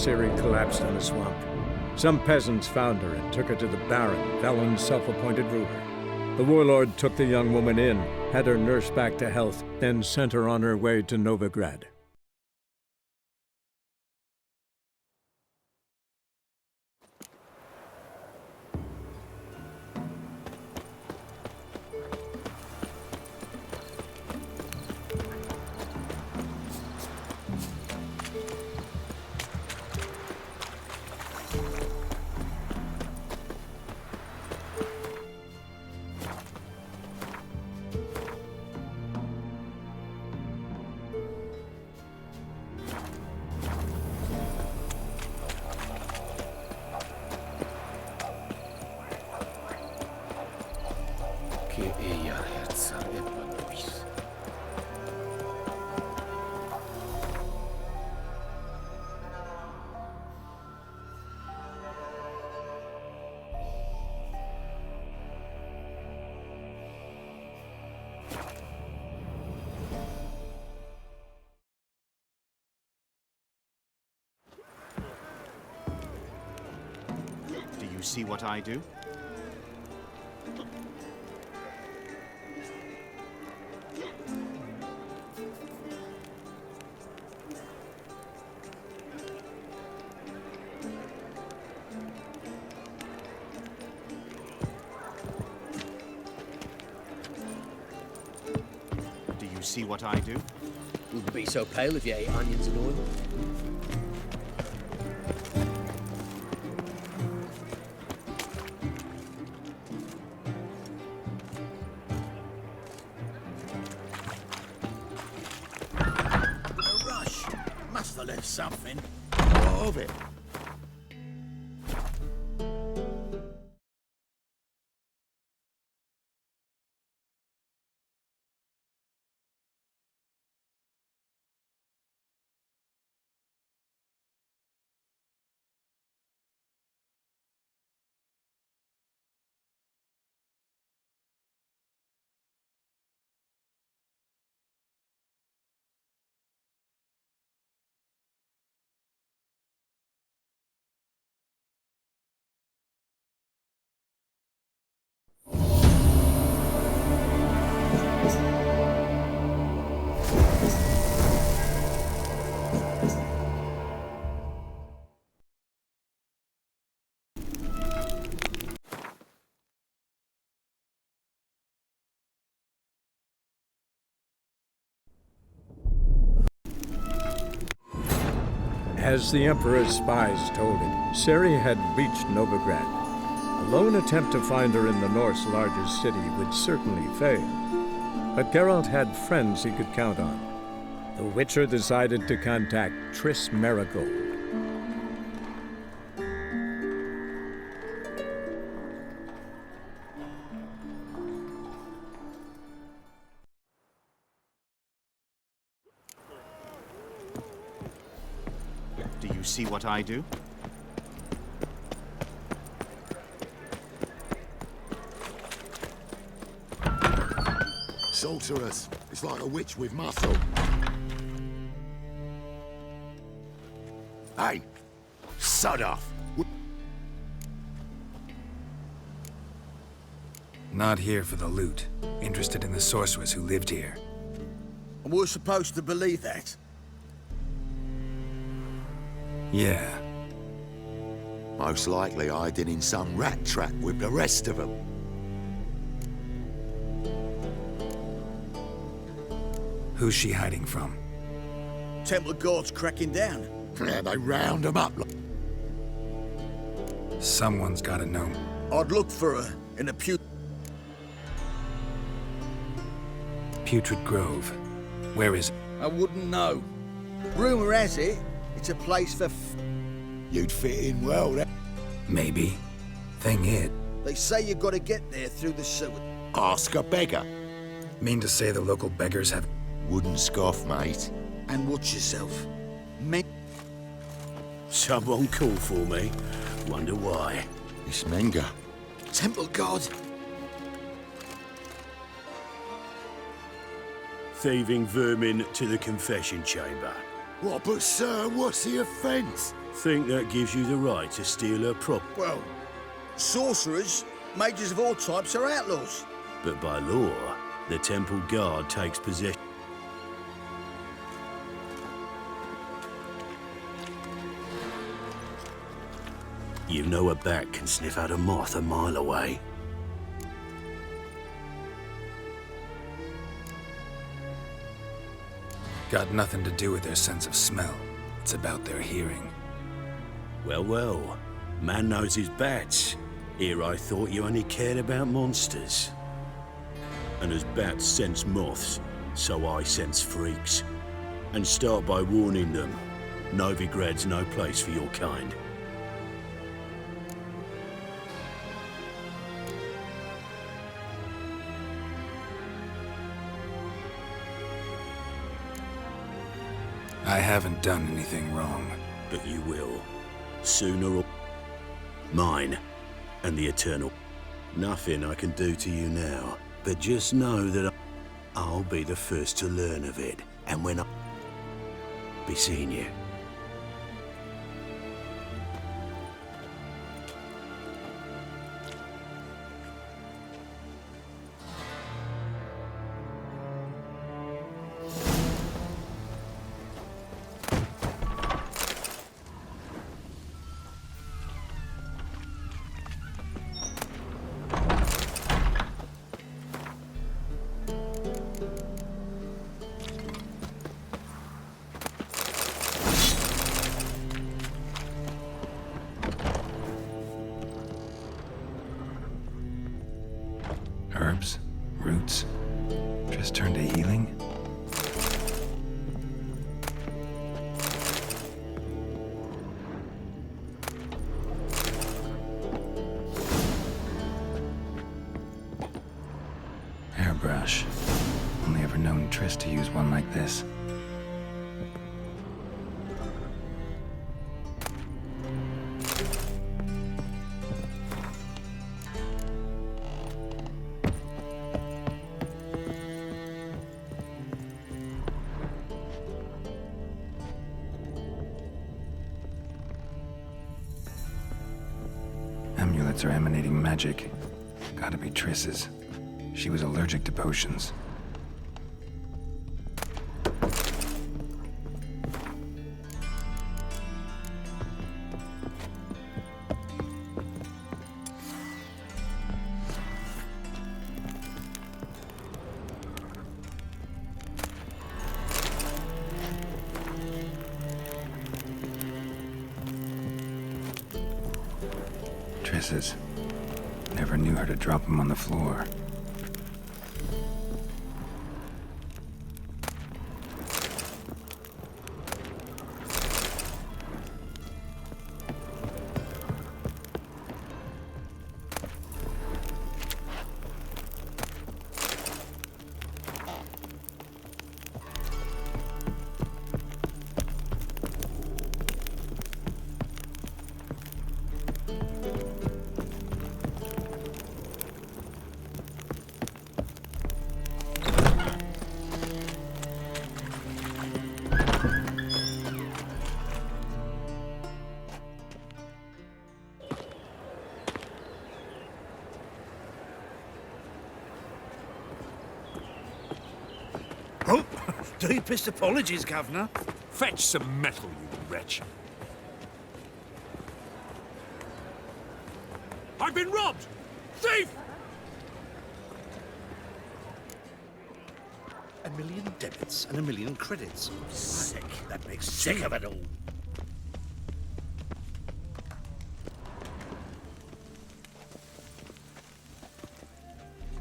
Siri collapsed in a swamp. Some peasants found her and took her to the Baron, Velen's self-appointed ruler. The warlord took the young woman in, had her nursed back to health, then sent her on her way to Novigrad. Do you see what I do? Do you see what I do? Wouldn't be so pale if you ate onions and oil. Must have left something. What of it? As the Emperor's spies told him, Ciri had reached Novigrad. A lone attempt to find her in the North's largest city would certainly fail. But Geralt had friends he could count on. The Witcher decided to contact Triss Merigold. Do you see what I do? Sorceress. It's like a witch with muscle. Hey, sod off. Not here for the loot. Interested in the sorceress who lived here. And we're supposed to believe that? Yeah. Most likely hiding in some rat trap with the rest of them. Who's she hiding from? Temple guards cracking down. Yeah, they round them up. Someone's gotta know. I'd look for her in the Putrid Grove. Where is it? I wouldn't know. Rumor has it, it's a place for You'd fit in well, there. Maybe. Thing it. They say you gotta get there through the sewer. Ask a beggar. Mean to say the local beggars have... Wouldn't scoff, mate. And watch yourself. Someone called for me. Wonder why. It's Menga. Temple God. Thieving vermin to the confession chamber. What, but sir, what's the offence? Think that gives you the right to steal her prop, Well, sorcerers, mages of all types are outlaws. but by law, the temple guard takes possession. You know a bat can sniff out a moth a mile away. Got nothing to do with their sense of smell. It's about their hearing. Well, well, man knows his bats. Here I thought you only cared about monsters. And as bats sense moths, so I sense freaks. And start by warning them, Novigrad's no place for your kind. I haven't done anything wrong. But you will. Sooner or... Mine. And the Eternal. Nothing I can do to you now. But just know that I'll be the first to learn of it. And when I... be seeing you. Herbs? Roots? Just turn to healing? Hairbrush. Only ever known Triss to use one like this. Amulets are emanating magic. Gotta be Triss's. She was allergic to potions. Triss's. Never knew her to drop them on the floor. Oh, deepest apologies, Governor. Fetch some metal, you wretch. I've been robbed! Thief! A million debits and a million credits. Sick. That makes sick of it all.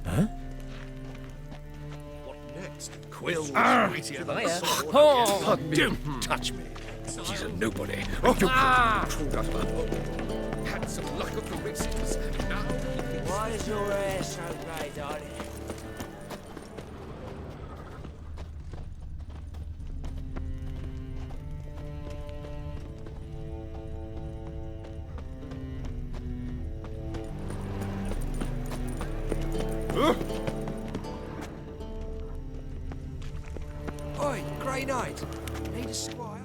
Huh? What next? Quill, sweetie, and Hiya. sword. Oh. Don't touch me. She's a nobody. Oh, you crawled out of my hole. Had some luck of the races. Now Why is your hair so grey, darling? Oi, Grey Knight. Need a squire?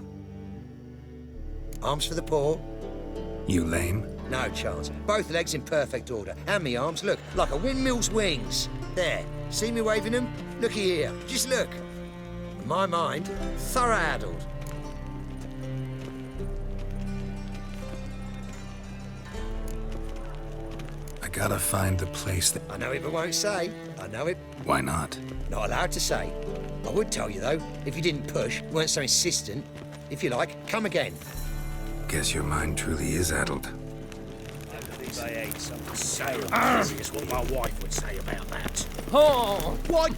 Arms for the poor. You lame? No chance. Both legs in perfect order. And me arms, look, like a windmill's wings. There. See me waving them? Looky here. Just look. In my mind, thorough addled. I gotta find the place that... I know it, but won't say. I know it. Why not? Not allowed to say. I would tell you, though, if you didn't push, weren't so insistent. If you like, come again. Guess your mind truly is addled. They ate some sailor. That's what my wife would say about that. Oh, what?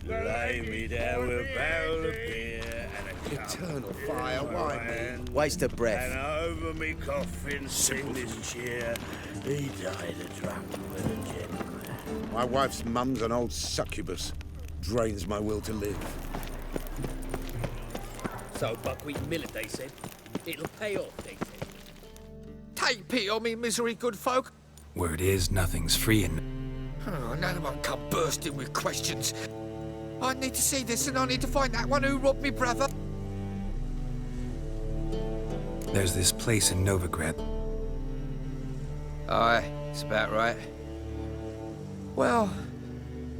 Lay me down with a barrel of beer and a cup Eternal fire, why me? Waste of breath. and over me coffin sing this cheer. He died a drunk with a gentleman. My wife's mum's an old succubus. Drains my will to live. So buckwheat millet, they said. It'll pay off, they said. Take pity on me, misery, good folk. Word is, nothing's free and... Oh, no one come bursting with questions. I need to see this and I need to find that one who robbed me brother. There's this place in Novigrad. Aye, it's about right. Well,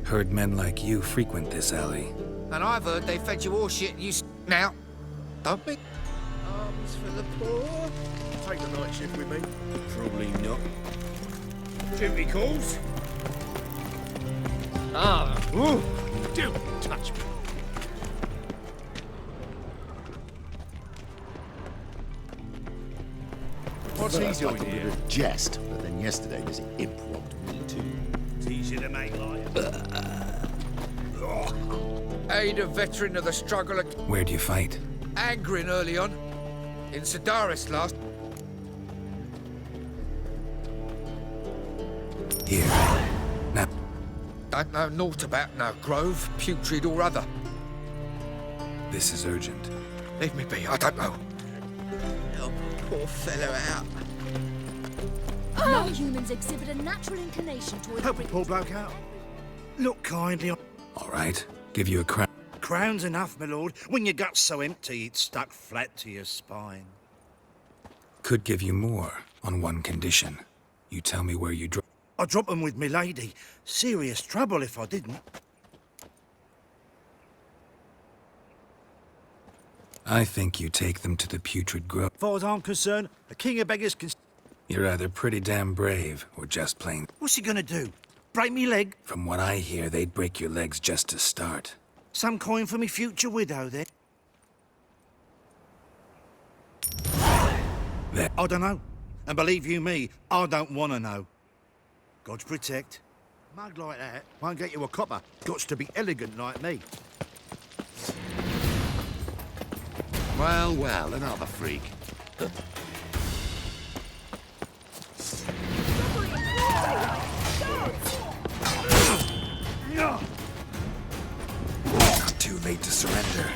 Heard men like you frequent this alley. and I've heard they fed you horse shit and you now. Don't we? Arms for the poor. Take the night shift with me? Probably not. Duty calls. Ah, Ooh, don't touch me. What's he doing Like a here? bit of jest, but then yesterday this imp robbed me too. Teach you to make liar. Aid a veteran of the struggle at Where'd you fight? Angrin early on. In Sedaris last. Here. Now, Don't know naught about no grove, putrid or other. this is urgent. Leave me be, I don't know. Help a poor fellow out. No humans exhibit a natural inclination toward... Help a poor bloke out. Look kindly on... All right, give you a crown. Crown's enough, my lord. When your gut's so empty, it's stuck flat to your spine. Could give you more on one condition. You tell me where you drop. I'd drop 'em with me lady. Serious trouble if I didn't. I think you take them to the putrid grove. As far as I'm concerned, a king of beggars can... You're either pretty damn brave or just plain. What's he gonna do? Break me leg? From what I hear, they'd break your legs just to start. Some coin for me future widow, then? There. I don't know. And believe you me, I don't want to know. God's protect. Mug like that won't get you a copper. Gots to be elegant like me. Well, well, another freak. Not too late to surrender.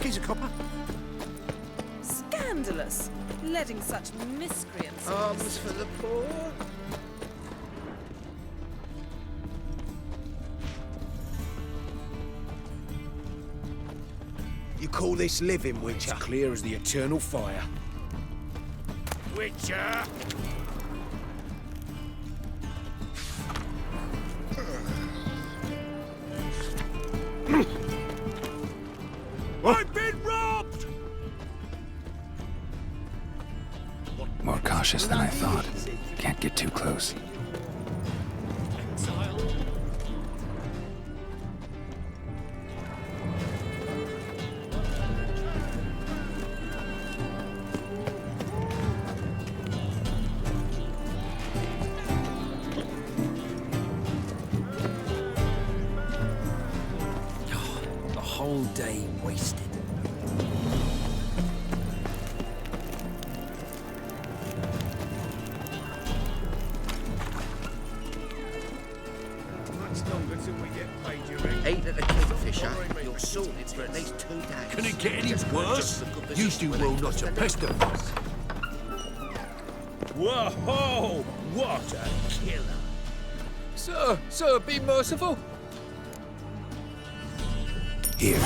Here's a copper. Scandalous. Letting such miscreants... Arms for the poor. You call this living, Witcher? Clear as the eternal fire. Witcher! I've been robbed! More cautious than I thought. Can't get too close. The whole day wasted. long until we get paid, you reckon? 8 at the Kingfisher, you're sorted for at least 2 days. Can it get any Just go worse? to the good You position do where well they not trust to the pester little us. Whoa! What a killer! Sir, be merciful. Here.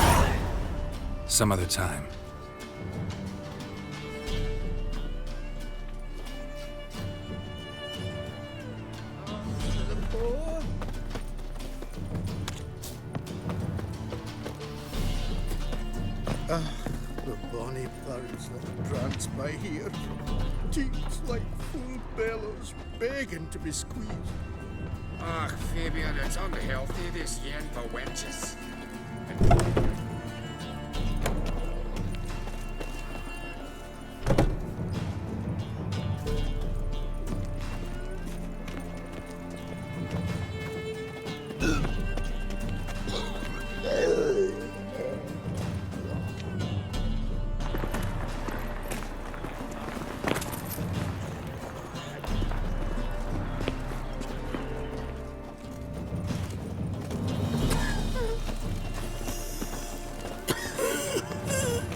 Some other time. The bonny birds that prance by here. Teats like full bellows begging to be squeezed. Ach, Fabian, it's unhealthy, this yen for wenches.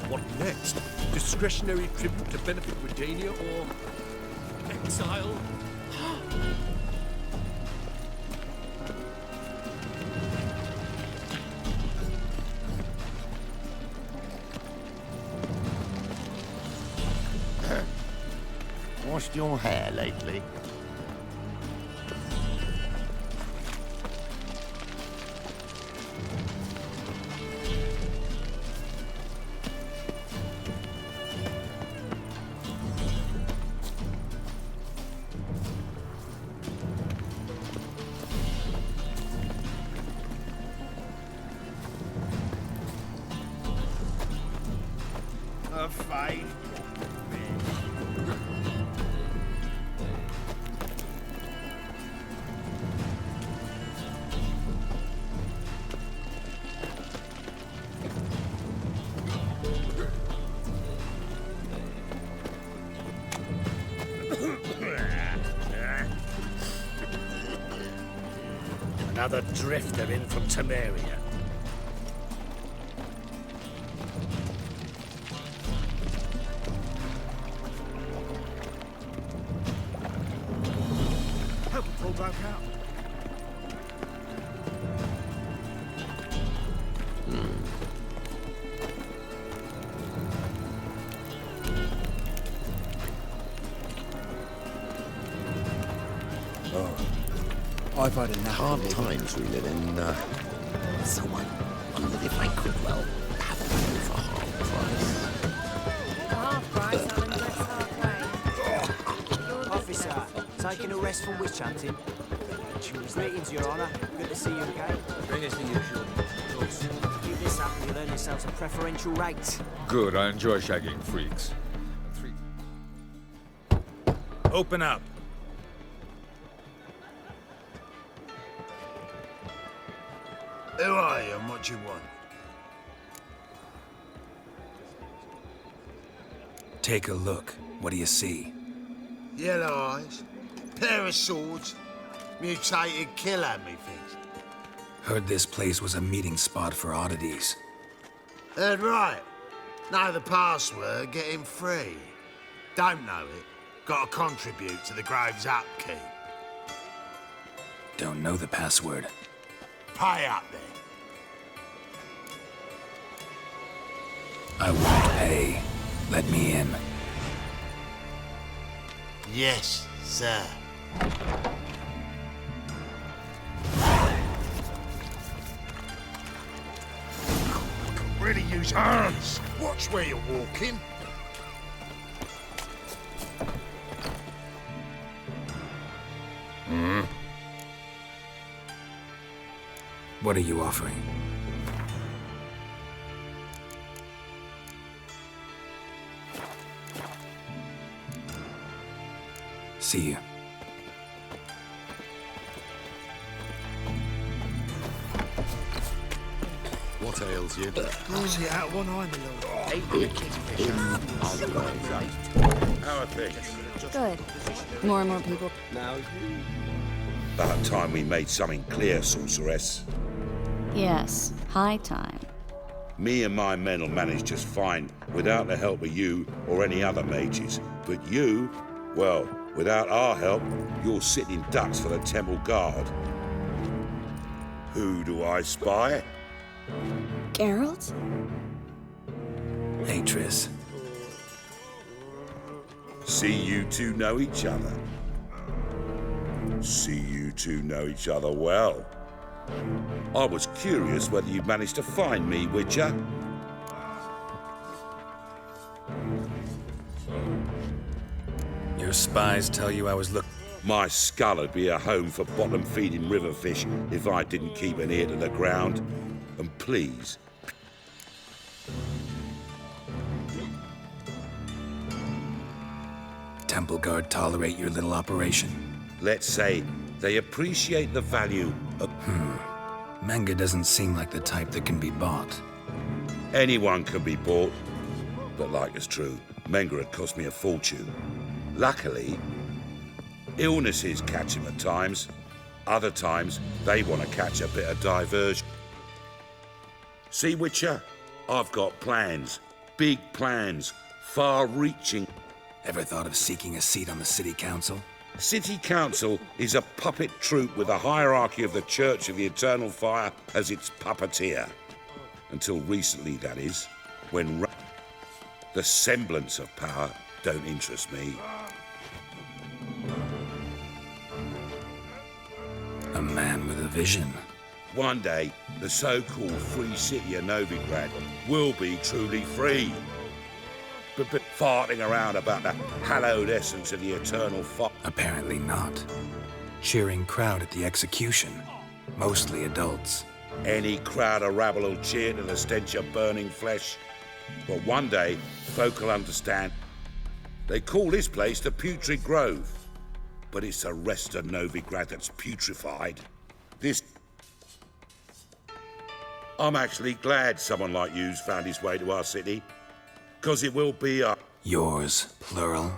What next? Discretionary tribute to benefit Britannia or exile? Washed your hair lately? A fine. Another drifter in from Temeria. Help pull broke out. I've had enough. Hard times we live in. So I wondered if I could, well, have a meal for half price. Half price, I'll invest halfway. Officer, taking a rest from witch hunting. Greetings, Your Honour. Good to see you again. Bring us the usual. Keep this up and you'll earn yourselves a preferential rate. Good, I enjoy shagging freaks. Open up. Who are you and what do you want? Take a look. What do you see? Yellow eyes, pair of swords, mutated killer, methinks. Heard this place was a meeting spot for oddities. Heard right. Know the password, get him free. Don't know it, gotta contribute to the Grove's upkeep. Don't know the password. Pay up then. I won't pay. Let me in. Yes, sir. Really use hands. Watch where you're walking. What are you offering? See you. What ails you? See out one eye, my lord. 8 at the Kingfisher. How are things? Good. More and more people. Now you. About time we made something clear, sorceress. Yes, high time. Me and my men will manage just fine without the help of you or any other mages. But you, well, without our help, you're sitting ducks for the temple guard. Who do I spy? Geralt? Hey, Triss. See you two know each other. See you two know each other well. I was curious whether you managed to find me, Witcher. Your spies tell you I was looking. My skull would be a home for bottom-feeding river fish if I didn't keep an ear to the ground. And please, Temple Guard tolerate your little operation? let's say they appreciate the value of... Menga doesn't seem like the type that can be bought. Anyone can be bought. But like it's true, Menga had cost me a fortune. Luckily, illnesses catch him at times. Other times, they want to catch a bit of diversion. See, Witcher? I've got plans. Big plans. Far-reaching. Ever thought of seeking a seat on the city council? City Council is a puppet troupe with a hierarchy of the Church of the Eternal Fire as its puppeteer. Until recently, that is, when the semblance of power don't interest me. A man with a vision. One day, the so-called free city of Novigrad will be truly free. But farting around about the hallowed essence of the eternal fire. Apparently not. Cheering crowd at the execution. Mostly adults. Any crowd of rabble will cheer to the stench of burning flesh. But one day, folk will understand. They call this place the Putrid Grove. But it's the rest of Novigrad that's putrefied. I'm actually glad someone like you's found his way to our city. 'Cause it will be a... Yours, plural?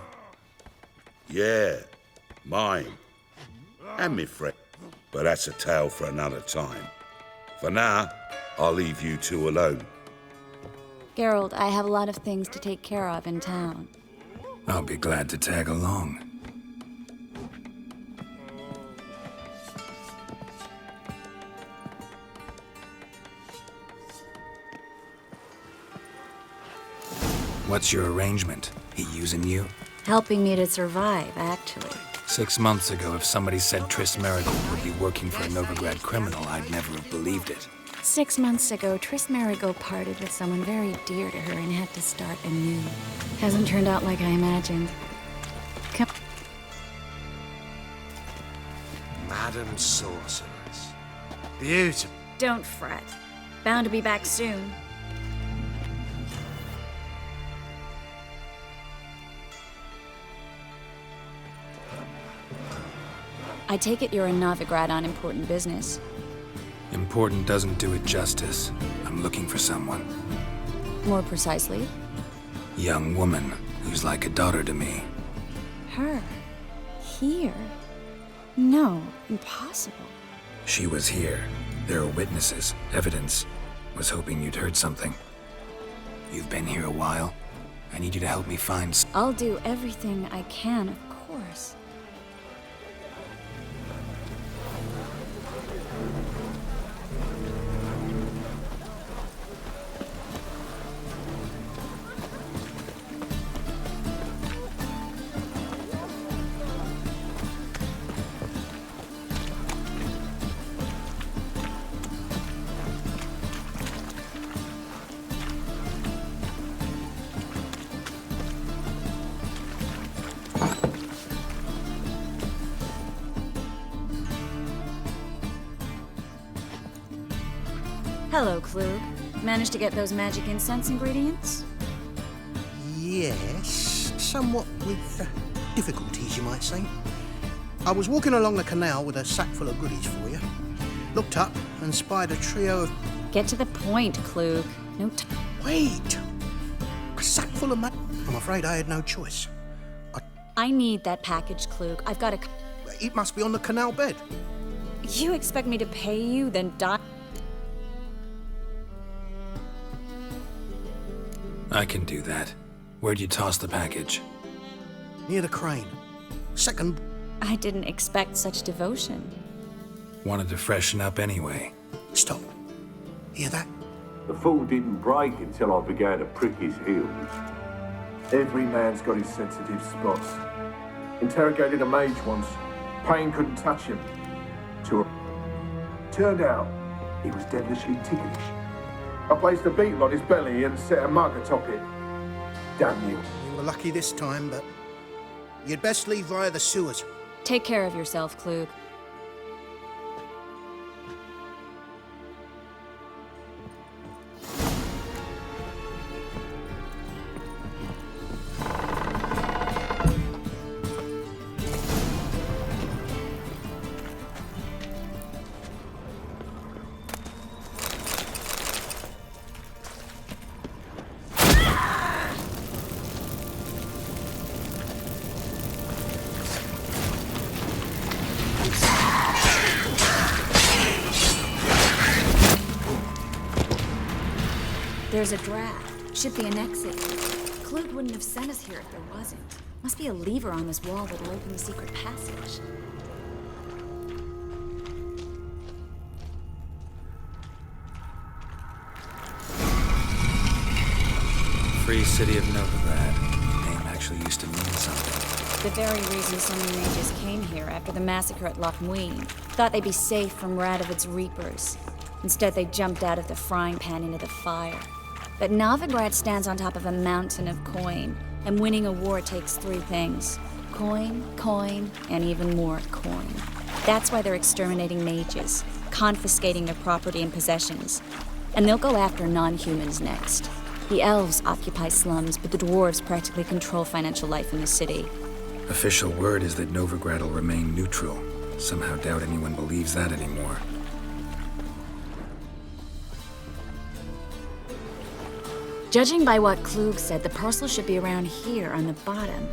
Yeah, mine. And me friend. But that's a tale for another time. For now, I'll leave you two alone. Geralt, I have a lot of things to take care of in town. I'll be glad to tag along. What's your arrangement? He using you? Helping me to survive, actually. 6 months ago, if somebody said Triss Marigold would be working for a Novigrad criminal, I'd never have believed it. 6 months ago, Triss Marigold parted with someone very dear to her and had to start anew. Hasn't turned out like I imagined. Come. Madam Sorceress. Beautiful. Don't fret. Bound to be back soon. I take it you're in Novigrad on important business. Important doesn't do it justice. I'm looking for someone. More precisely? Young woman who's like a daughter to me. Her? Here? No, impossible. She was here. There are witnesses, evidence. Was hoping you'd heard something. You've been here a while. I need you to help me find... I'll do everything I can, of course. Hello, Klug. Managed to get those magic incense ingredients? Yes, somewhat with difficulties, you might say. I was walking along the canal with a sack full of goodies for you. Looked up and spied a trio of... Get to the point, Klug. No time. Wait! A sack full of I'm afraid I had no choice. I need that package, Klug. I've got to... It must be on the canal bed. You expect me to pay you, then die? I can do that. Where'd you toss the package? Near the crane. Second. I didn't expect such devotion. Wanted to freshen up anyway. Stop. Hear that? The fool didn't break until I began to prick his heels. Every man's got his sensitive spots. Interrogated a mage once. Pain couldn't touch him. Turned out, he was devilishly ticklish. I placed a beetle on his belly and set a mug atop it. Damn you. You were lucky this time, but you'd best leave via the sewers. Take care of yourself, Klug. There's a draft. Should be an exit. Klug wouldn't have sent us here if there wasn't. Must be a lever on this wall that'll open the secret passage. Free City of Novigrad. Name actually used to mean something. The very reason so many mages came here after the massacre at Loch Muin. Thought they'd be safe from Radovid's reapers. Instead, they jumped out of the frying pan into the fire. But Novigrad stands on top of a mountain of coin, and winning a war takes three things. Coin, coin, and even more coin. That's why they're exterminating mages, confiscating their property and possessions. And they'll go after non-humans next. The elves occupy slums, but the dwarves practically control financial life in the city. Official word is that Novigrad will remain neutral. Somehow doubt anyone believes that anymore. Judging by what Klug said, the parcel should be around here on the bottom.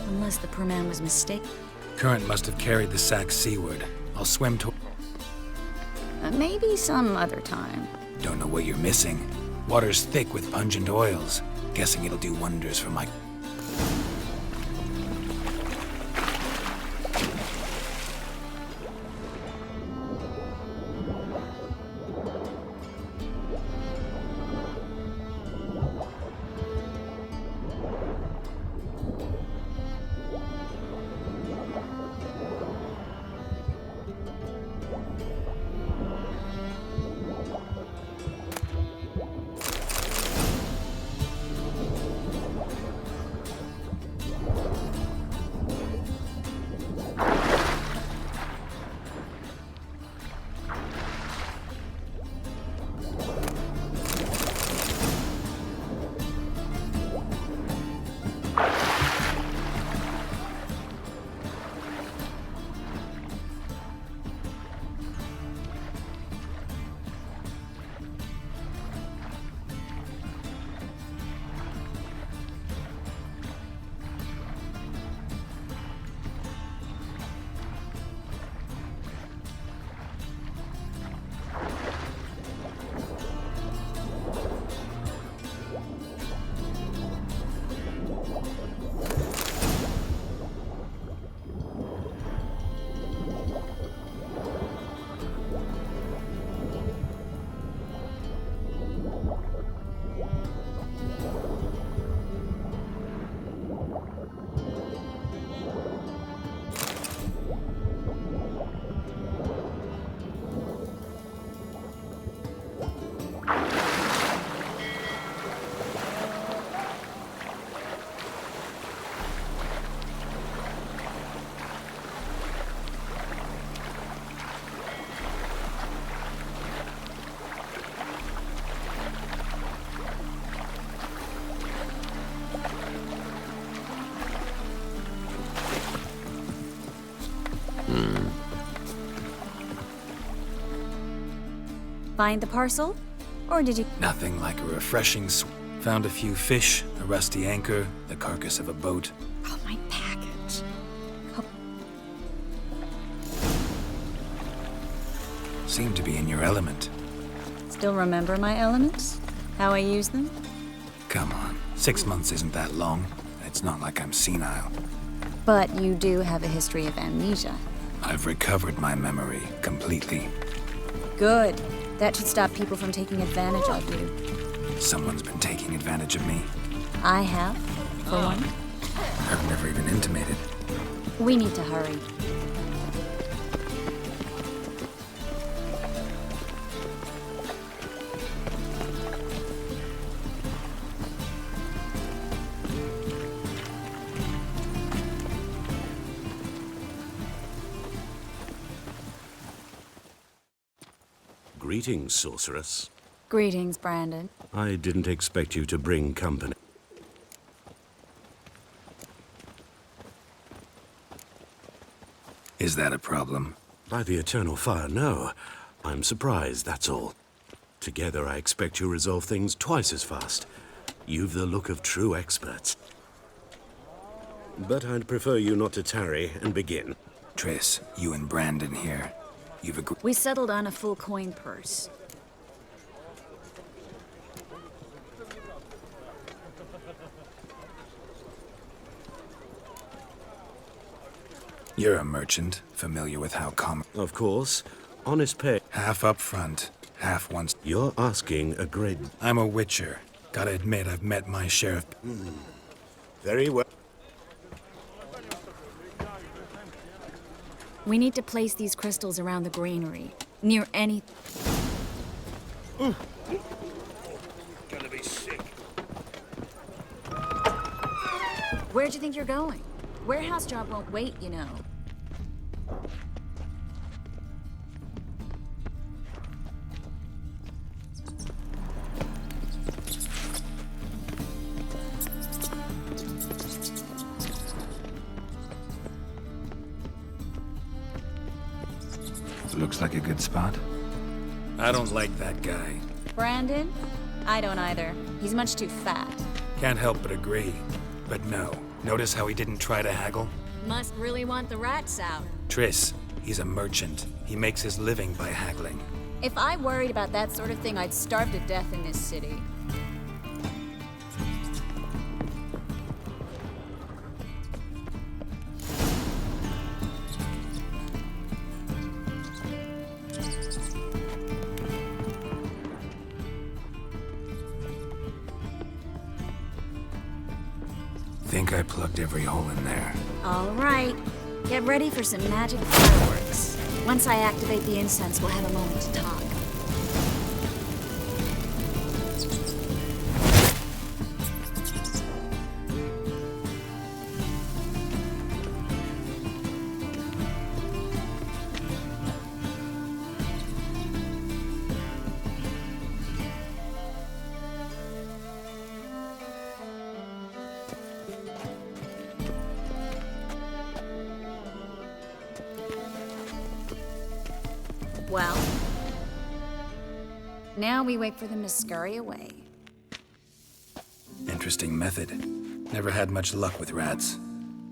Unless the poor man was mistaken. Current must have carried the sack seaward. I'll swim to... Maybe some other time. Don't know what you're missing. Water's thick with pungent oils. Guessing it'll do wonders for my... Find the parcel? Or did you... Nothing like a refreshing Found a few fish, a rusty anchor, the carcass of a boat. Oh, my package. Seem to be in your element. Still remember my elements? How I use them? Come on, 6 months isn't that long. It's not like I'm senile. But you do have a history of amnesia. I've recovered my memory completely. Good. That should stop people from taking advantage of you. Someone's been taking advantage of me. I have, for one. I've never even intimated. We need to hurry. Greetings, sorceress. Greetings, Brandon. I didn't expect you to bring company. Is that a problem? By the eternal fire, no. I'm surprised, that's all. Together, I expect you resolve things twice as fast. You've the look of true experts. But I'd prefer you not to tarry and begin. Triss, you and Brandon here. You've agreed. We settled on a full coin purse. You're a merchant, familiar with how common... Of course. Honest pay. Half up front, half once... You're asking a great... I'm a witcher. Gotta admit, I've met my share of... Very well. We need to place these crystals around the granary, near any... Gonna be sick. Where'd you think you're going? Warehouse job won't wait, you know. Looks like a good spot. I don't like that guy. Brandon? I don't either. He's much too fat. Can't help but agree. But no. Notice how he didn't try to haggle? Must really want the rats out. Triss, he's a merchant. He makes his living by haggling. If I worried about that sort of thing, I'd starve to death in this city. Think I plugged every hole in there. All right. Get ready for some magic fireworks. Once I activate the incense, we'll have a moment to talk. Well, now we wait for them to scurry away. Interesting method. Never had much luck with rats.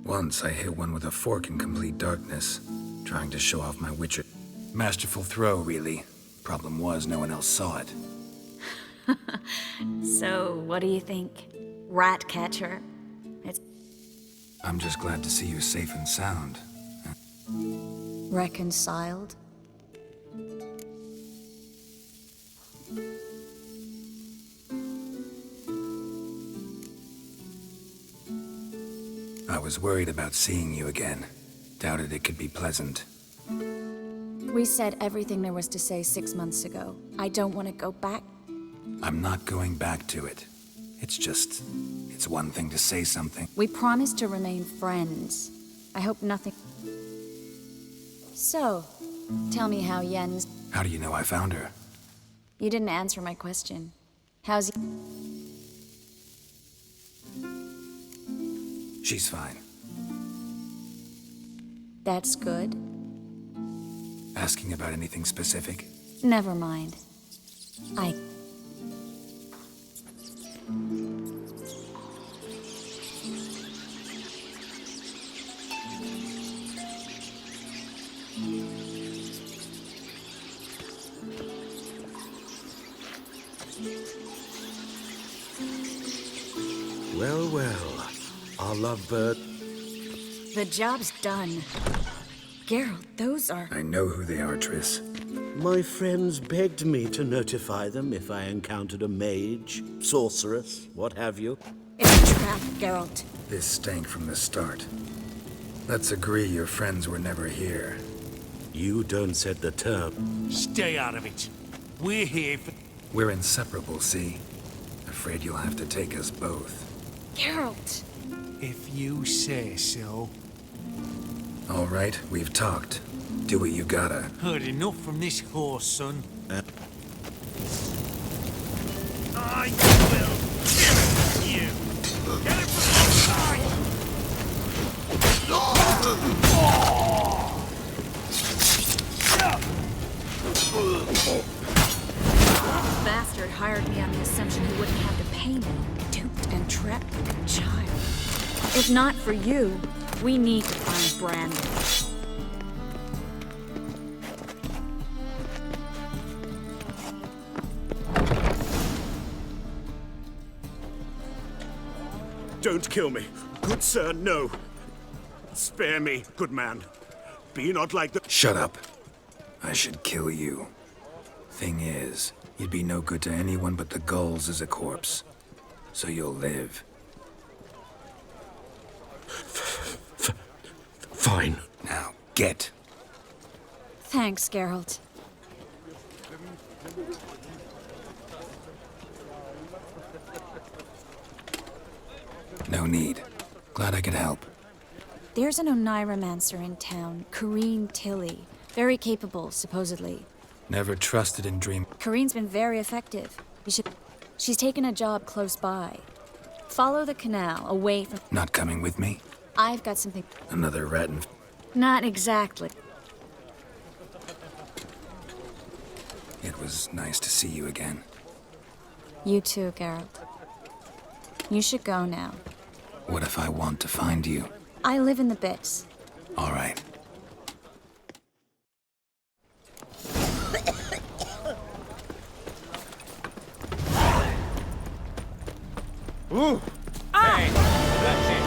Once I hit one with a fork in complete darkness, trying to show off my witcher. Masterful throw, really. Problem was, no one else saw it. So, what do you think? Rat catcher? I'm just glad to see you safe and sound. Reconciled? I was worried about seeing you again. Doubted it could be pleasant. We said everything there was to say 6 months ago. I don't want to go back. I'm not going back to it. It's one thing to say something. We promised to remain friends. I hope nothing... So, tell me how Yen's... How do you know I found her? You didn't answer my question. How's... She's fine. That's good. Asking about anything specific? Never mind. Well, well. Our lovebird. The job's done. Geralt, those are... I know who they are, Triss. My friends begged me to notify them if I encountered a mage, sorceress, what have you. It's a trap, Geralt. This stank from the start. Let's agree your friends were never here. You don't set the term. Stay out of it. We're here for... We're inseparable, see? Afraid you'll have to take us both. Geralt! If you say so. All right, we've talked. Do what you gotta. Heard enough from this horse, son. I will kill you! Get it from the side! Bastard hired me on the assumption he wouldn't have to pay me. Duped and trapped like a child. If not for you, we need to find Brandon. Don't kill me. Good sir, no. Spare me, good man. Be not like the— Shut up. I should kill you. Thing is, you'd be no good to anyone but the gulls as a corpse. So you'll live. Fine. Now, get. Thanks, Geralt. No need. Glad I could help. There's an Oneiromancer in town, Corrine Tilly. Very capable, supposedly. Never trusted in dream. Corrine's been very effective. You should... She's taken a job close by. Follow the canal, away from... Not coming with me? I've got something... Another rat and... Not exactly. It was nice to see you again. You too, Geralt. You should go now. What if I want to find you? I live in the bits. All right. Ooh! Hey, that's it.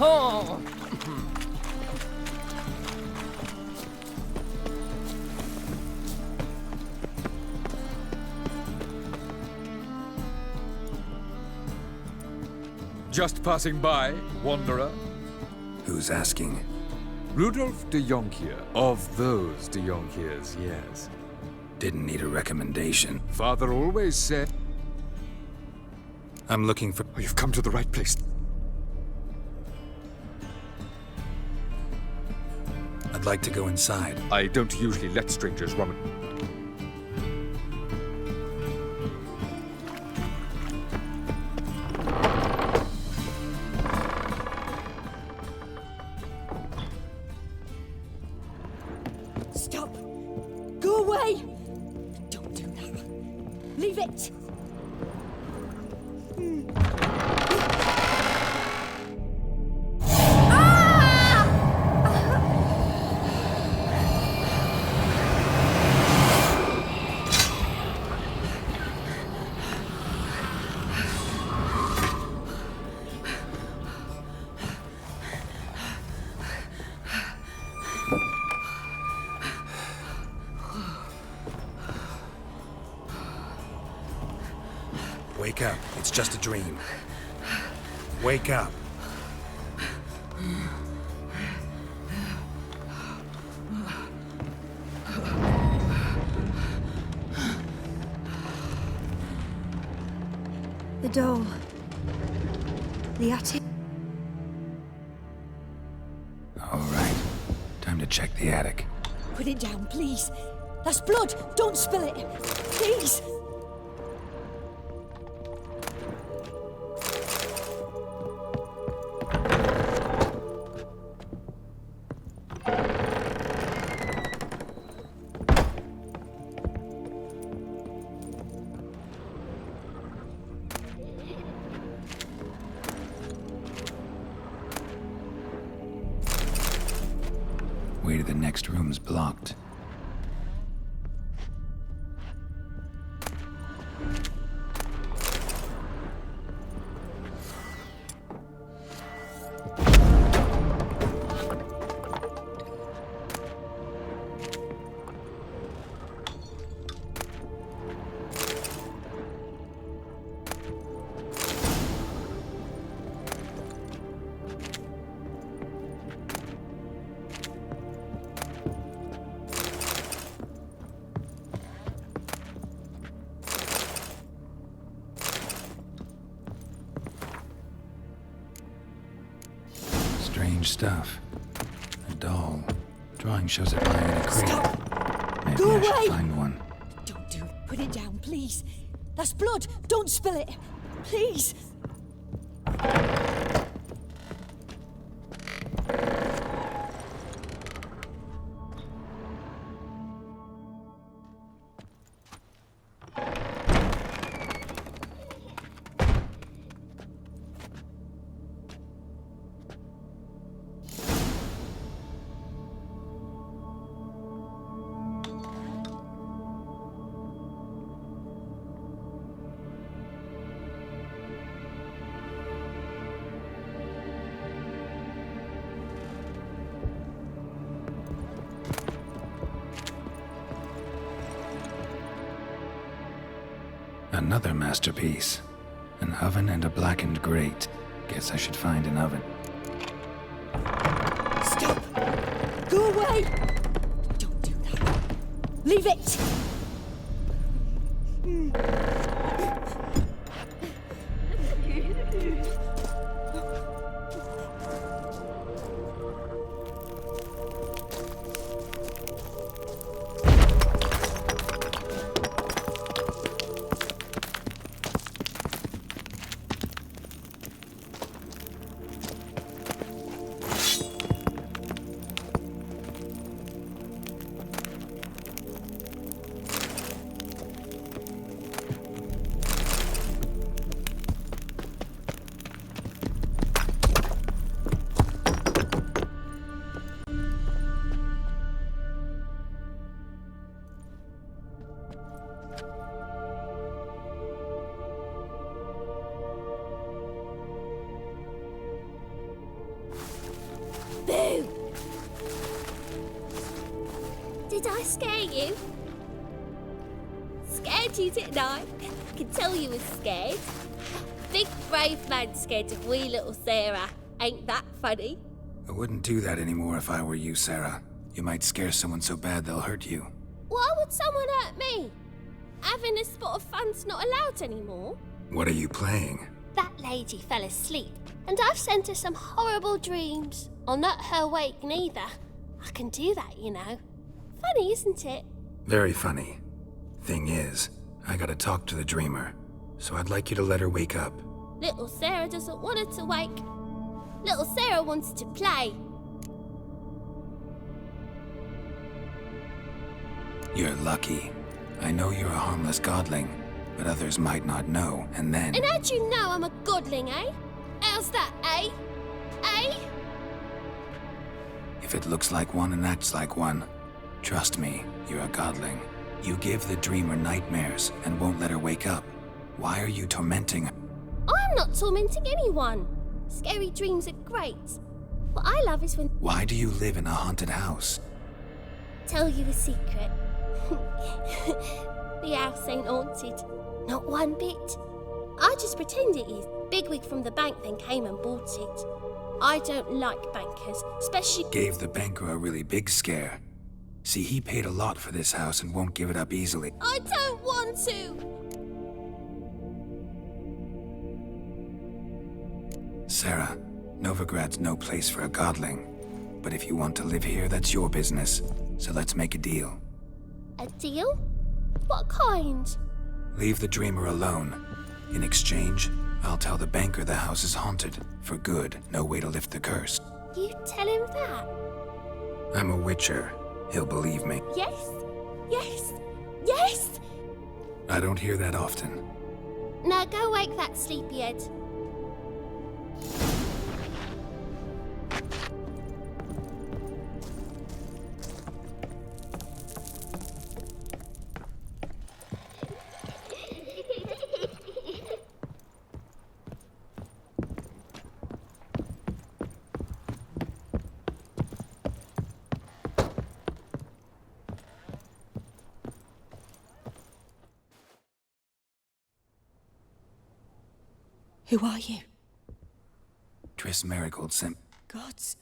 Oh! Just passing by, wanderer. Who's asking? Rudolph de Jonkier. Of those de Jonkiers, yes. Didn't need a recommendation. Father always said... I'm looking for... Oh, you've come to the right place. I'd like to go inside. I don't usually let strangers run... Stop! Go away! Don't do that. Leave it! Wake up. It's just a dream. Wake up. The door. The attic. All right. Time to check the attic. Put it down, please. That's blood! Don't spill it! Please! Way to the next room's blocked. stuff. A doll. Drawing shows it lying in a crate. Stop! Maybe Go I away! should find one. Don't do it. Put it down, please. That's blood. Don't spill it. Please. Another masterpiece. An oven and a blackened grate. Guess I should find an oven. Stop! Go away! Don't do that. Leave it! Boo! Did I scare you? Scared you, didn't I? I can tell you was scared. Big brave man scared of wee little Sarah. Ain't that funny? I wouldn't do that anymore if I were you, Sarah. You might scare someone so bad they'll hurt you. Why would someone hurt me? Having a spot of fun's not allowed anymore. What are you playing? That lady fell asleep, and I've sent her some horrible dreams. I'll not her wake neither. I can do that, you know. Funny, isn't it? Very funny. Thing is, I gotta talk to the dreamer, so I'd like you to let her wake up. Little Sarah doesn't want her to wake. Little Sarah wants to play. You're lucky. I know you're a harmless godling, but others might not know, and then... And how'd you know I'm a godling, eh? How's that, eh? Eh? If it looks like one and acts like one, trust me, you're a godling. You give the dreamer nightmares and won't let her wake up. Why are you tormenting her? I'm not tormenting anyone. Scary dreams are great. What I love is when... Why do you live in a haunted house? Tell you a secret. The house ain't haunted. Not one bit. I just pretend it is. Bigwig from the bank then came and bought it. I don't like bankers, especially... Gave the banker a really big scare. See, he paid a lot for this house and won't give it up easily. I don't want to! Sarah, Novigrad's no place for a godling. But if you want to live here, that's your business. So let's make a deal. A deal? What kind? Leave the dreamer alone. In exchange, I'll tell the banker the house is haunted. For good, no way to lift the curse. You tell him that? I'm a witcher. He'll believe me. Yes? Yes? Yes? I don't hear that often. Now go wake that sleepyhead. Who are you? Triss Marigold sent... Gods.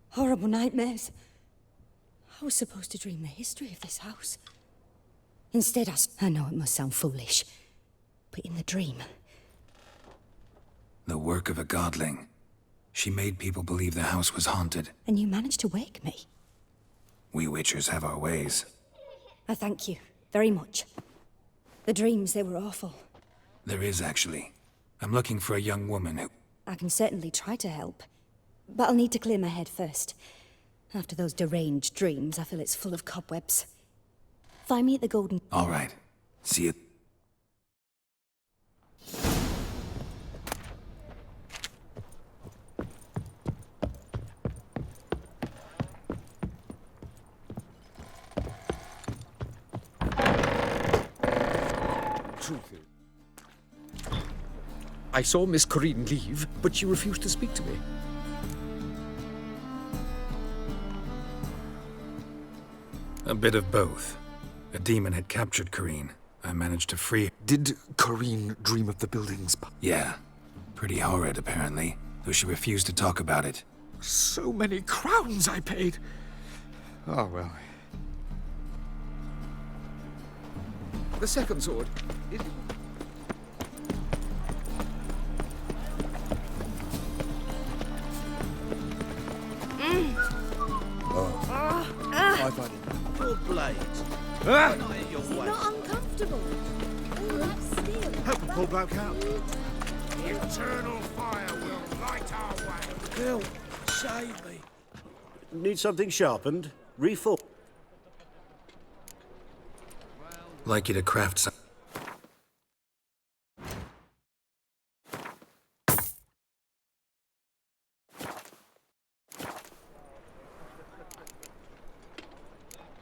Horrible nightmares. I was supposed to dream the history of this house. Instead, I know it must sound foolish, but in the dream... The work of a godling. She made people believe the house was haunted. And you managed to wake me. We Witchers have our ways. I thank you very much. The dreams, they were awful. There is, actually. I'm looking for a young woman who... I can certainly try to help. But I'll need to clear my head first. After those deranged dreams, I feel it's full of cobwebs. Find me at the Golden... All right. See you. Truth is, I saw Miss Corinne leave, but she refused to speak to me. A bit of both. A demon had captured Corinne. I managed to free... Did Corinne dream of the buildings? Yeah. Pretty horrid, apparently, though she refused to talk about it. So many crowns I paid. Oh, well. The second sword. I've had enough. Your blades. Ah! Not in your Is it way. not uncomfortable? Oh, that's still. Help the poor bloke out. The eternal fire will light our way. Bill, save me. Need something sharpened? Refill. Like you to craft some...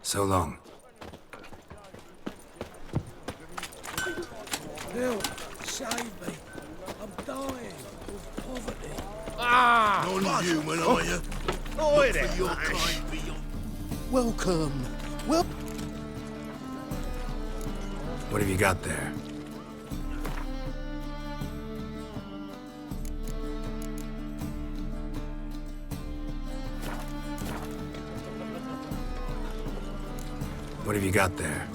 So long. Bill, save me. I'm dying of poverty. Ah! Non-human, are you? Oi For your kind beyond. Welcome. Well. What have you got there? What have you got there?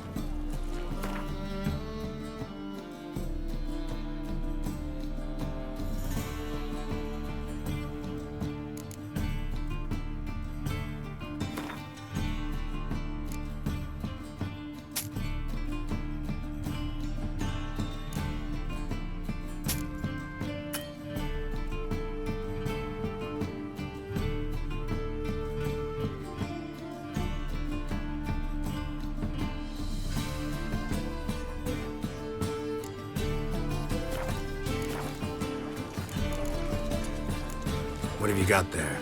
What have you got there?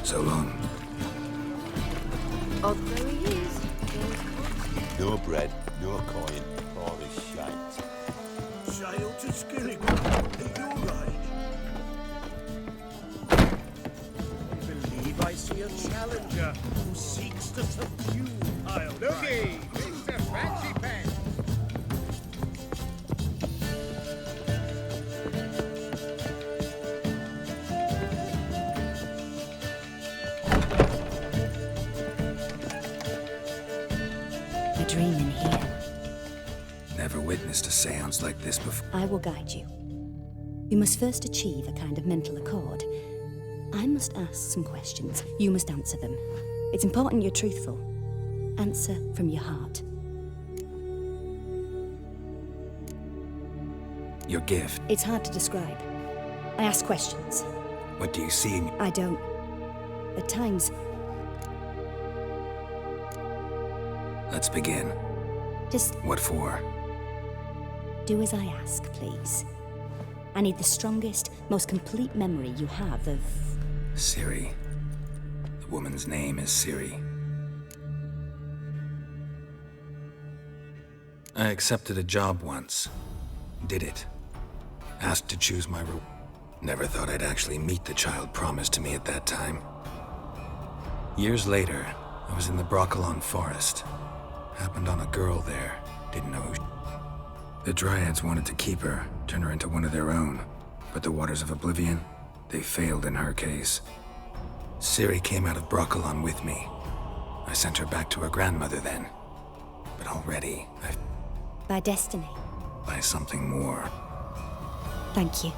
So long. Oh, there he is. No bread, no coin, all this shite. Sail to Skilling. At your age. I believe I see a challenger who seeks to subdue Isle. Looky, Mr. Fancy Pants. A dream in here. Never witnessed a seance like this before. I will guide you. You must first achieve a kind of mental accord. I must ask some questions. You must answer them. It's important you're truthful. Answer from your heart. Your gift. It's hard to describe. I ask questions. What do you see in... I don't. At times, Let's begin. just What for? do as I ask, please. I need the strongest, most complete memory you have of... Ciri. The woman's name is Ciri. I accepted a job once. Did it. Asked to choose my route. Never thought I'd actually meet the child promised to me at that time. Years later, I was in the Broccolon forest. Happened on a girl there. Didn't know who... The Dryads wanted to keep her, turn her into one of their own. But the Waters of Oblivion, they failed in her case. Ciri came out of Broccolon with me. I sent her back to her grandmother then. But already, By destiny. by something more. Thank you.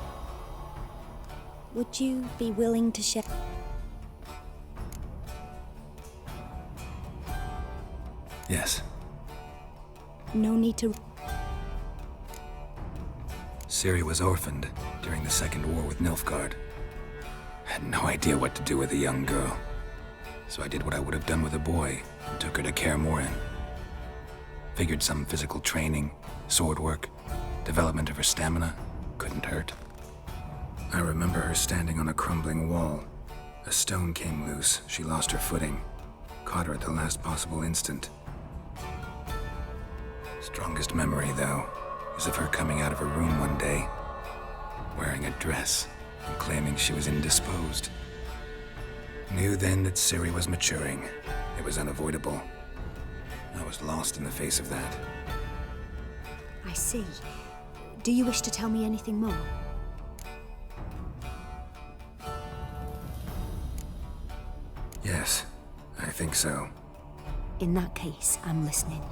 Would you be willing to share? Yes. No need to. Ciri was orphaned during the Second War with Nilfgaard. I had no idea what to do with a young girl. So I did what I would have done with a boy and took her to Kaer Morhen. Figured some physical training, sword work, development of her stamina couldn't hurt. I remember her standing on a crumbling wall. A stone came loose, she lost her footing. Caught her at the last possible instant. Strongest memory, though, is of her coming out of her room one day, wearing a dress and claiming she was indisposed. Knew then that Ciri was maturing. It was unavoidable. I was lost in the face of that. I see. Do you wish to tell me anything more? Yes, I think so. In that case, I'm listening.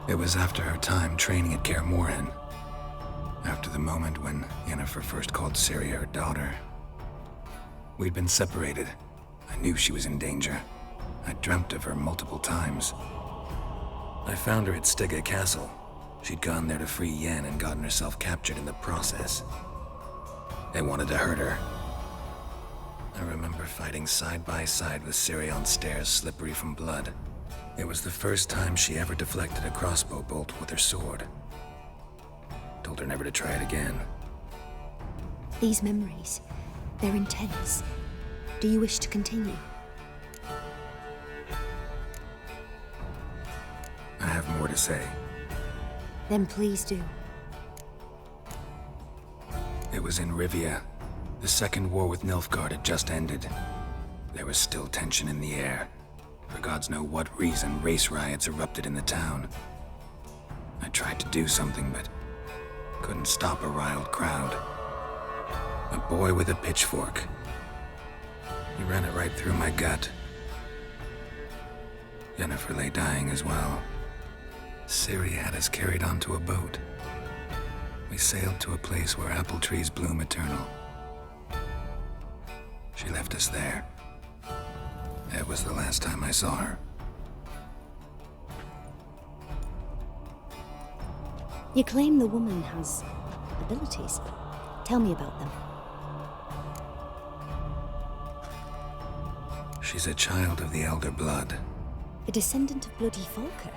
It was after her time training at Kaer Morhen. After the moment when Yennefer first called Ciri her daughter. We'd been separated. I knew she was in danger. I dreamt of her multiple times. I found her at Stygga Castle. She'd gone there to free Yen and gotten herself captured in the process. They wanted to hurt her. I remember fighting side by side with Ciri on stairs slippery from blood. It was the first time she ever deflected a crossbow bolt with her sword. Told her never to try it again. These memories, they're intense. Do you wish to continue? I have more to say. Then please do. It was in Rivia. The Second War with Nilfgaard had just ended. There was still tension in the air. For gods know what reason, race riots erupted in the town. I tried to do something, but couldn't stop a riled crowd. A boy with a pitchfork. He ran it right through my gut. Yennefer lay dying as well. Ciri had us carried onto a boat. We sailed to a place where apple trees bloom eternal. She left us there. That was the last time I saw her. You claim the woman has abilities. Tell me about them. She's a child of the Elder Blood. A descendant of bloody Falker.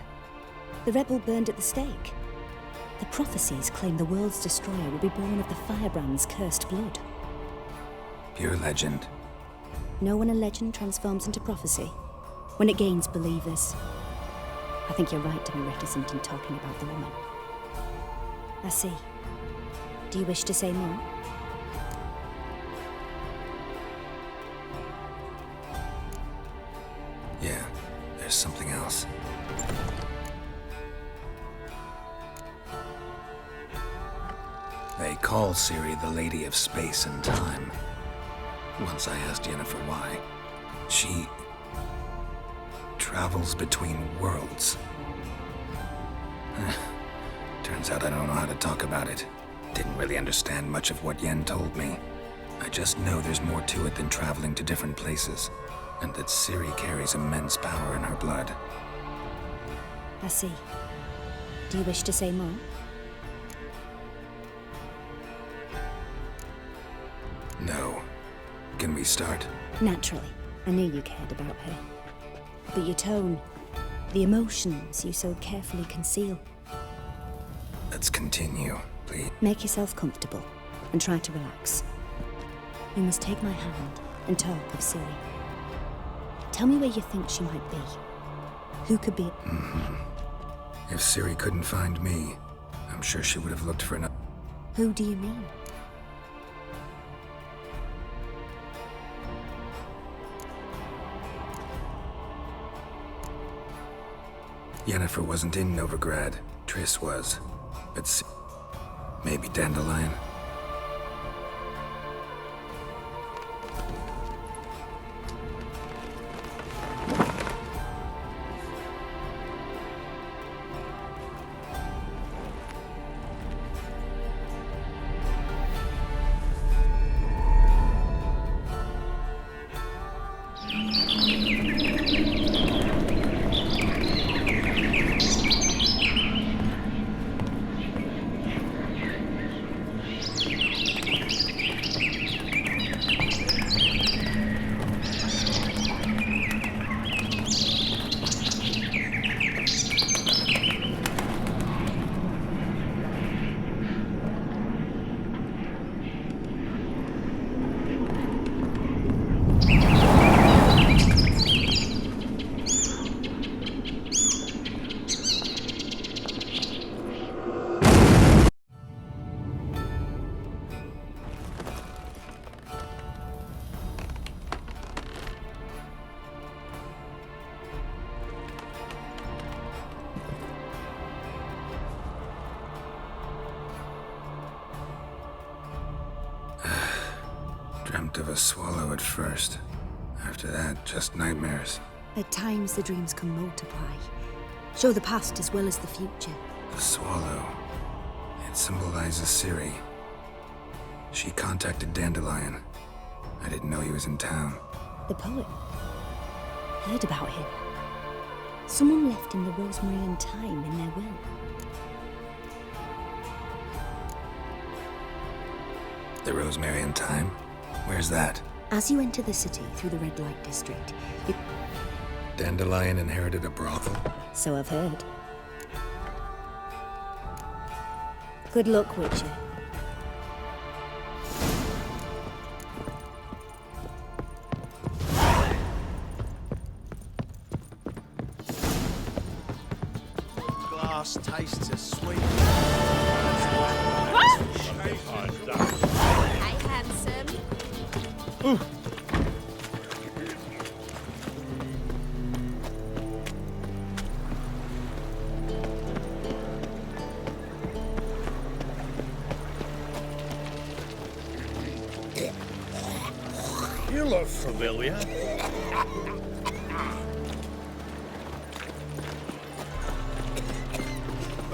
The rebel burned at the stake. The prophecies claim the world's destroyer will be born of the firebrand's cursed blood. Pure legend. Know when a legend transforms into prophecy? When it gains believers. I think you're right to be reticent in talking about the woman. I see. Do you wish to say more? Yeah, there's something else. They call Ciri the Lady of Space and Time. Once I asked Yennefer why. She travels between worlds. Turns out I don't know how to talk about it. Didn't really understand much of what Yen told me. I just know there's more to it than traveling to different places, and that Ciri carries immense power in her blood. I see. Do you wish to say more? No. Can we start? Naturally. I knew you cared about her. But your tone, the emotions you so carefully conceal. Let's continue, please. Make yourself comfortable and try to relax. You must take my hand and talk of Ciri. Tell me where you think she might be. Who could be... If Ciri couldn't find me, I'm sure she would have looked for another... Who do you mean? Yennefer wasn't in Novigrad. Triss was. But maybe Dandelion? Dreamt of a swallow at first. After that, just nightmares. At times, the dreams can multiply. Show the past as well as the future. The swallow. It symbolizes Ciri. She contacted Dandelion. I didn't know he was in town. The poet. Heard about him. Someone left him the rosemary and thyme in their will. The rosemary and thyme? Where's that? As you enter the city through the red light district, you... Dandelion inherited a brothel? So I've heard. Good luck, Witcher. Glass tastes as sweet. Hey, handsome. You look familiar.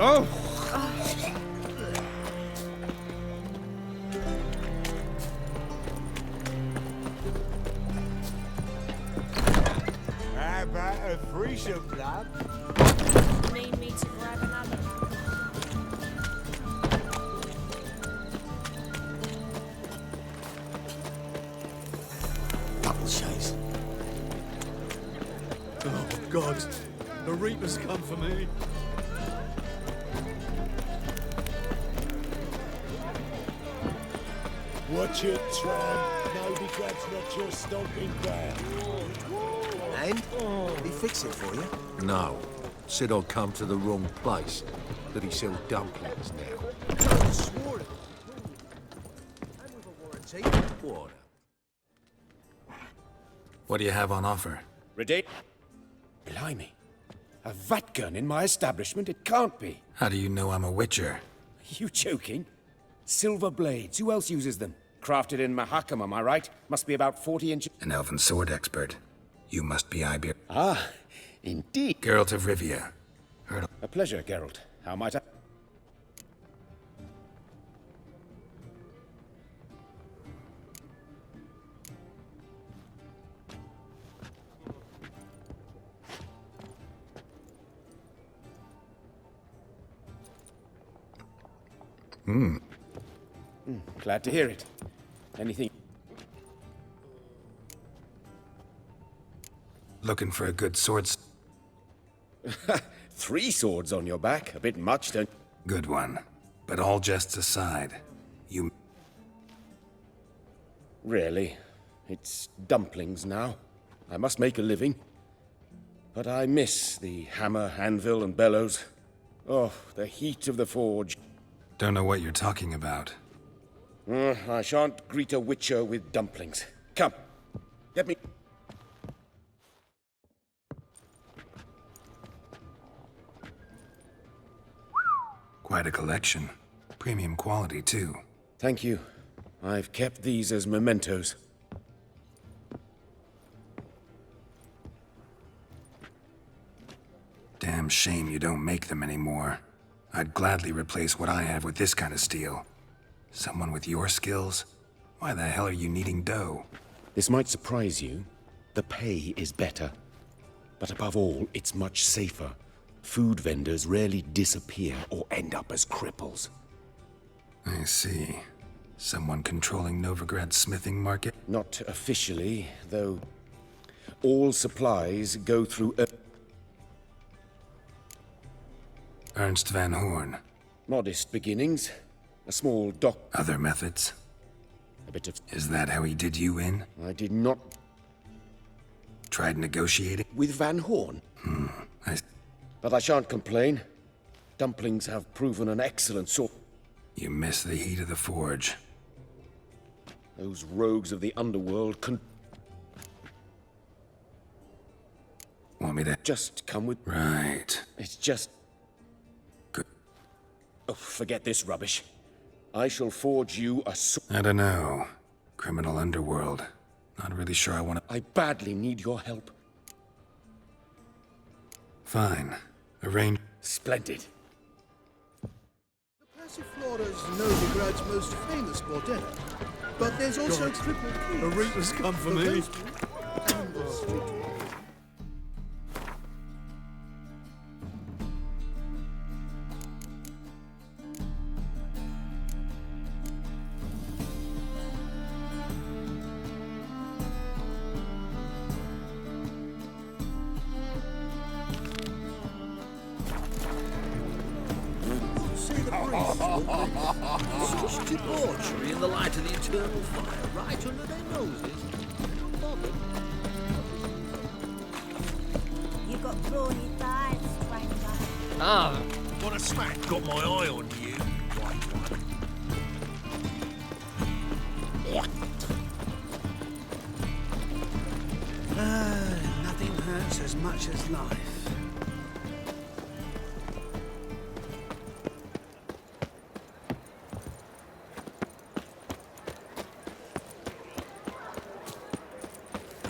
Oh! How about a threesome, lad? Need me to grab another? Double chase. Oh, God. The Reaper's come for me. Watch it, tramp. Novigrad's not your stomping ground. And? He fix it for you? No. Said I'd come to the wrong place. That he sell dumplings now. Swore it. And with a warranty. What? What do you have on offer? Ready? Blimey. A vat gun in my establishment? It can't be. How do you know I'm a witcher? Are you joking? Silver blades. Who else uses them? Crafted in Mahakam, am I right? Must be about 40 inches. An elven sword expert. You must be Ibir. Ah, indeed. Geralt of Rivia. Heard of... A pleasure, Geralt. How might I... Glad to hear it. Anything... Looking for a good sword... 3 swords on your back. A bit much, don't... Good one. But all jests aside, you... Really? It's dumplings now. I must make a living. But I miss the hammer, anvil, and bellows. Oh, the heat of the forge. Don't know what you're talking about. I shan't greet a witcher with dumplings. Come, get me... Quite a collection. Premium quality, too. Thank you. I've kept these as mementos. Damn shame you don't make them anymore. I'd gladly replace what I have with this kind of steel. Someone with your skills? Why the hell are you needing dough? This might surprise you. The pay is better. But above all, it's much safer. Food vendors rarely disappear or end up as cripples. I see. Someone controlling Novigrad's smithing market? Not officially, though all supplies go through Ernst Van Horn. Modest beginnings. A small dock... Other methods? A bit of... Is that how he did you in? I did not... Tried negotiating? With Van Horn? But I shan't complain. Dumplings have proven an excellent sort. You miss the heat of the forge. Those rogues of the underworld can... Want me to... Just come with... Right. It's just... Good. Oh, forget this rubbish. I shall forge you a sword. I don't know. Criminal underworld. Not really sure I want to... I badly need your help. Fine. Arrange... Splendid. Passiflora's Novigrad's most famous bordello. But there's also triple P. A Reaper's come for me. And the street. Such debauchery in the light of the eternal fire, right under their noses. Not bothered. You got brawny thighs, stranger. Ah, what a smack. Got my eye on you, white one. Nothing hurts as much as life.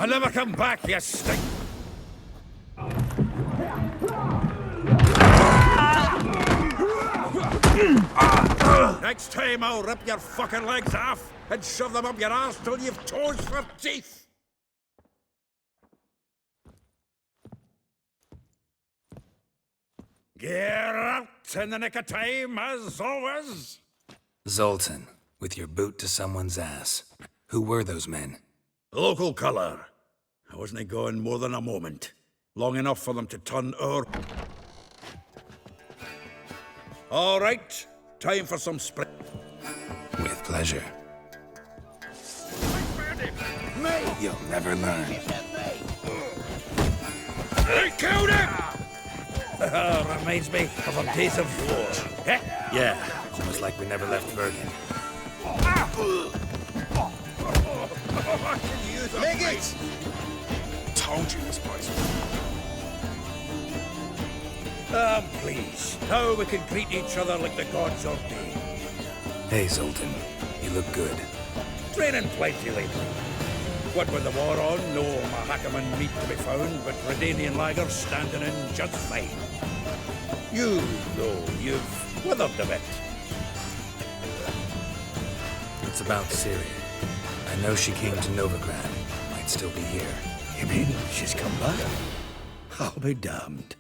I'll never come back, you stink. Next time I'll rip your fucking legs off and shove them up your ass till you've toes for teeth. Get out in the nick of time, as always. Zoltan, with your boot to someone's ass. Who were those men? Local colour. I wasn't gone more than a moment. Long enough for them to turn our... All right, time for some sprint. With pleasure. Me! You'll never learn. They killed him! Reminds me of a piece of war. Eh? Yeah, almost like we never left Bergen. Make it! Told you this place. Please. Now we can greet each other like the gods ordained. Hey, Zoltan. You look good. Training plenty lately. What with the war on, no Mahakaman meat to be found, but Redanian lagers standing in just fine. You, though, you've withered a bit. It's about Ciri. I know she came to Novigrad. Might still be here. You mean she's come back? I'll be damned.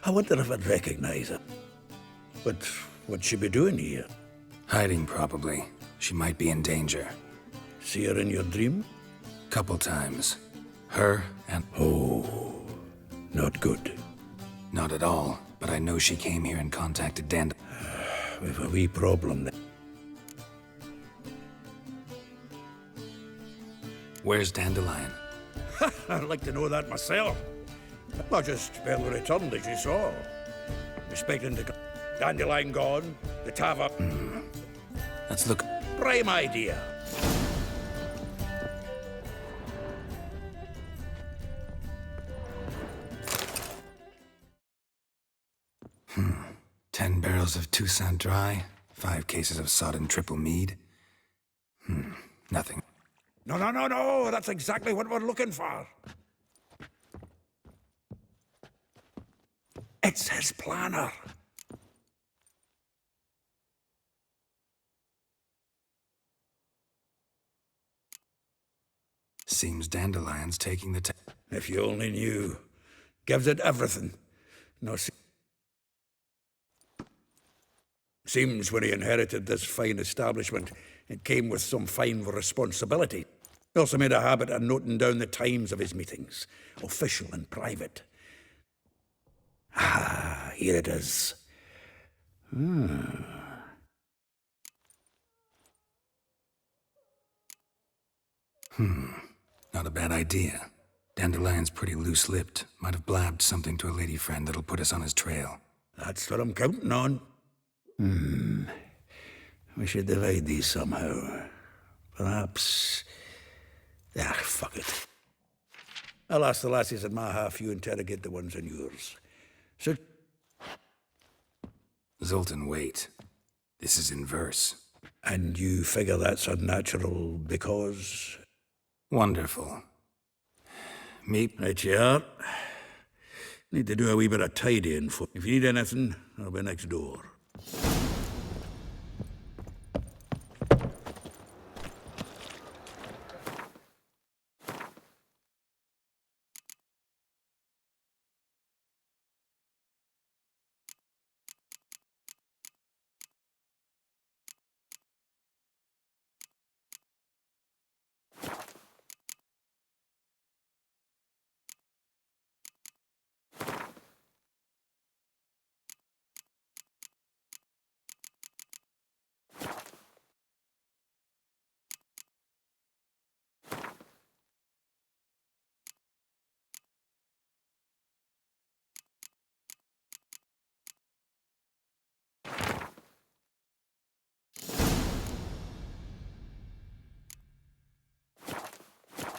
I wonder if I'd recognize her. But what'd she be doing here? Hiding, probably. She might be in danger. See her in your dream? Couple times. Her and... Oh, not good. Not at all, but I know she came here and contacted We've a wee problem then. Where's Dandelion? I'd like to know that myself. I just barely returned, as you saw. Expecting to... Dandelion gone, the tavern... Let's look... Prime idea. Hmm. 10 barrels of Toussaint Dry, 5 cases of sodden triple mead. Nothing. No, that's exactly what we're looking for. It's his planner. Seems Dandelion's taking the If you only knew. Gives it everything. No, seems when he inherited this fine establishment, it came with some fine responsibility. He also made a habit of noting down the times of his meetings, official and private. Ah, here it is. Not a bad idea. Dandelion's pretty loose-lipped. Might have blabbed something to a lady friend that'll put us on his trail. That's what I'm counting on. We should divide these somehow. Perhaps... fuck it. I'll ask the lassies in my half, you interrogate the ones in yours. So... Zoltan, wait. This is in verse. And you figure that's unnatural because... Wonderful. Me? Right you are. Need to do a wee bit of tidying for... If you need anything, I'll be next door.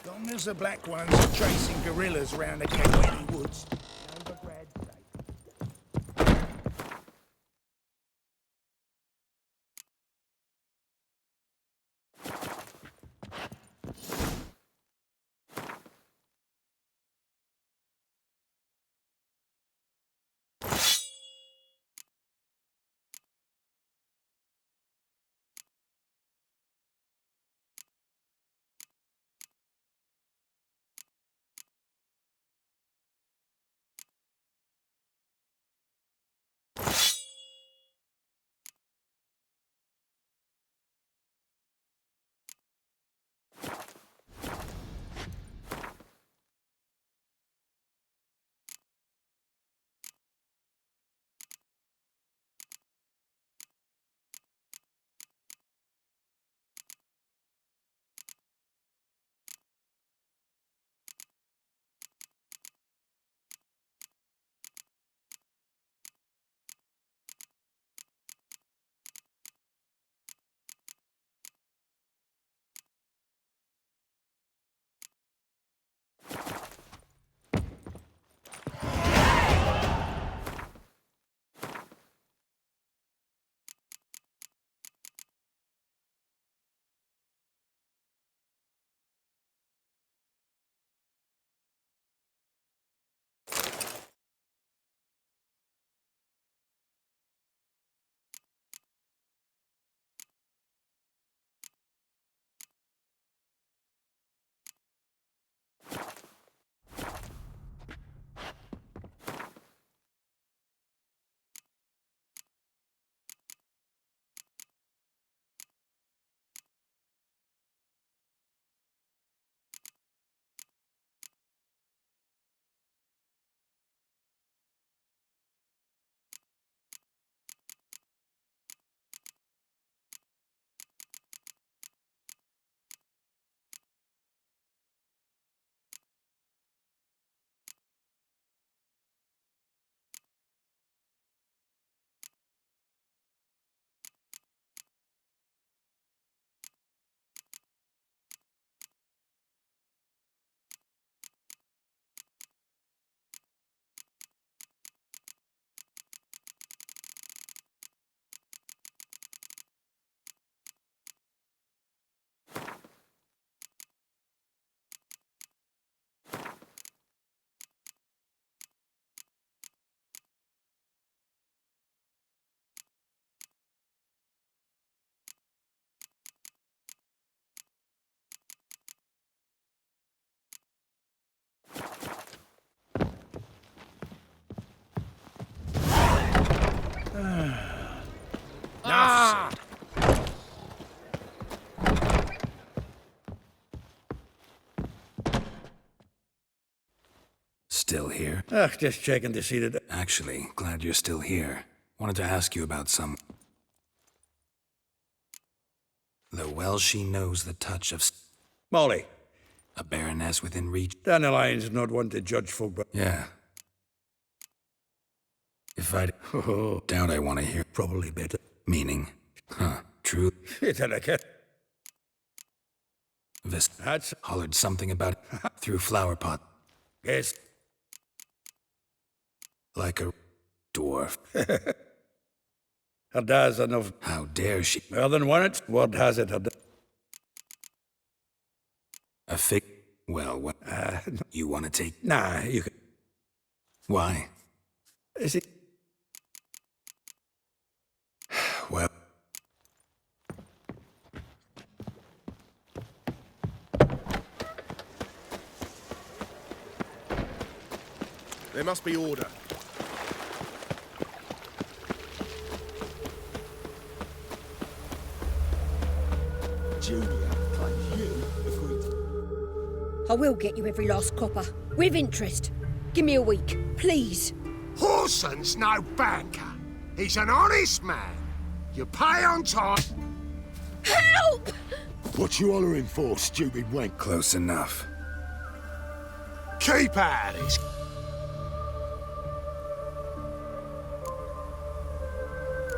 Long as the black ones are chasing gorillas around the Kentucky woods. Ah! Still here? Just checking to see that... Actually, glad you're still here. Wanted to ask you about some... The well she knows the touch of... Molly. A baroness within reach. Dandelion's not one to judge folk, but... Yeah. If I'd... Oh, doubt I want to hear... probably better. Meaning? Huh. True? Vis... That's... hollered something about it through flower pot. Yes. Like a... dwarf. Her dad's enough. How dare she? More than once, word has it. A fig? Well, what? You want to take? Nah, you can. Why? Is it? Well. There must be order. Junior claims you agreed. I will get you every last copper. With interest. Give me a week, please. Horson's no banker. He's an honest man. You pay on time. Help! What you hollering for, stupid wank? Close enough. Keep out of this.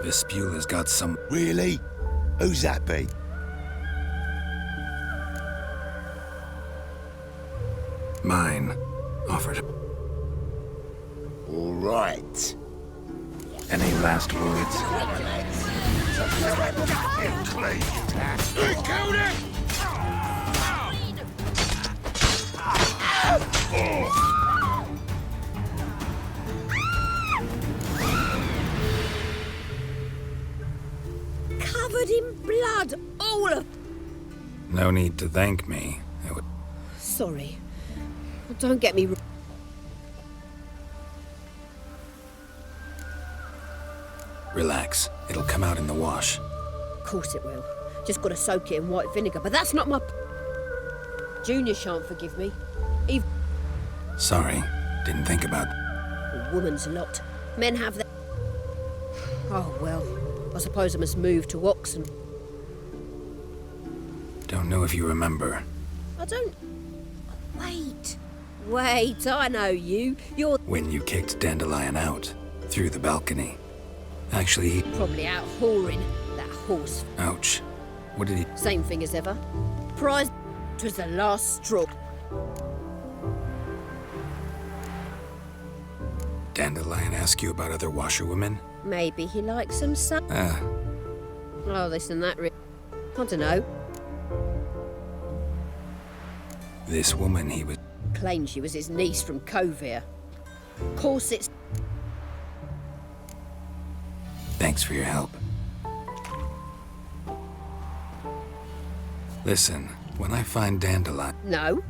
Vespula's got some... Really? Who's that be? Mine. Offered. All right. Any last words? Clean, you killed it! Covered in blood, all of... No need to thank me. Sorry. Don't get me wrong. Relax. It'll come out in the wash. Of course it will. Just gotta soak it in white vinegar, but that's not my... Junior shan't forgive me. Even... Sorry. Didn't think about... A woman's lot. Men have their... Oh, well. I suppose I must move to Oxon. Don't know if you remember. I don't... Wait. Wait, I know you. You're... When you kicked Dandelion out. Through the balcony. Actually, he... Probably out whoring. That horse. Ouch. What did he... Same thing as ever. Prize... was the last straw. Dandelion ask you about other washerwomen? Maybe he likes some sun. Oh, this and that. I don't know. This woman he was... Claimed she was his niece from Kovir. Course it's... Thanks for your help. Listen, when I find Dandelion... No.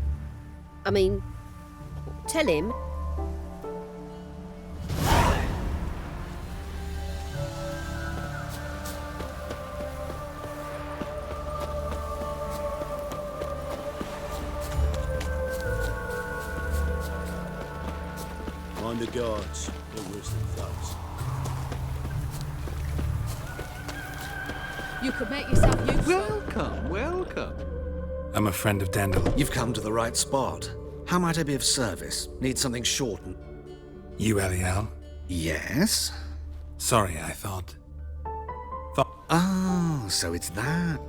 I mean, tell him... Mind the guards. They're worse than thugs. You could make yourself useful. Welcome, welcome. I'm a friend of Dandelion. You've come to the right spot. How might I be of service? Need something shortened. You, Eliel? Yes? Sorry, I thought... Oh, so it's that.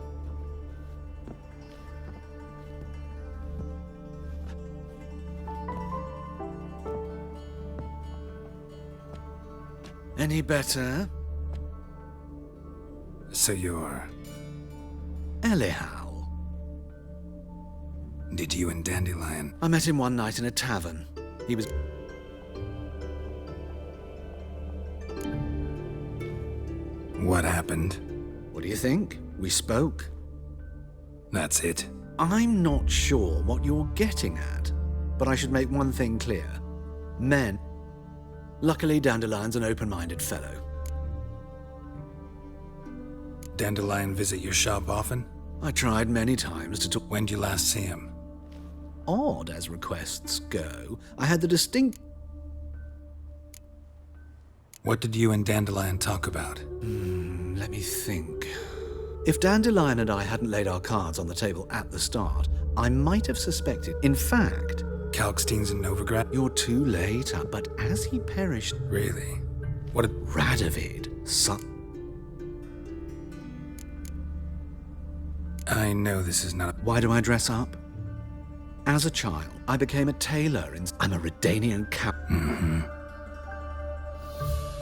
Any better? So you're... Eliel. Did you and Dandelion... I met him one night in a tavern. He was... What happened? What do you think? We spoke. That's it. I'm not sure what you're getting at, but I should make one thing clear. Men... Luckily, Dandelion's an open-minded fellow. Dandelion visit your shop often? I tried many times to talk... When did you last see him? Odd as requests go, I had the distinct... What did you and Dandelion talk about? Let me think. If Dandelion and I hadn't laid our cards on the table at the start, I might have suspected. In fact... Kalkstein's in Novigrad? You're too late, but as he perished... Really? What did... Radovid, son... I know this is not... Why do I dress up? As a child, I became a tailor and I'm a Redanian cap...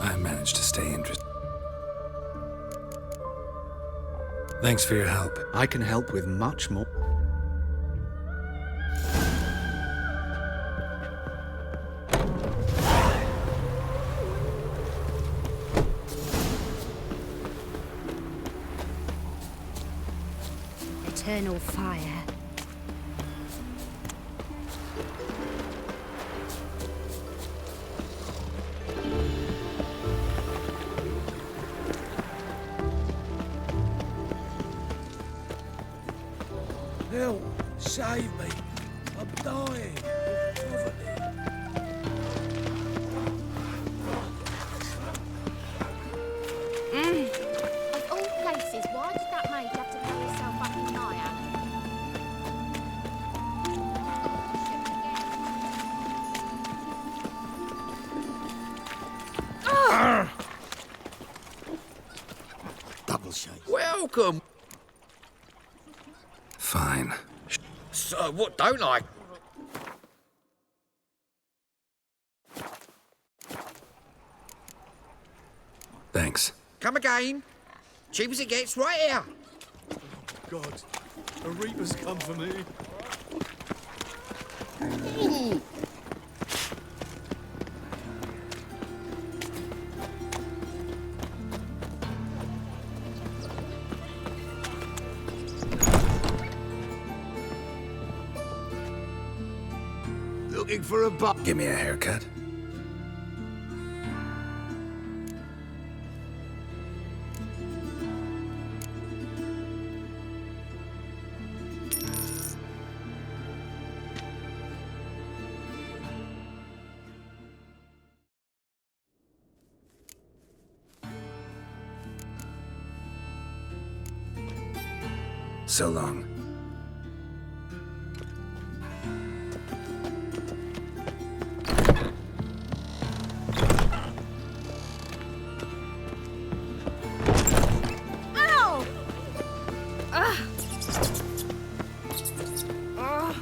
I managed to stay interested. Thanks for your help. I can help with much more. Eternal fire. Help! Save me! I'm dying! Poverty! Of all places, why did that maid have to blow herself up in fire? Double shake. Welcome. Fine. So, what don't I? Thanks. Come again. Cheap as it gets, right here. God, a Reaper's come for me. Ooh. Looking for a buck. Give me a haircut. So long. Ow! Ah! Ah!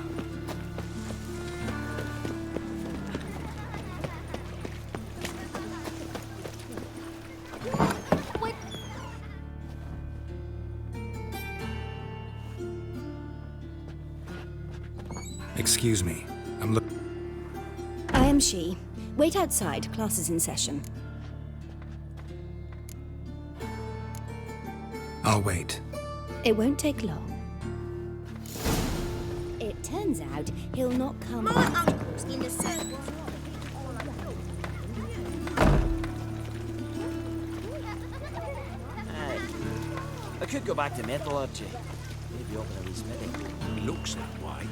Excuse me. I'm look. I am she. Wait outside. Class is in session. I'll wait. It won't take long. It turns out he'll not come. My uncle's in the circle. I could go back to metallurgy. Maybe open a wee smithy. Looks that way.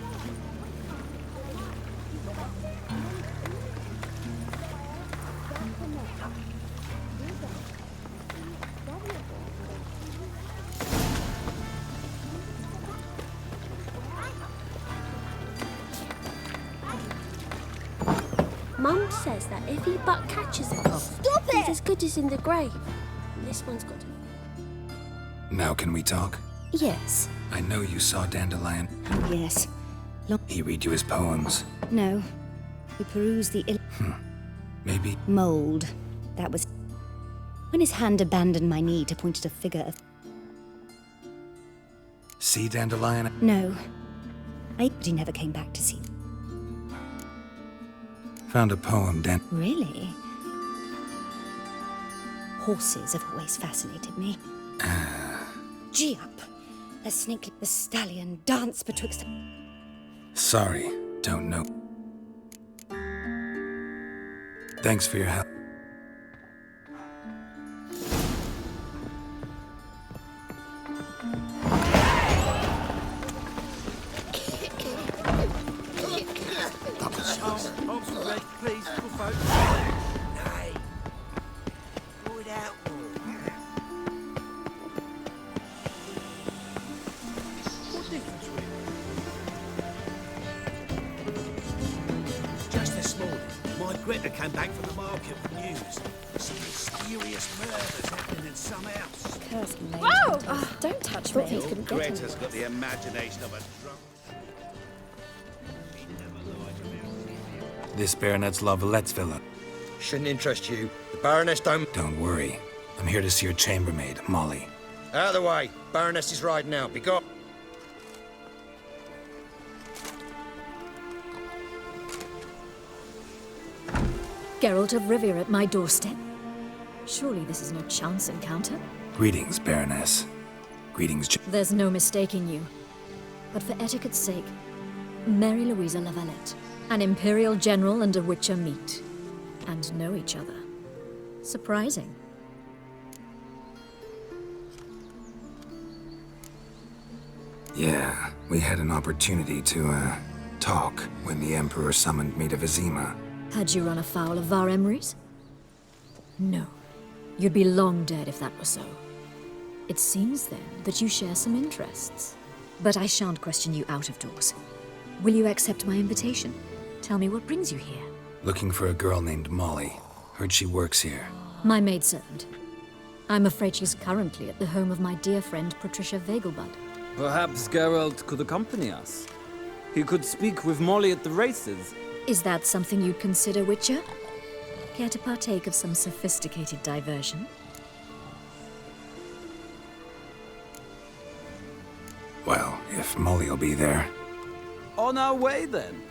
Mum says that if he but catches a cough, he's as good as in the grave. This one's got a... Now can we talk? Yes. I know you saw Dandelion. Oh, yes. He read you his poems. No. We perused the Maybe. mould. That was when his hand abandoned my knee to point at a figure of... See Dandelion? No. But he never came back to see. Found a poem, Really? Horses have always fascinated me. Gee up! The snake, the stallion, dance betwixt... Sorry, don't know. Thanks for your help. Arms for red, please, good folks. Nay. Throw it out more. What difference will it? Just this morning, my Greta came back from the market with news. Some mysterious murders happening in some house. Curse me. Whoa! Oh, don't touch Thought me. he couldn't get him. Greta's got the imagination of a drunk. This baronet's La Vallette's villa. Shouldn't interest you. The Baroness don't... Don't worry. I'm here to see your chambermaid, Molly. Out of the way. Baroness is riding out. Be gone. Geralt of Rivia at my doorstep? Surely this is no chance encounter? Greetings, Baroness. Greetings, There's no mistaking you. But for etiquette's sake, Mary Louisa Lavalette, an Imperial General and a Witcher meet, and know each other. Surprising. Yeah, we had an opportunity to, talk when the Emperor summoned me to Vizima. Had you run afoul of Var Emrys? No. You'd be long dead if that were so. It seems, then, that you share some interests. But I shan't question you out of doors. Will you accept my invitation? Tell me what brings you here. Looking for a girl named Molly. Heard she works here. My maidservant. I'm afraid she's currently at the home of my dear friend Patricia Vegelbud. Perhaps Geralt could accompany us. He could speak with Molly at the races. Is that something you'd consider, Witcher? Care to partake of some sophisticated diversion? Well, if Molly'll be there. On our way, then.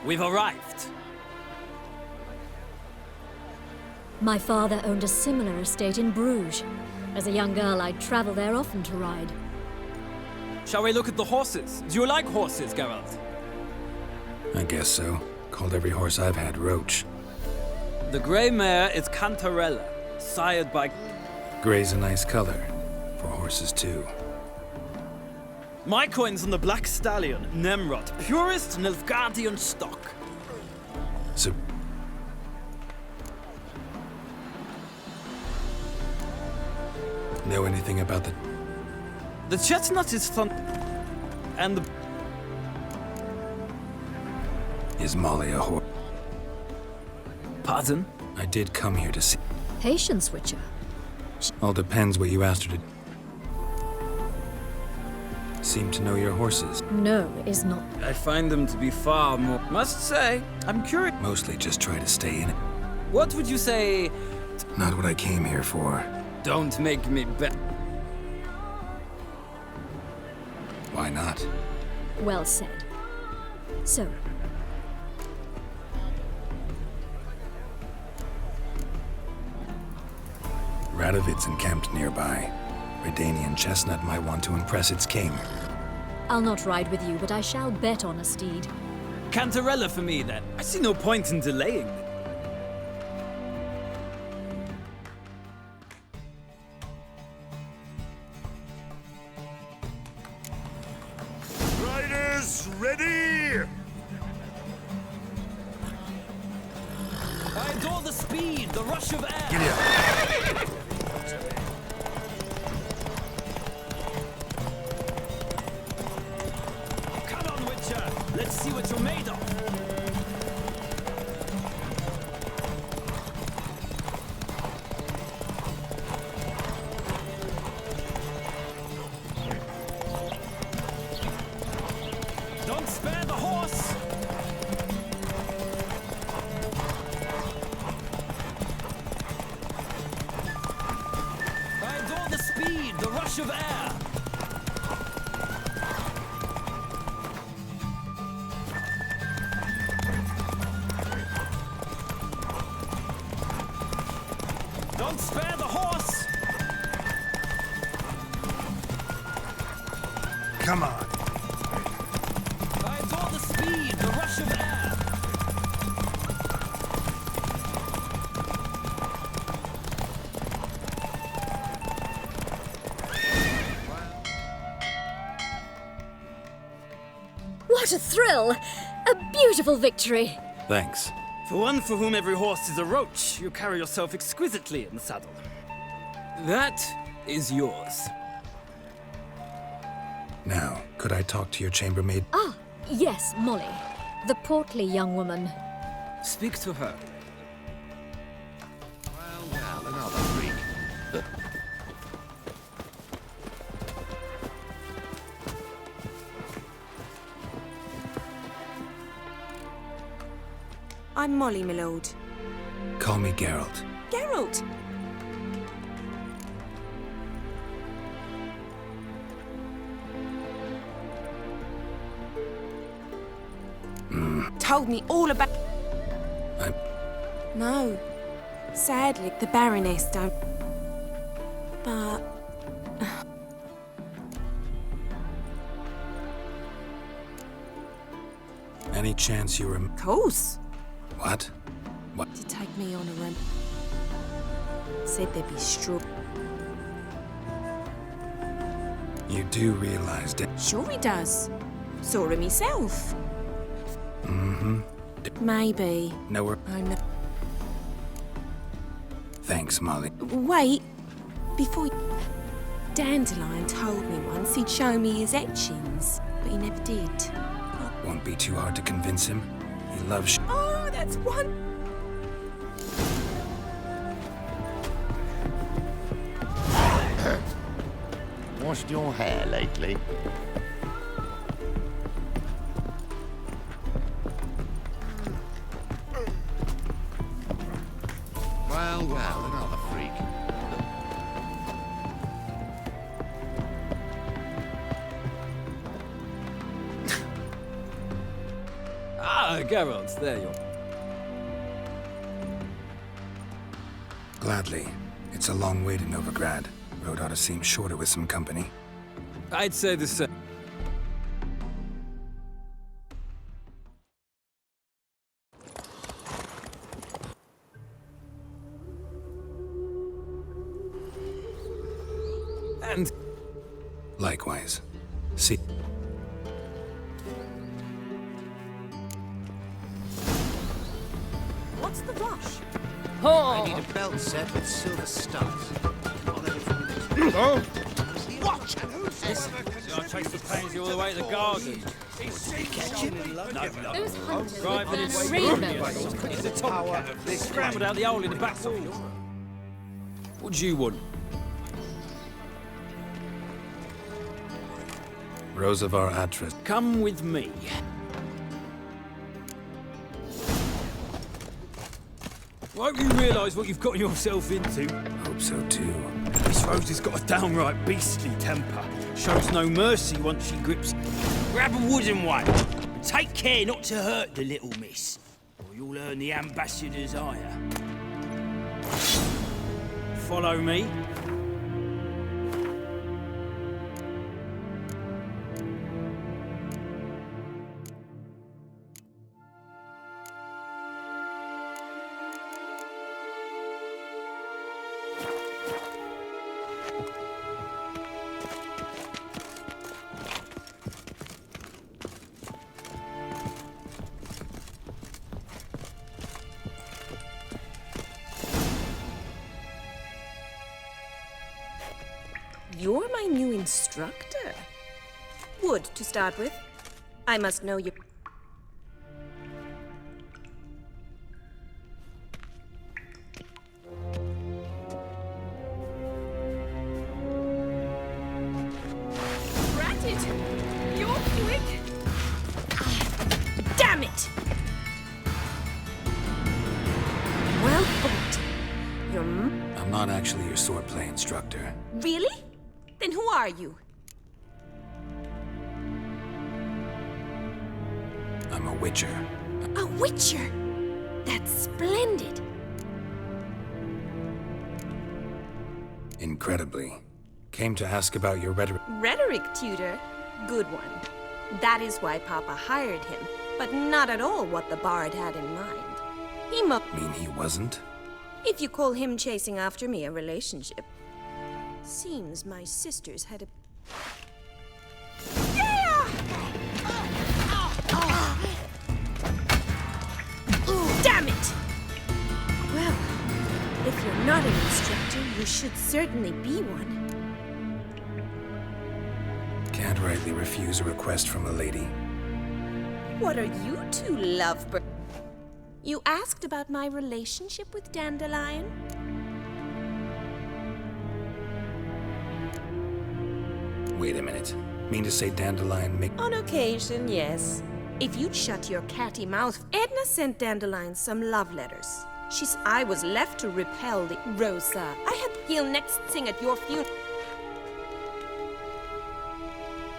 We've arrived. My father owned a similar estate in Bruges. As a young girl, I'd travel there often to ride. Shall we look at the horses? Do you like horses, Geralt? I guess so. Called every horse I've had Roach. The grey mare is Cantarella, sired by... Gray's a nice color. For horses, too. My coin's on the Black Stallion, Nemrod, purest Nilfgaardian stock. So... Know anything about the... The chestnut is fun... And the... Is Molly a horse? Pardon? I did come here to see... Patience, Witcher. All depends what you asked her to... Seem to know your horses. No is not. I find them to be far more... Must say, I'm curious. Mostly just try to stay in it. What would you say... Not what I came here for. Don't make me bet. Why not? Well said. So... Radovid's encamped nearby. Redanian chestnut might want to impress its king. I'll not ride with you, but I shall bet on a steed. Cantarella for me, then. I see no point in delaying. Riders, ready! I adore the speed, the rush of air. Giddy up. Come on, Witcher. Let's see what you're made of. Don't spare the horse. I adore the speed, the rush of air. Don't spare the horse. Come on. I adore the speed, the rush of air. What a thrill! A beautiful victory. Thanks. For one for whom every horse is a roach, you carry yourself exquisitely in the saddle. That is yours. Now, could I talk to your chambermaid? Ah, yes, Molly. The portly young woman. Speak to her. Well, another freak. I'm Molly, my lord. Call me Geralt. Geralt! Told me all about... No. Sadly, the Baroness don't... But... Any chance you were... Of course. What? What? To take me on a run. Said there'd be straw. You do realize that... Sure he does. Saw him himself. Mm-hmm. Maybe. Nowhere. I know. Thanks, Molly. Wait. Before... Dandelion told me once he'd show me his etchings, but he never did. Won't be too hard to convince him. He loves... Oh, that's one... Washed your hair lately? Well, another freak. Ah, Geralt, there you are. Gladly. It's a long way to Novigrad. Road ought to seem shorter with some company. I'd say the same. And... Likewise. See... What's the rush? I need a belt set with silver studs. Oh! Watch! Listen. I chased the pansy all the way to the garden. Catch him? No. Those hunters Driving in with Sweden. It's the top cat. They scrambled out the hole in the back wall. What do you want? Rosavar Atras. Come with me. I hope you realise what you've gotten yourself into. Hope so too. Miss Rose has got a downright beastly temper. Shows no mercy once she grips. Grab a wooden one. And take care not to hurt the little miss, or you'll earn the ambassador's ire. Follow me. You're my new instructor. Wood, to start with. I must know you. Rat it! You're quick! Damn it! Well fought. You're... I'm not actually your swordplay instructor. Really? Then who are you? I'm a witcher. A witcher? That's splendid. Incredibly. Came to ask about your rhetoric. Rhetoric tutor? Good one. That is why Papa hired him, but not at all what the bard had in mind. He Mean he wasn't? If you call him chasing after me a relationship. Seems my sisters had a... Yeah! not an instructor, you should certainly be one. Can't rightly refuse a request from a lady. What are you two lovebirds? You asked about my relationship with Dandelion? Wait a minute. Mean to say Dandelion make... On occasion, yes. If you'd shut your catty mouth, Edna sent Dandelion some love letters. I was left to repel the Rosa. I had he'll next sing at your funeral.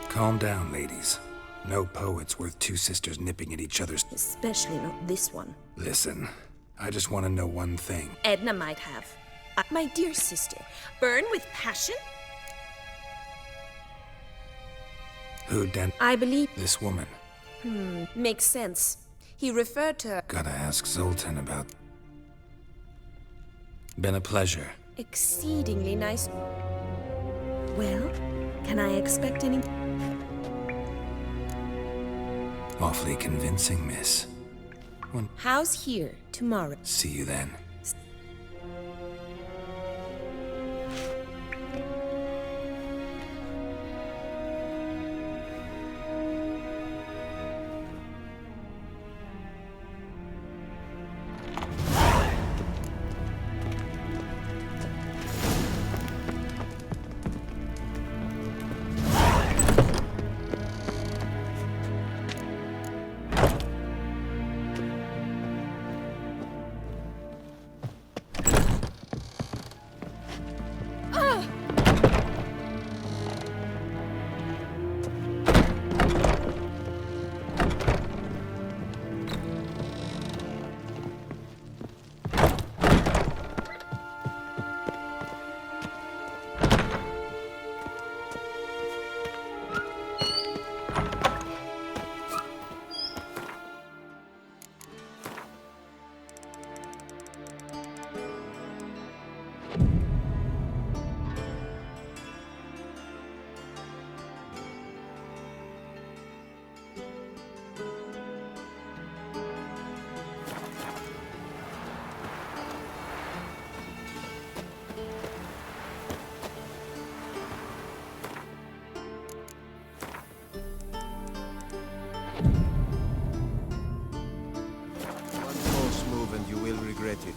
Calm down, ladies. No poet's worth two sisters nipping at each other's... Especially not this one. Listen, I just want to know one thing. Edna might have. My dear sister, burn with passion? Who I believe... This woman. Makes sense. He referred to her... Gotta ask Zoltan about... Been a pleasure. Exceedingly nice. Well, can I expect any... Awfully convincing, miss. How's here tomorrow? See you then. it.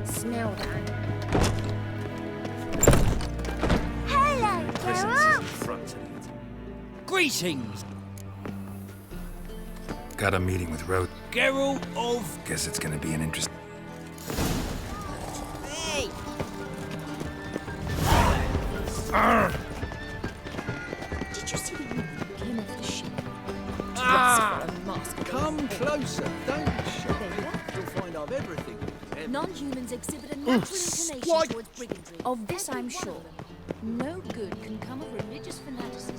Smell that. Greetings! Got a meeting with Rose. Geralt of... Guess it's gonna be an interesting... Hey! Did you see the woman who came off the ship? Ah! Dressed for a mask. Come closer, don't shout. You'll find I've everything. Non-humans exhibit a natural inclination Why- towards brigandry. Of this I'm sure. No good can come of religious fanaticism.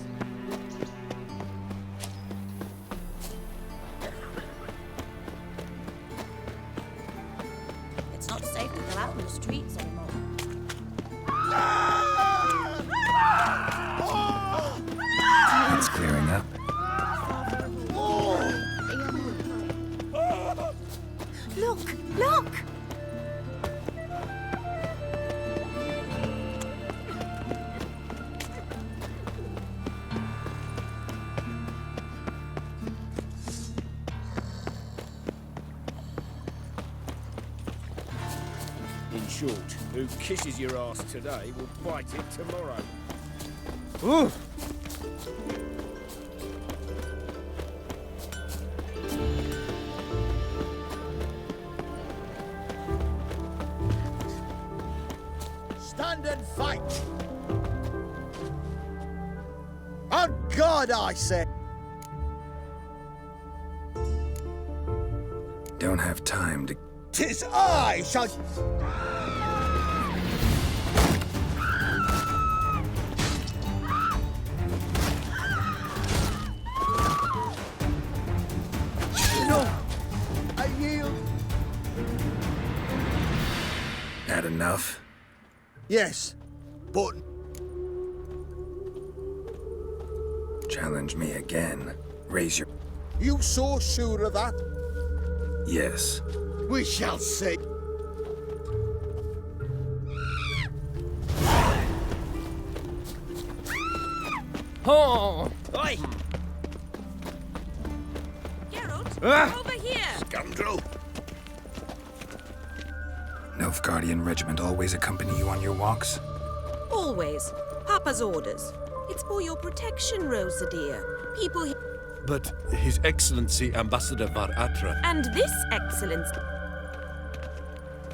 It's not safe to go out in the streets anymore. It's clearing up. Look! Look! In short, who kisses your ass today will bite it tomorrow. Ooh. Stand and fight! On guard, I say! Don't have time to... 'Tis I shall... had enough? Yes, but Challenge me again. Raise your... you so sure of that? Yes. We shall see. Oh! Oi! Geralt, over here! Scoundrel! Nilfgaardian regiment always accompany you on your walks? Always. Papa's orders. It's for your protection, Rosa dear. People he- But His Excellency Ambassador Var Atra... And this excellence.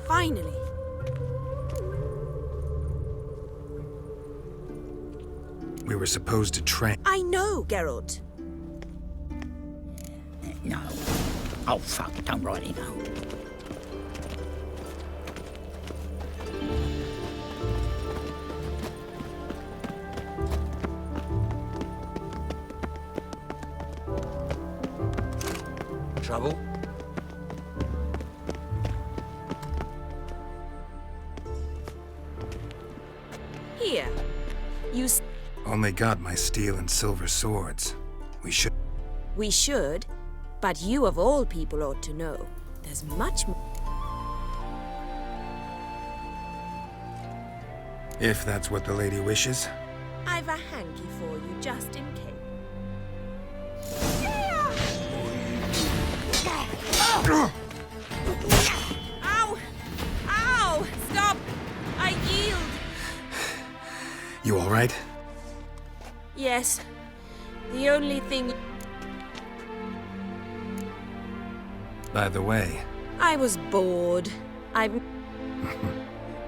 Finally. We were supposed to train... I know, Geralt. No. Oh, fuck, don't rightly know. Trouble? Here. You Only got my steel and silver swords. We should... We should, but you of all people ought to know. There's much more. If that's what the lady wishes. I've a hanky for you, just in case. Ow! Ow! Stop! I yield! You all right? Yes. The only thing... By the way... I was bored. I'm...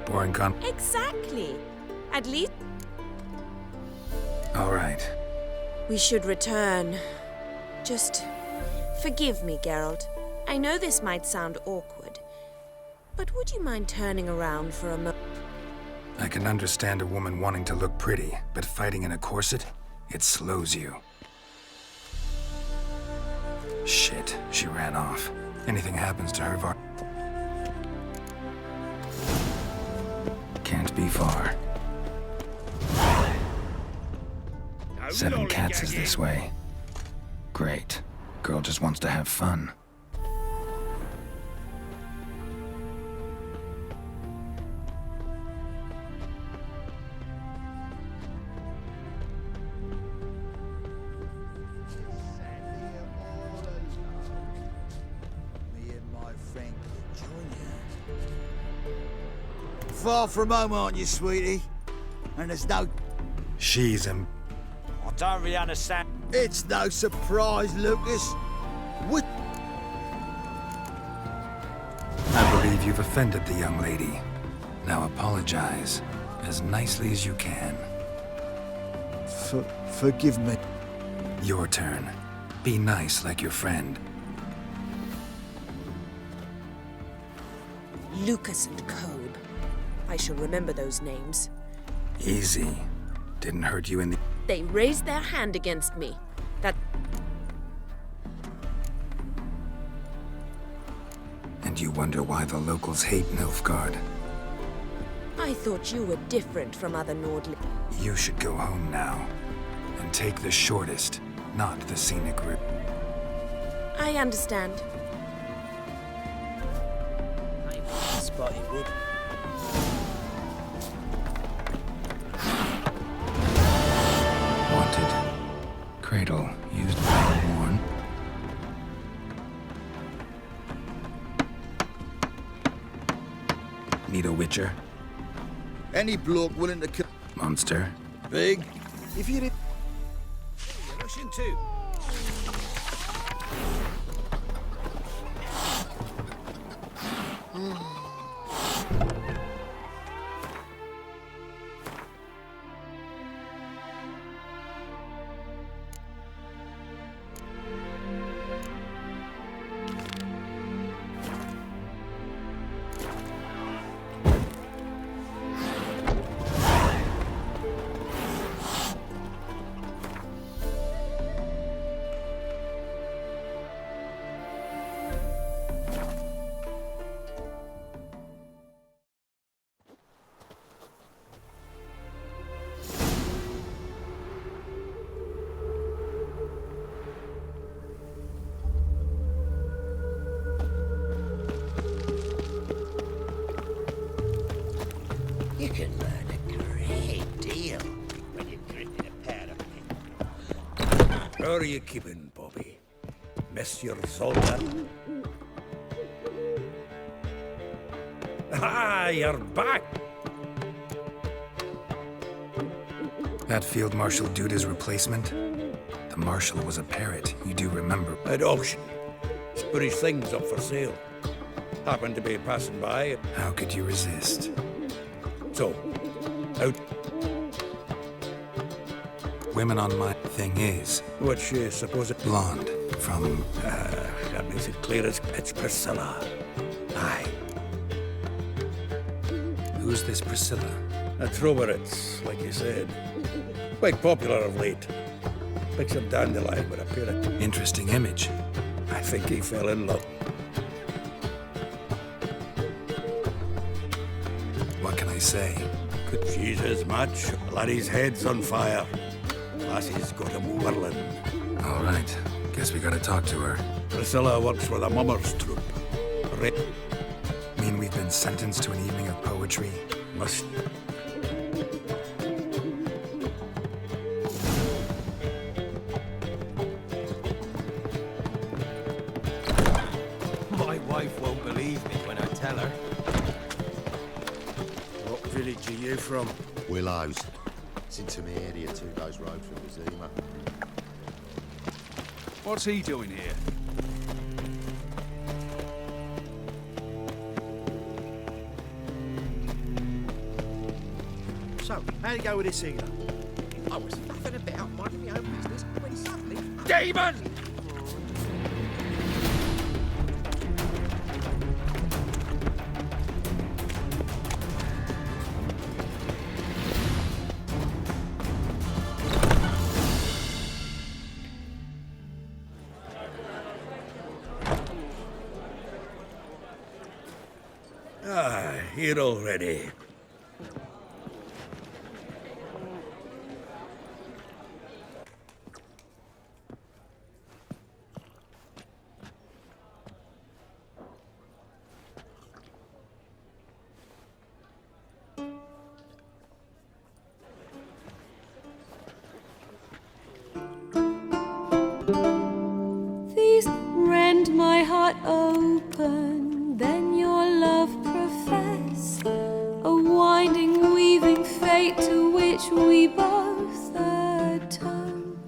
Boring con... Exactly. At least... All right. We should return. Just... Forgive me, Geralt. I know this might sound awkward, but would you mind turning around for a moment? I can understand a woman wanting to look pretty, but fighting in a corset, it slows you. Shit, she ran off. Anything happens to her, Can't be far. 7 cats is this way. Great. Girl just wants to have fun. Far from home, aren't you, sweetie? And there's no... She's I don't really understand. It's no surprise, Lucas. What? I believe you've offended the young lady. Now apologize, as nicely as you can. Forgive me. Your turn. Be nice like your friend. Lucas and Cobe. I shall remember those names. Easy. Didn't hurt you in the... They raised their hand against me. That... And you wonder why the locals hate Nilfgaard. I thought you were different from other Nordlings. You should go home now. And take the shortest, not the scenic route. I understand. Spotted wood. Wanted. Cradle used by Warren. Need a witcher? Any bloke willing to kill... Monster? Big? If you did... Russian too. How are you keeping, Bobby? Miss your Zoltan? Ah, you're back! That Field Marshal Duda's replacement? The Marshal was a parrot, you do remember. At auction. He's put his things up for sale. Happened to be passing by. How could you resist? So, out. Women on my thing is... What's she supposed? Blonde, from... that makes it clear as it's Priscilla. Aye. Who's this Priscilla? A Troveritz, like you said. Quite popular of late. Picks a dandelion with a pair of... Interesting image. I think he fell in love. What can I say? She's his match. Laddie's head's on fire. Lassie's got him whirling. All right. Guess we gotta talk to her. Priscilla works for the Mummers troupe. Mean we've been sentenced to an evening of poetry? Must... My wife won't believe me when I tell her. What village are you from? Willows. It's into me area, 2 days' road from Zima. What's he doing here? So, how'd it go with this healer? I was faffing about minding my own business when suddenly... Demon! Ah, here already. These rend my heart open, then your love profess, a winding, weaving fate to which we both atone.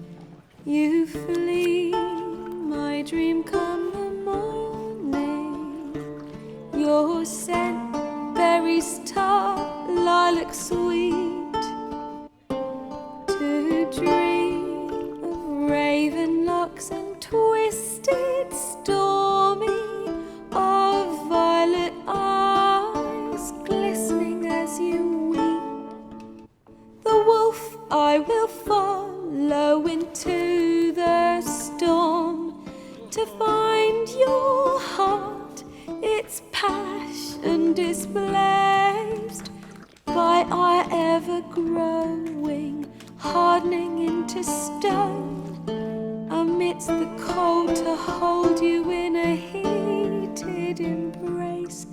You flee, my dream come the morning, your scent berries tart, lilac sweet, to dream of raven locks and twisted, stormy, of violet eyes glistening as you weep. The wolf I will follow into the storm to find your heart, its passion displaced by our ever-growing, hardening into stone. Amidst the cold to hold you in a heated embrace,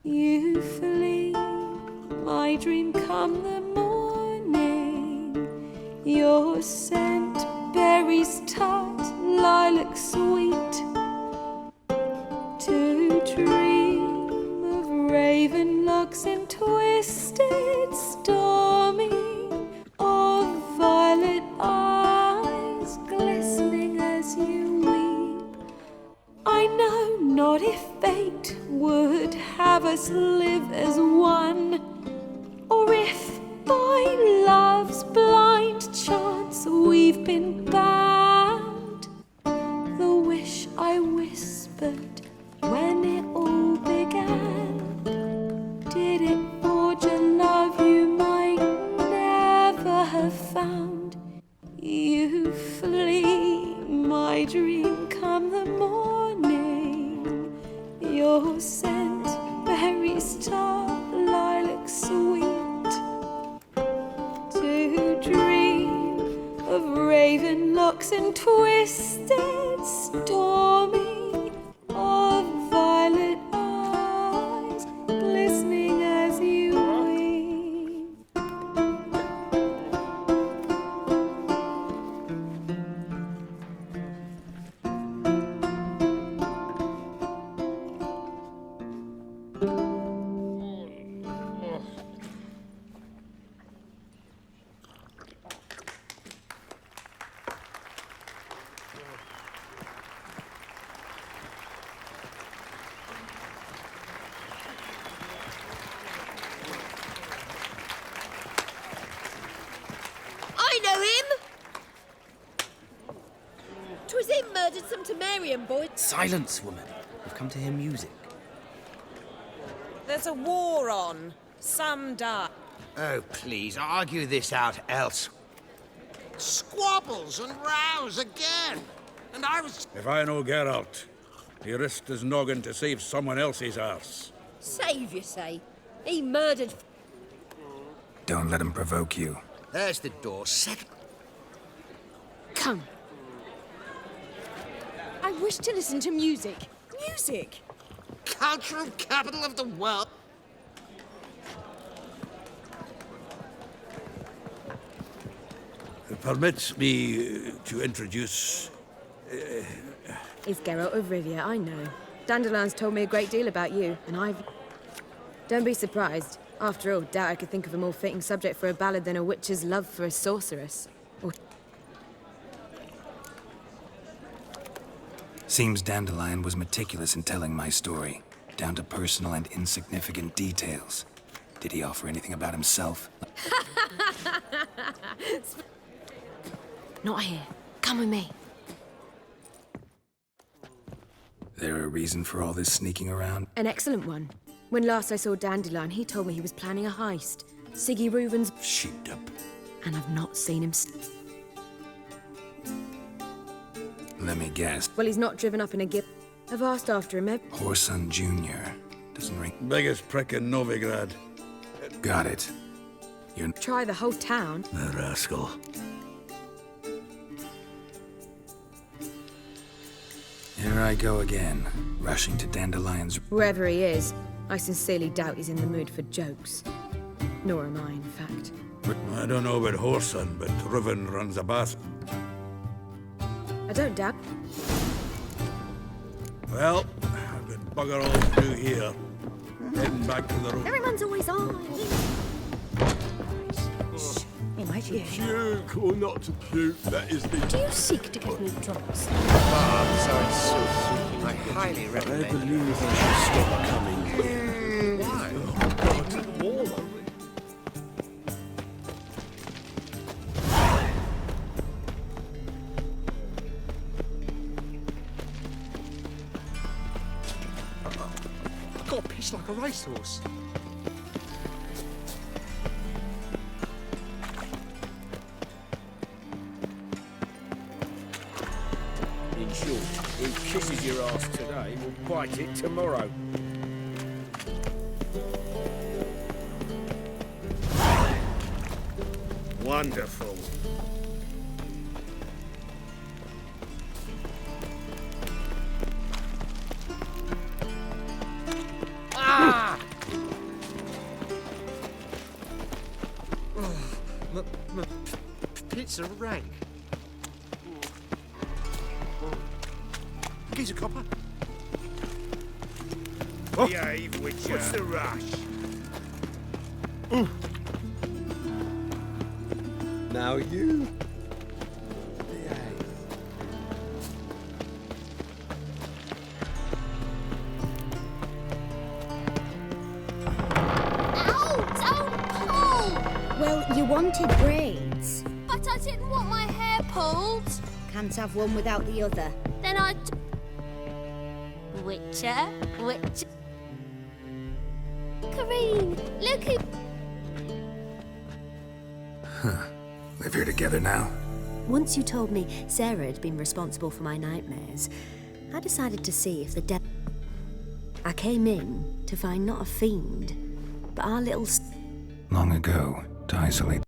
you flee, my dream come the morning, your scent berries tart, lilac sweet, to dream of raven locks and twisted, stormy, of violet eyes glistening as you weep. I know not if fate would have us live as one, or if by love's blind chance we've been bound. The wish I whispered when it all began, did it forge a love you might never have found? You flee, my dream come the morning, your scent berries tart, lilac sweet, to dream of raven locks and twisted, stormy, of violet eyes glistening as you weep. Get some to Marion, boy. Silence, woman. We've come to hear music. There's a war on. Some die. Oh, please, argue this out else. Squabbles and rows again. And I was... If I know Geralt, he risked his noggin to save someone else's arse. Save, you say? He murdered... Don't let him provoke you. There's the door. Come. I wish to listen to music. Music! Cultural capital of the world. Permit me to introduce... It's Geralt of Rivia, I know. Dandelion's told me a great deal about you, and I've... Don't be surprised. After all, doubt I could think of a more fitting subject for a ballad than a witch's love for a sorceress. Or... Seems Dandelion was meticulous in telling my story, down to personal and insignificant details. Did he offer anything about himself? Not here. Come with me. There a reason for all this sneaking around? An excellent one. When last I saw Dandelion, he told me he was planning a heist. Siggy Reuven's... Sheeped up. And I've not seen him Let me guess. Well, he's not driven up in a gip. I've asked after him. Whoreson Jr. Doesn't ring... Biggest prick in Novigrad. Got it. You're... Try the whole town. The rascal. Here I go again, rushing to Dandelion's... Wherever he is, I sincerely doubt he's in the mood for jokes. Nor am I, in fact. I don't know about Whoreson, but Reuven runs a bath. I don't doubt... Well, I've got bugger all to do here. Heading back to the room. Everyone's always on. Puke or not to puke, that is the... Do you seek to get me drugs? I'm sorry, Sue. I highly recommend... I believe I should stop coming. Why? God, to the wall, are we? I got pissed like a racehorse. In short, who kisses your ass today will bite it tomorrow. Wonderful. Ah! My pizza rank. Here's a copper. Behave, Witcher. What's the rush? Now you. Well, you wanted braids. But I didn't want my hair pulled. Can't have one without the other. Then I... Witcher? Kareen, look who... Huh. Live here together now? Once you told me Sarah had been responsible for my nightmares, I decided to see if the devil... I came in to find not a fiend, but our little... Long ago, to isolate...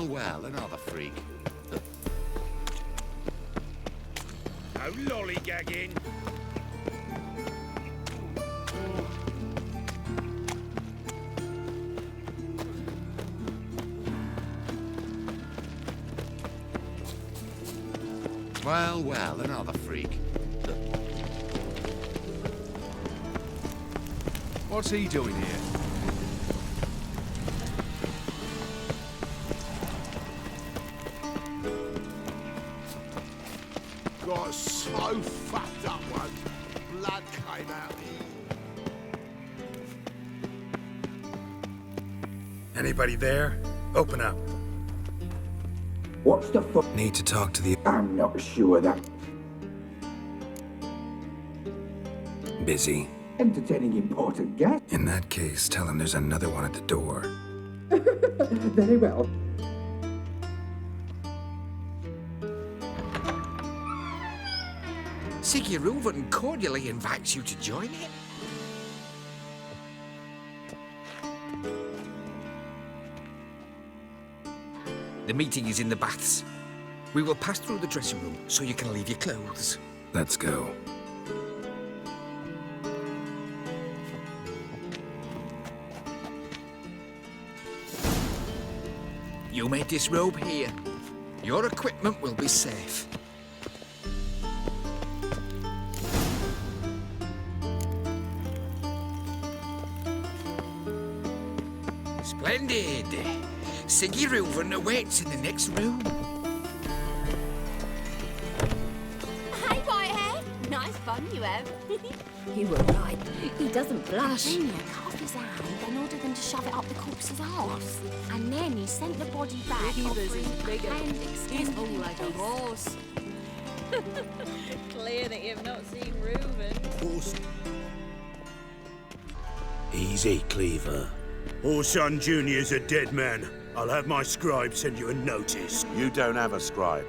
Well, another freak. No lollygagging. Well, well, another freak. What's he doing here? Got so fucked up once, blood came out. Anybody there? Open up. What's the fuck? Need to talk to the... I'm not sure that. Busy? Entertaining important guests. In that case, tell him there's another one at the door. Very well. Siggy Reuven cordially invites you to join it. The meeting is in the baths. We will pass through the dressing room so you can leave your clothes. Let's go. You may disrobe here. Your equipment will be safe. Splendid. Siggy Reuven awaits in the next room. Hey, Whitehead. Nice fun you have. You were right. He doesn't blush. Junior cut off his hand and ordered them to shove it up the corpse's arse. And then he sent the body back offering appendix. He's hung like a horse. Clear that you've not seen Reuven. Easy, Cleaver. Orson Jr.'s a dead man. I'll have my scribe send you a notice. You don't have a scribe.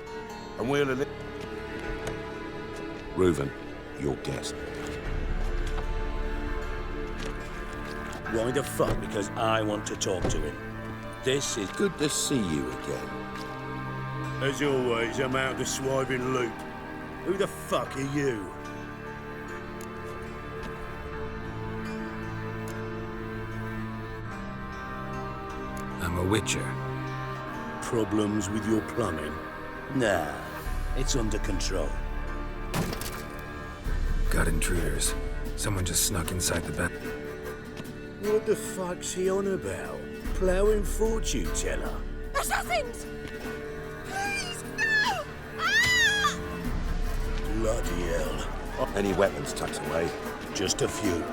And we'll... Reuven, your guest. Why the fuck? Because I want to talk to him. This is... Good to see you again. As always, I'm out the swiving loop. Who the fuck are you? I'm a witcher. Problems with your plumbing? Nah, it's under control. Got intruders. Someone just snuck inside the back. What the fuck's he on about? Ploughing fortune teller? Assassins! Please, no! Ah! Bloody hell. Any weapons tucked away? Just a few.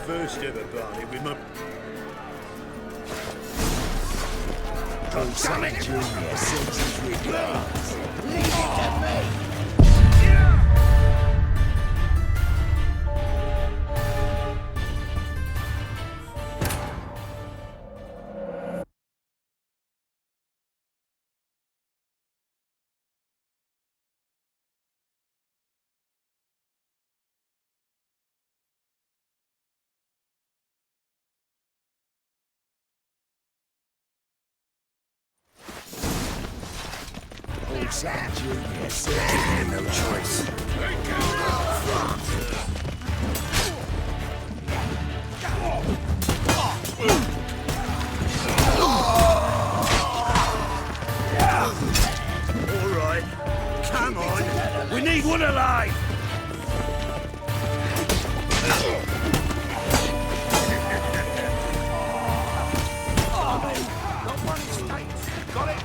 First ever party with my... Damn it! Junior sends his regards. Leave it to me! Junior said no choice. All right, come on. We need one alive. Not one states. Got it?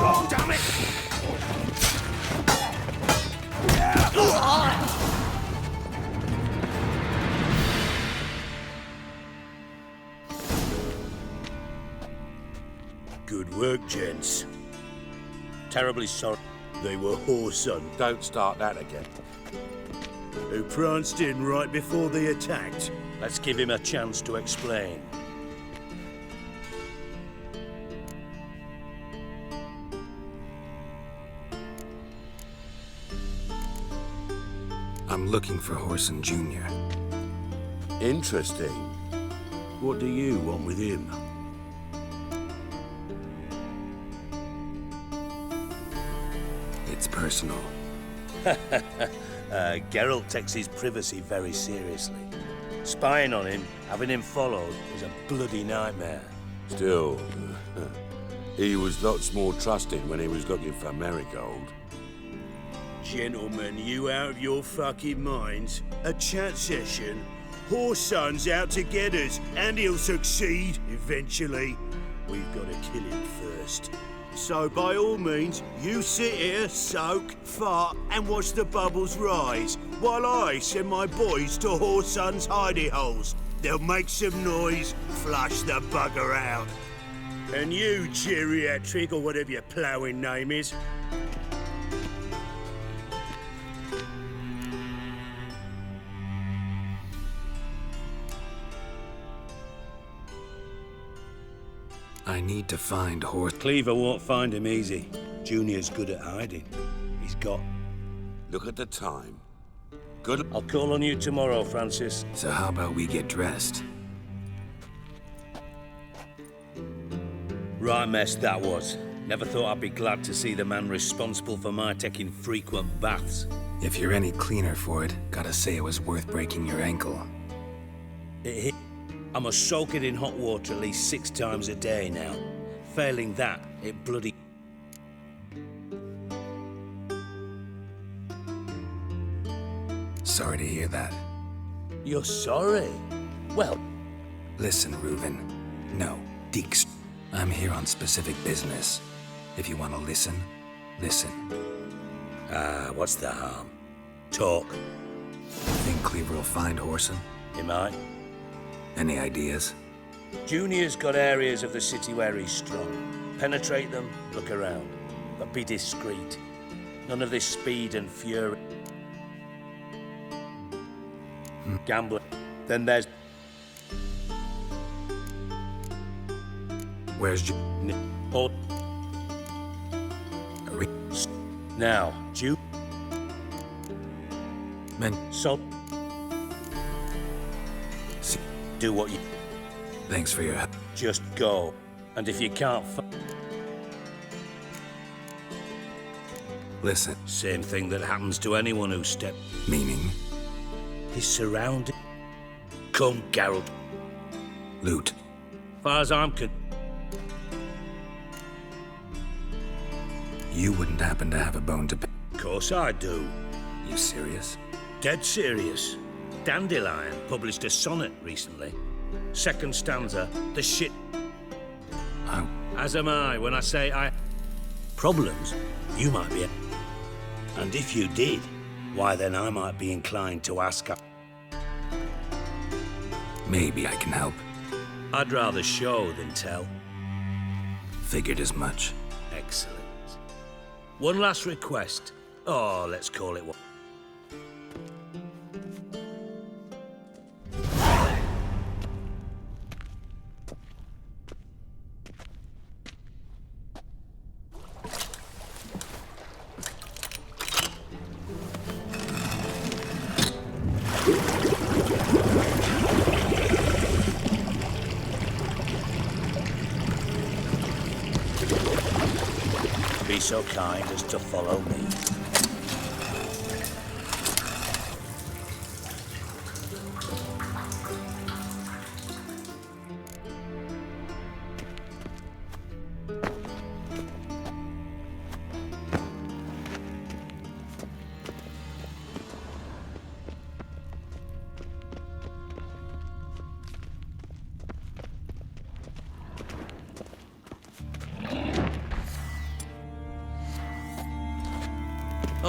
Oh, damn it! Good work, gents. Terribly sorry they were whoreson. Don't start that again. Who pranced in right before they attacked. Let's give him a chance to explain. I'm looking for Horson Jr. Interesting. What do you want with him? It's personal. Geralt takes his privacy very seriously. Spying on him, having him followed, is a bloody nightmare. Still, he was lots more trusted when he was looking for Marigold. Gentlemen, you out of your fucking minds? A chat session? Whoreson's out to get us, and he'll succeed eventually. We've got to kill him first. So by all means, you sit here, soak, fart, and watch the bubbles rise, while I send my boys to Whoreson's hidey holes. They'll make some noise, flush the bugger out. And you, geriatric, or whatever your ploughing name is, I need to find Cleaver won't find him easy. Junior's good at hiding. He's got... Look at the time. Good. I'll call on you tomorrow, Francis. So how about we get dressed? Right mess that was. Never thought I'd be glad to see the man responsible for my taking frequent baths. If you're any cleaner for it, gotta say it was worth breaking your ankle. I must soak it in hot water at least 6 times a day now. Failing that, it bloody... Sorry to hear that. You're sorry? Well... Listen, Reuven. No, Deeks. I'm here on specific business. If you want to listen, listen. What's the harm? Talk. Think Cleaver will find Whoreson? He might. Any ideas? Junior's got areas of the city where he's strong. Penetrate them, look around. But be discreet. None of this speed and fury. Gambling. Then there's... Where's Now, Men. So... Do what you... Thanks for your help. Just go. And if you can't Listen. Same thing that happens to anyone who steps... Meaning? He's surrounded. Come, Geralt. Loot. Far as I'm concerned... You wouldn't happen to have a bone to pick? Of course I do. You serious? Dead serious. Dandelion published a sonnet recently. Second stanza, the shit... Oh. As am I when I say I... Problems? You might be... And if you did, why then I might be inclined to ask... Maybe I can help. I'd rather show than tell. Figured as much. Excellent. One last request. Oh, let's call it one. Be so kind as to follow me.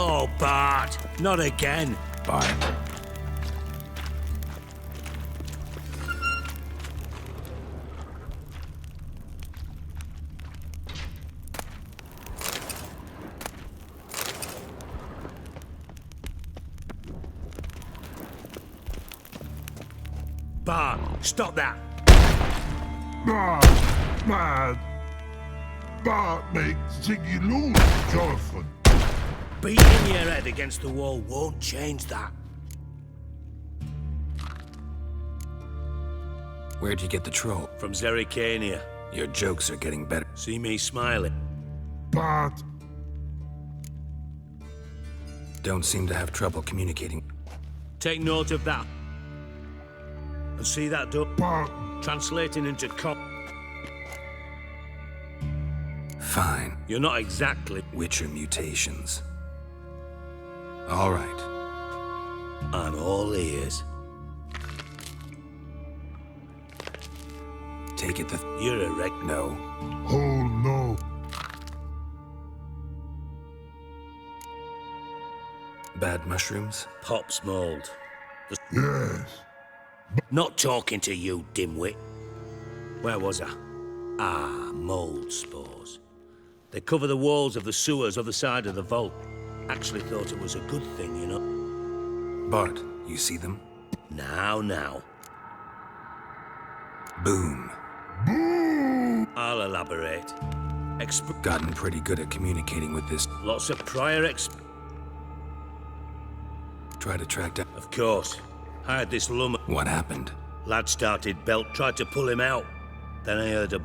Oh, Bart! Not again! Bart. Bart, stop that! Bart makes Ziggy lose, Jonathan. Beating your head against the wall won't change that. Where'd you get the troll? From Zerrikania. Your jokes are getting better. See me smiling. Bart. don't seem to have trouble communicating. Take note of that. And see that translating into Fine. You're not exactly Witcher mutations. All right. I'm all ears. Take it You're a wreck. No. Oh no. Bad mushrooms? Pop's mold. Yes. Not talking to you, dimwit. Where was I? Ah, mold spores. They cover the walls of the sewers other side of the vault. Actually thought it was a good thing, you know. Bart, you see them? Now. Boom. I'll elaborate. Gotten pretty good at communicating with this. Lots of prior Try to track down. Of course. I had this lumber. What happened? Lad started belt, tried to pull him out. Then I heard a...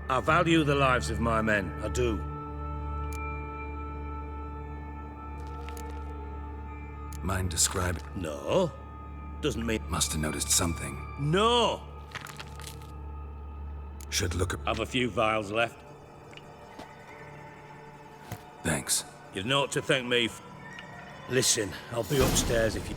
I value the lives of my men, I do. Mind describing? No. Doesn't mean... Must have noticed something. No! Should look... Have a few vials left. Thanks. You've naught to thank me. Listen, I'll be upstairs if you...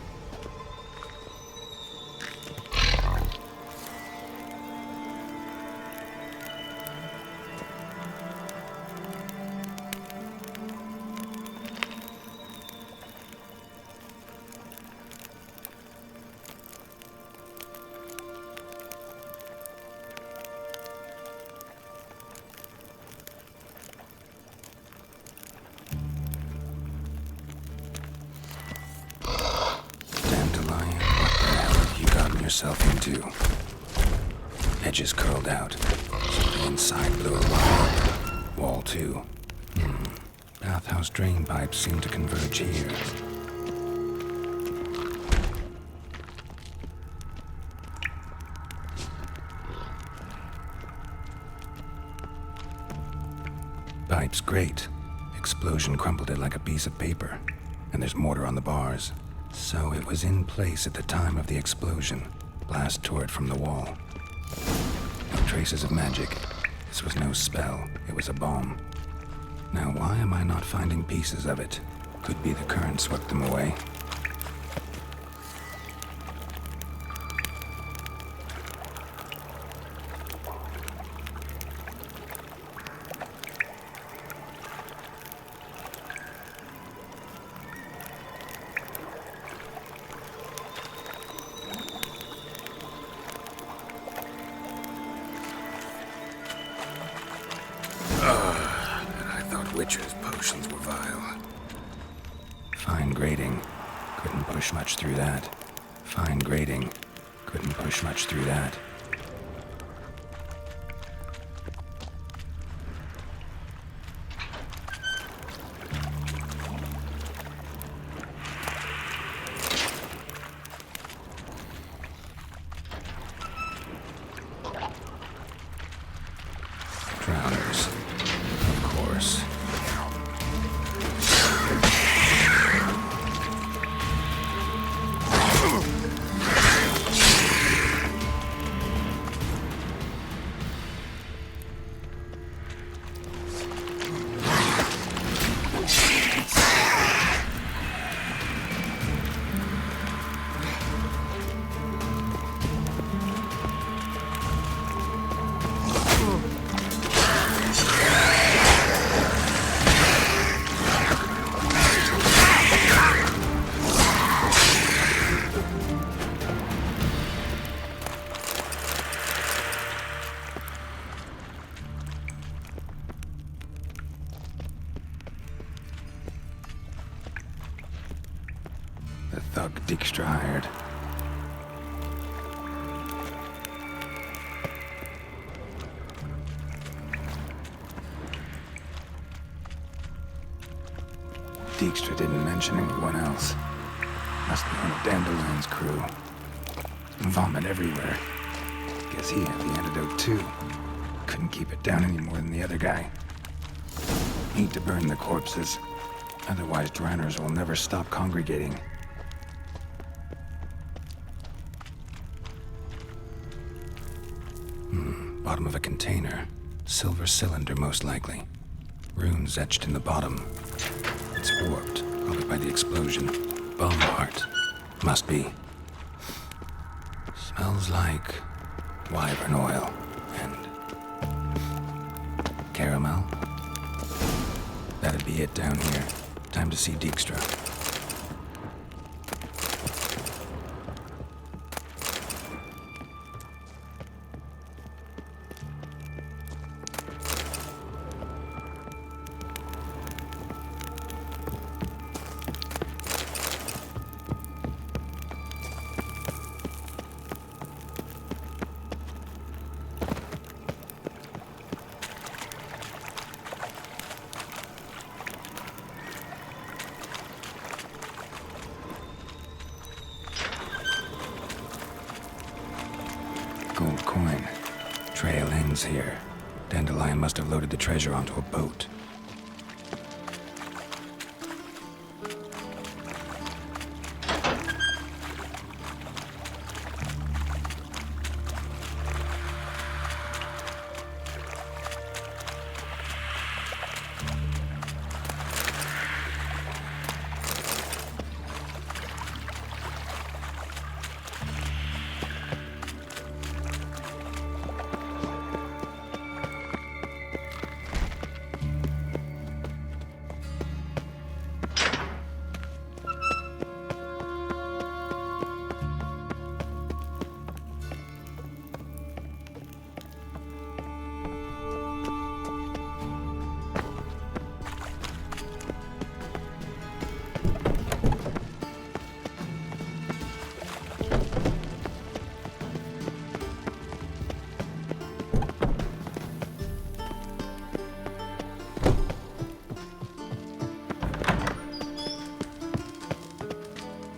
yourself into. Edges curled out. The inside blew a line. Wall too. Bathhouse drain pipes seem to converge here. Pipe's great. Explosion crumpled it like a piece of paper. And there's mortar on the bars. So it was in place at the time of the explosion. Blast tore it from the wall. No traces of magic. This was no spell. It was a bomb. Now why am I not finding pieces of it? Could be the current swept them away. Witcher's potions were vile. Fine grading. Couldn't push much through that. Fine grading. Couldn't push much through that. Drowners. Of course. The thug Dijkstra hired. Dijkstra didn't mention anyone else. Must be on Dandelion's crew. Vomit everywhere. Guess he had the antidote too. Couldn't keep it down any more than the other guy. Need to burn the corpses. Otherwise, dranners will never stop congregating. Bottom of a container. Silver cylinder, most likely. Runes etched in the bottom. It's warped, probably by the explosion. Bomb part. Must be. Smells like wyvern oil and caramel. That'd be it down here. Time to see Dijkstra. Gold coin. Trail ends here. Dandelion must have loaded the treasure onto a boat.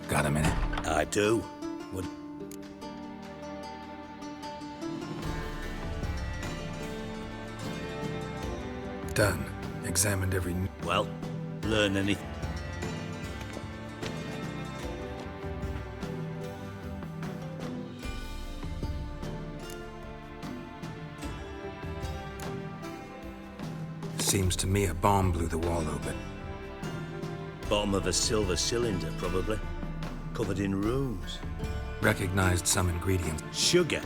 Got a minute? I do. What? Done. Examined every... Well, learn anything. Seems to me a bomb blew the wall open. Bottom of a silver cylinder, probably. Covered in runes. Recognized some ingredients. Sugar.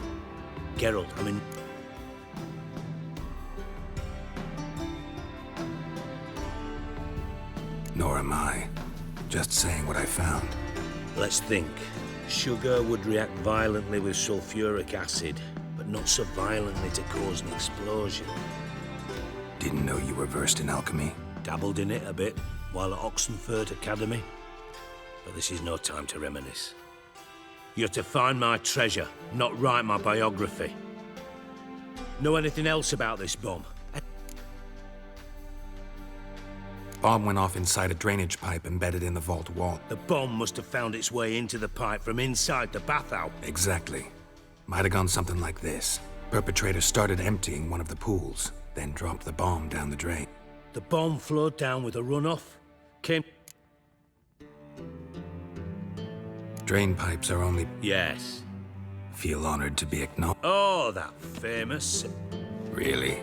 Geralt, I mean... Nor am I. Just saying what I found. Let's think. Sugar would react violently with sulfuric acid, but not so violently to cause an explosion. Didn't know you were versed in alchemy. Dabbled in it a bit while at Oxenford Academy. But this is no time to reminisce. You're to find my treasure, not write my biography. Know anything else about this bomb? Bomb went off inside a drainage pipe embedded in the vault wall. The bomb must have found its way into the pipe from inside the bathhouse. Exactly. Might have gone something like this. Perpetrator started emptying one of the pools, then dropped the bomb down the drain. The bomb flowed down with a runoff. Came... Drain pipes are only... Yes. Feel honored to be acknowledged. Oh, that famous... Really?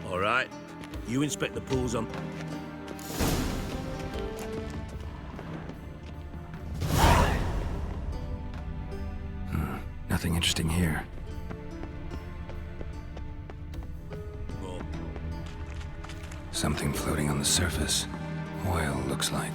All right. You inspect the pools on... Nothing interesting here. Something floating on the surface. Oil, looks like.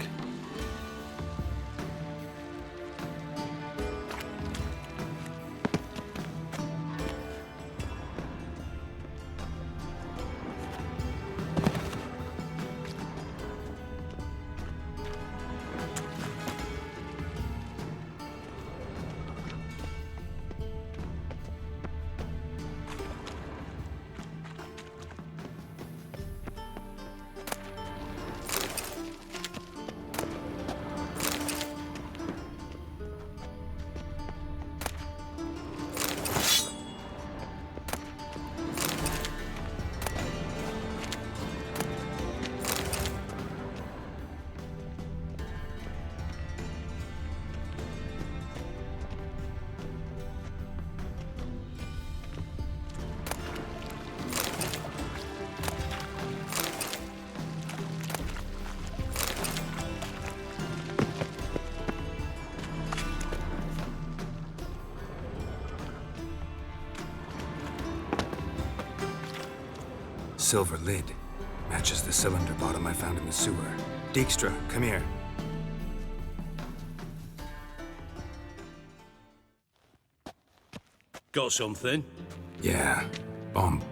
Silver lid. Matches the cylinder bottom I found in the sewer. Dijkstra, come here. Got something? Yeah. Bomb.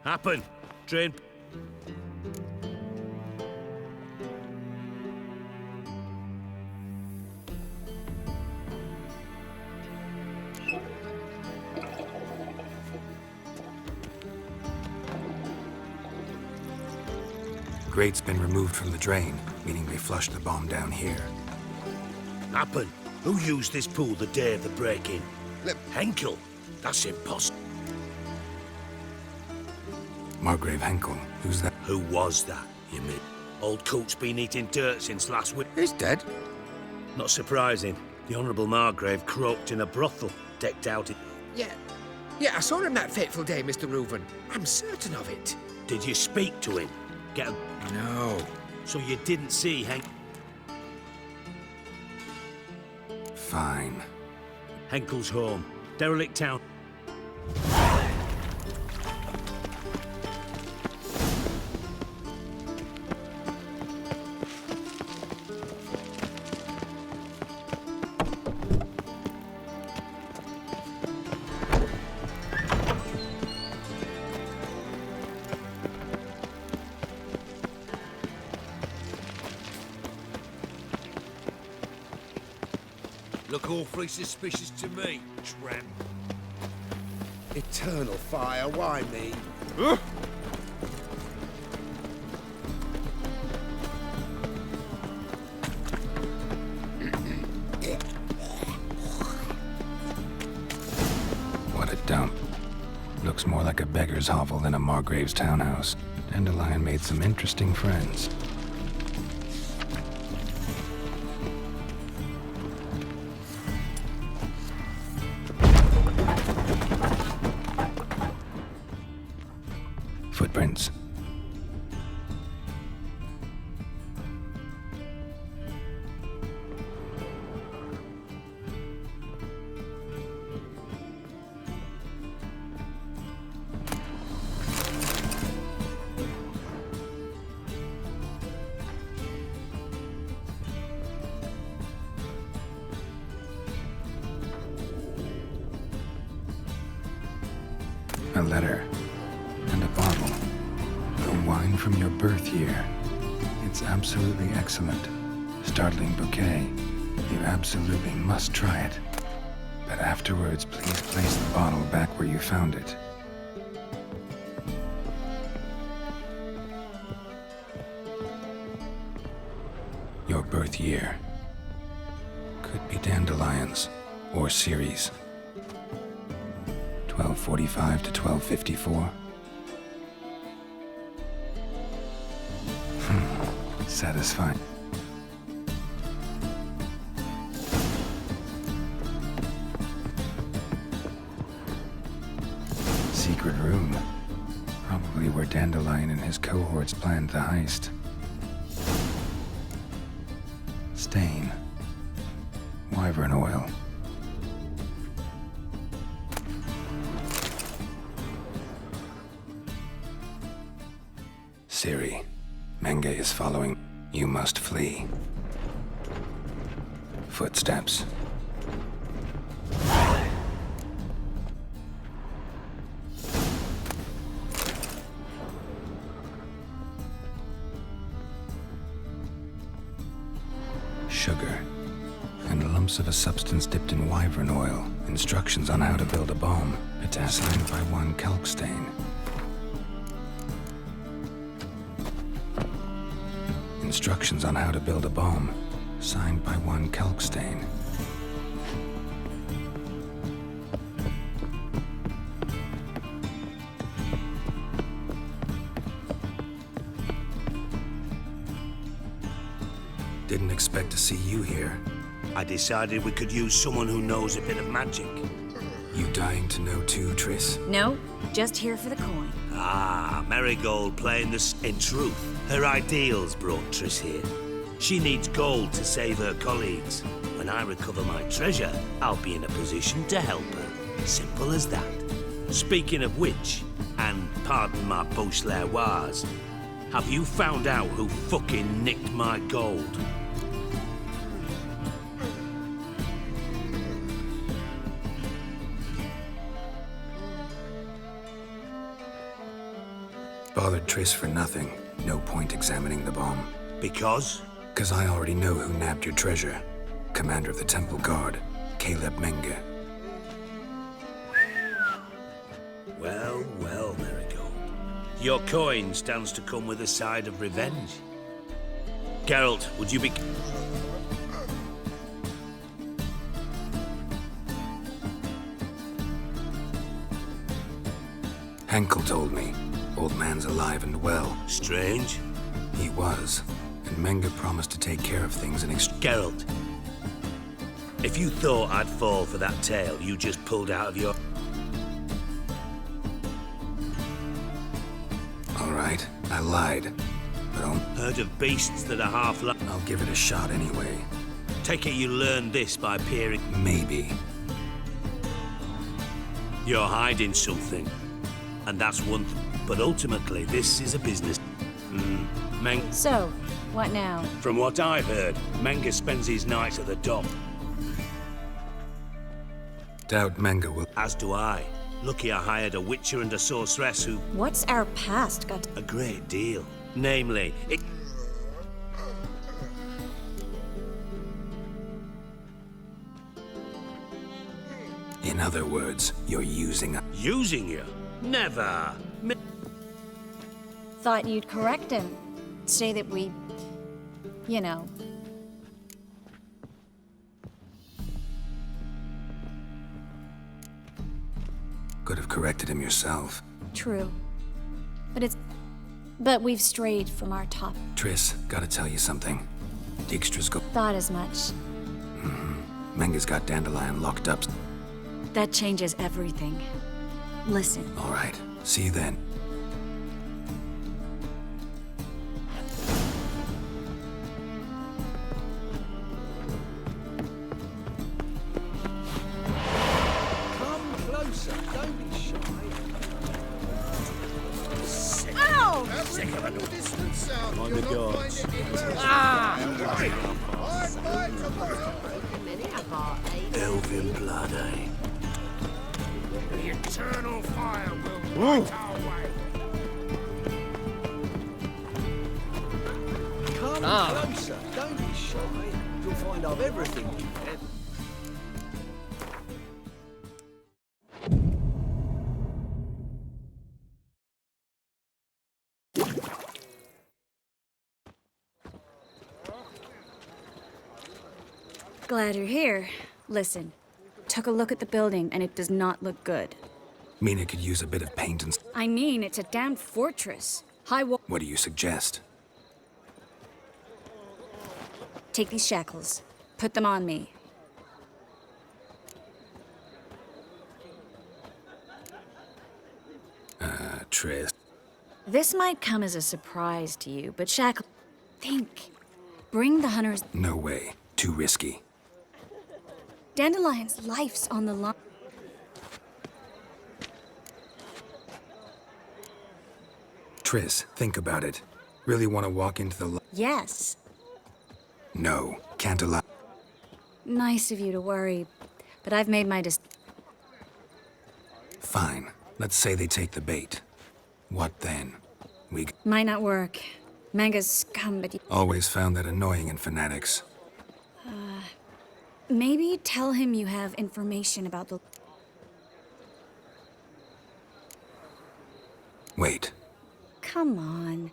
Happen. Train. Grate's been removed from the drain, meaning they flushed the bomb down here. Happen. Who used this pool the day of the break-in? Henkel. That's impossible. Margrave Henkel. Who's that? Who was that, you mean? Old Coot's been eating dirt since last week. He's dead. Not surprising. The Honourable Margrave croaked in a brothel, decked out in... Yeah, I saw him that fateful day, Mr. Reuven. I'm certain of it. Did you speak to him? No. So you didn't see Henkel? Fine. Henkel's home. Derelict town. Look awfully suspicious to me, tramp. Eternal fire, why me? What a dump. Looks more like a beggar's hovel than a Margrave's townhouse. Dandelion made some interesting friends. Footprints. A letter. And a bottle. The wine from your birth year. It's absolutely excellent. Startling bouquet. You absolutely must try it. But afterwards, please place the bottle back where you found it. Your birth year. Could be dandelions or Ceres. 1245 to 1254. Satisfying. Secret room. Probably where Dandelion and his cohorts planned the heist. Stain. Wyvern oil. Ciri, Menge is following. You must flee. Footsteps. Sugar. And lumps of a substance dipped in wyvern oil. Instructions on how to build a bomb. Potassium by 1 calc stain. Instructions on how to build a bomb, signed by 1 calc stain. Didn't expect to see you here. I decided we could use someone who knows a bit of magic. You dying to know too, Triss? No, just here for the coin. Ah, Marigold playing the... In truth, her ideals brought Triss here. She needs gold to save her colleagues. When I recover my treasure, I'll be in a position to help her. Simple as that. Speaking of which, and pardon my Beauclervoise, have you found out who fucking nicked my gold? Bothered Triss for nothing. No point examining the bomb. Because? Because I already know who nabbed your treasure. Commander of the Temple Guard, Caleb Menge. Well, well, Marigold. Your coin stands to come with a side of revenge. Geralt, would you be... Henkel told me. Old man's alive and well. Strange. He was. And Menge promised to take care of things in exchange. Geralt, if you thought I'd fall for that tale you just pulled out of your... All right, I lied. But I'll... Heard of beasts that are half... I'll give it a shot anyway. Take it you learned this by peering... Maybe. You're hiding something. And that's one thing. But ultimately, this is a business. Menge... So, what now? From what I've heard, Menge spends his nights at the dock. Doubt Menge will... As do I. Lucky I hired a witcher and a sorceress who... What's our past got... A great deal. Namely, it... In other words, you're using... Using you? Never! Thought you'd correct him. Say that we... you know... Could have corrected him yourself. True. But we've strayed from our top. Triss, gotta tell you something. Dijkstra's go... Thought as much. Menge's got Dandelion locked up. That changes everything. Listen. All right. See you then. Come closer, don't be shy. Ow! Sick of it. Distance out. On the guards. Elven blood, eh? The eternal fire will light our way. Come closer, don't be shy. You'll find I've everything you can. Glad you're here. Listen, took a look at the building and it does not look good. Mean it could use a bit of paint and... I mean, it's a damn fortress. High wall... What do you suggest? Take these shackles. Put them on me. Triss. This might come as a surprise to you, but shackle... Think. Bring the hunters... No way. Too risky. Dandelion's life's on the line. Triss, think about it. Really want to walk into the... Yes. No, can't allow... Nice of you to worry, but I've made my Fine. Let's say they take the bait. What then? We... Might not work. Menge's scum, but... Always found that annoying in fanatics. Maybe tell him you have information about the... Wait. Come on.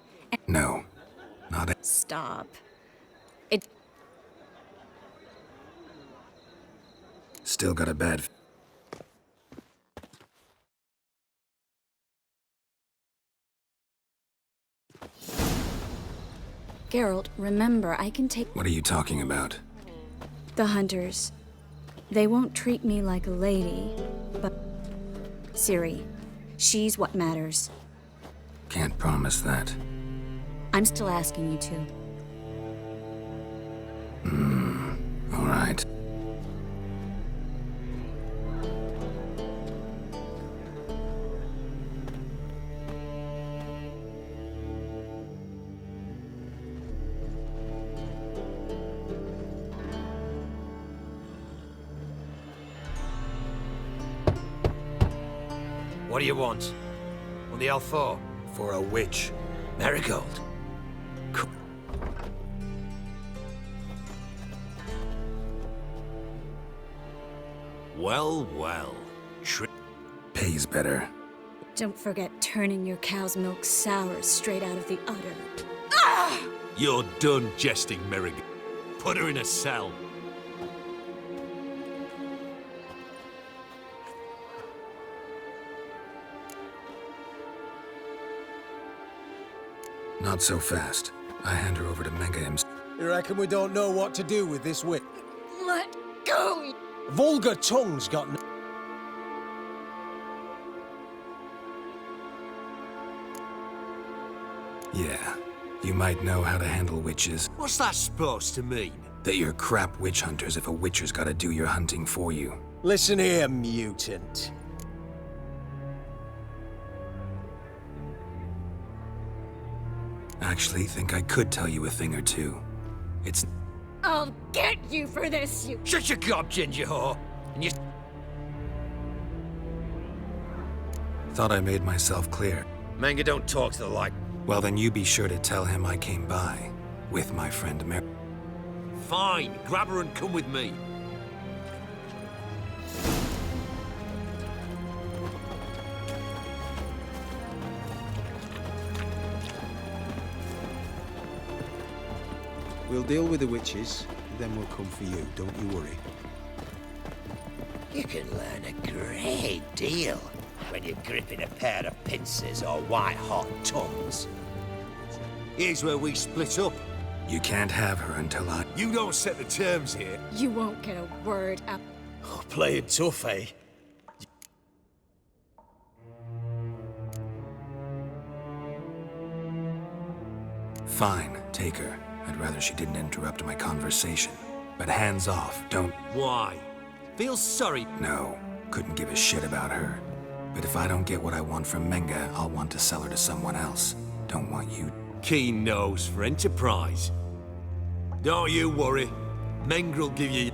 No. Not a... Stop. Still got a bad... Geralt, remember, I can take... What are you talking about? The hunters. They won't treat me like a lady, but... Ciri, she's what matters. Can't promise that. I'm still asking you to. All right. What do you want? On the L4? For a witch. Marigold. Well, well. Pays better. Don't forget turning your cow's milk sour straight out of the udder. You're done jesting, Marigold. Put her in a cell. Not so fast. I hand her over to Menga himself. You reckon we don't know what to do with this witch? Let go! Vulgar tongue's got no... Yeah, you might know how to handle witches. What's that supposed to mean? That you're crap witch hunters if a witcher's gotta do your hunting for you. Listen here, mutant. Actually, think I could tell you a thing or two. It's... I'll get you for this, you... Shut your gob, ginger whore! And you... Thought I made myself clear. Manga don't talk to the light. Well, then you be sure to tell him I came by. With my friend Mary. Fine, grab her and come with me. We'll deal with the witches, then we'll come for you, don't you worry. You can learn a great deal when you're gripping a pair of pincers or white-hot tongues. Here's where we split up. You can't have her until I... You don't set the terms here. You won't get a word out. Oh, playing tough, eh? Fine, take her. I'd rather she didn't interrupt my conversation. But hands off, don't... Why? Feel sorry? No, couldn't give a shit about her. But if I don't get what I want from Menga, I'll want to sell her to someone else. Don't want you... Keen nose for enterprise. Don't you worry. Mengrel give you...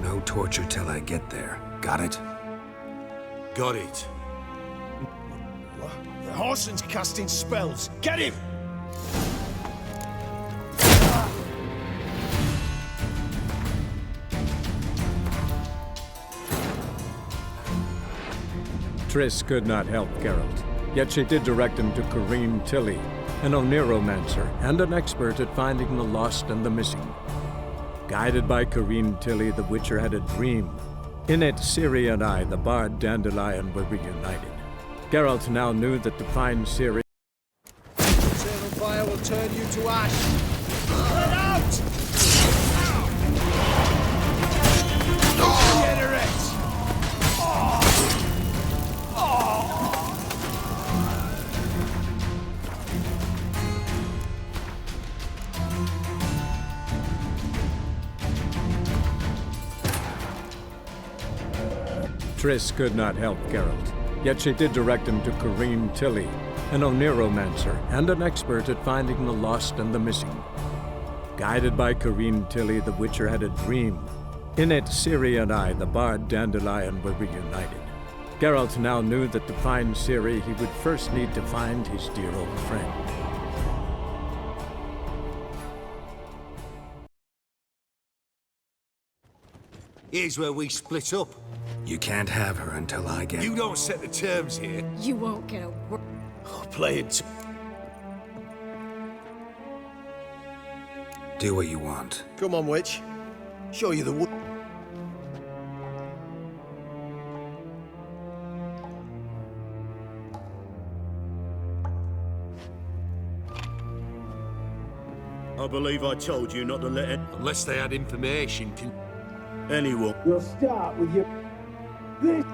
No torture till I get there. Got it? Got it. The Horson's casting spells. Get him! Triss could not help Geralt, yet she did direct him to Corrine Tilly, an Oniromancer and an expert at finding the lost and the missing. Guided by Corrine Tilly, the Witcher had a dream. In it, Ciri and I, the bard Dandelion, were reunited. Geralt now knew that to find Ciri... Eternal fire will turn you to ash. Let out! Regenerate! Triss could not help Geralt, yet she did direct him to Corrine Tilly, an Oniromancer and an expert at finding the lost and the missing. Guided by Corrine Tilly, the Witcher had a dream. In it, Ciri and I, the bard Dandelion, were reunited. Geralt now knew that to find Ciri, he would first need to find his dear old friend. Here's where we split up. You can't have her until I get... You don't set the terms here. You won't get a word. Oh, playing Do what you want. Come on, witch. Show you the wood. I believe I told you not to let it... Unless they had information, anyone... We'll start with your... This...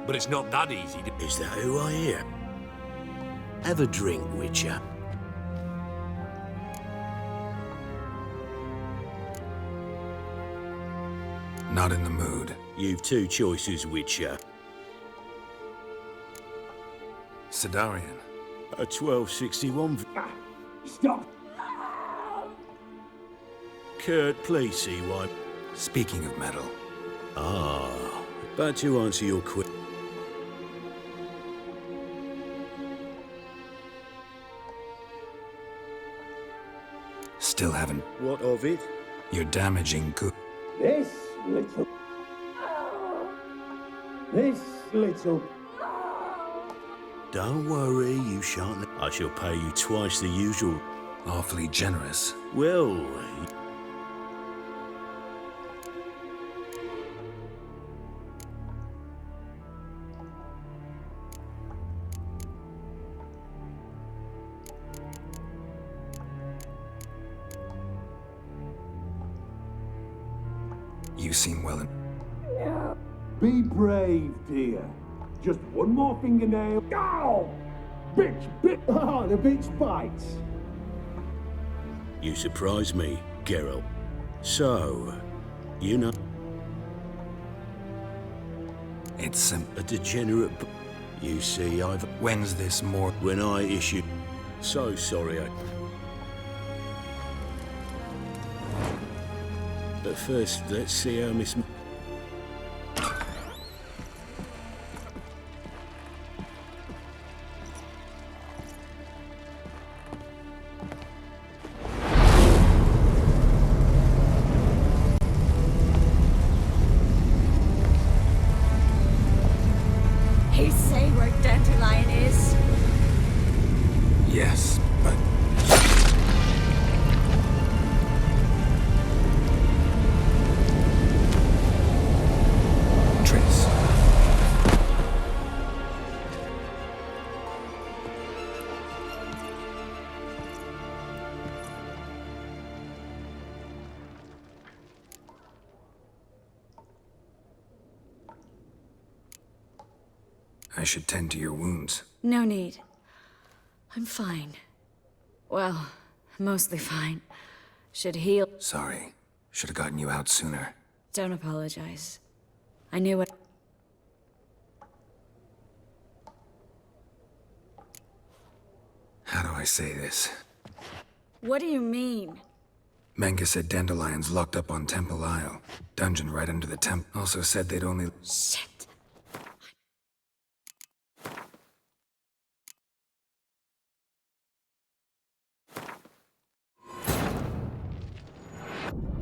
But it's not that easy to... Is that who I hear? Have a drink, Witcher. Not in the mood. You've two choices, Witcher. Sidarian. A 1261... Stop! Kurt, please see why... Speaking of metal, But to answer your question. Still haven't. What of it? You're damaging good. This little. This little. Don't worry, you shan't. I shall pay you twice the usual. Awfully generous. Well, You seem well in. Be brave, dear. Just one more fingernail. Ow! Bitch, bit. Oh, the bitch bites. you surprise me, Geralt. So, you know. It's a degenerate. You see, I've. When's this more? When I issued. So sorry, But first, let's see how Miss. He say where Dandelion is? Yes, but. Triss. I should tend to your wounds. No need. I'm fine. Well, mostly fine. Should heal. Sorry. Should have gotten you out sooner. Don't apologize. I knew what. How do I say this? What do you mean? Menga said Dandelion's locked up on Temple Isle. Dungeon right under the temple. Also said they'd only. Shit.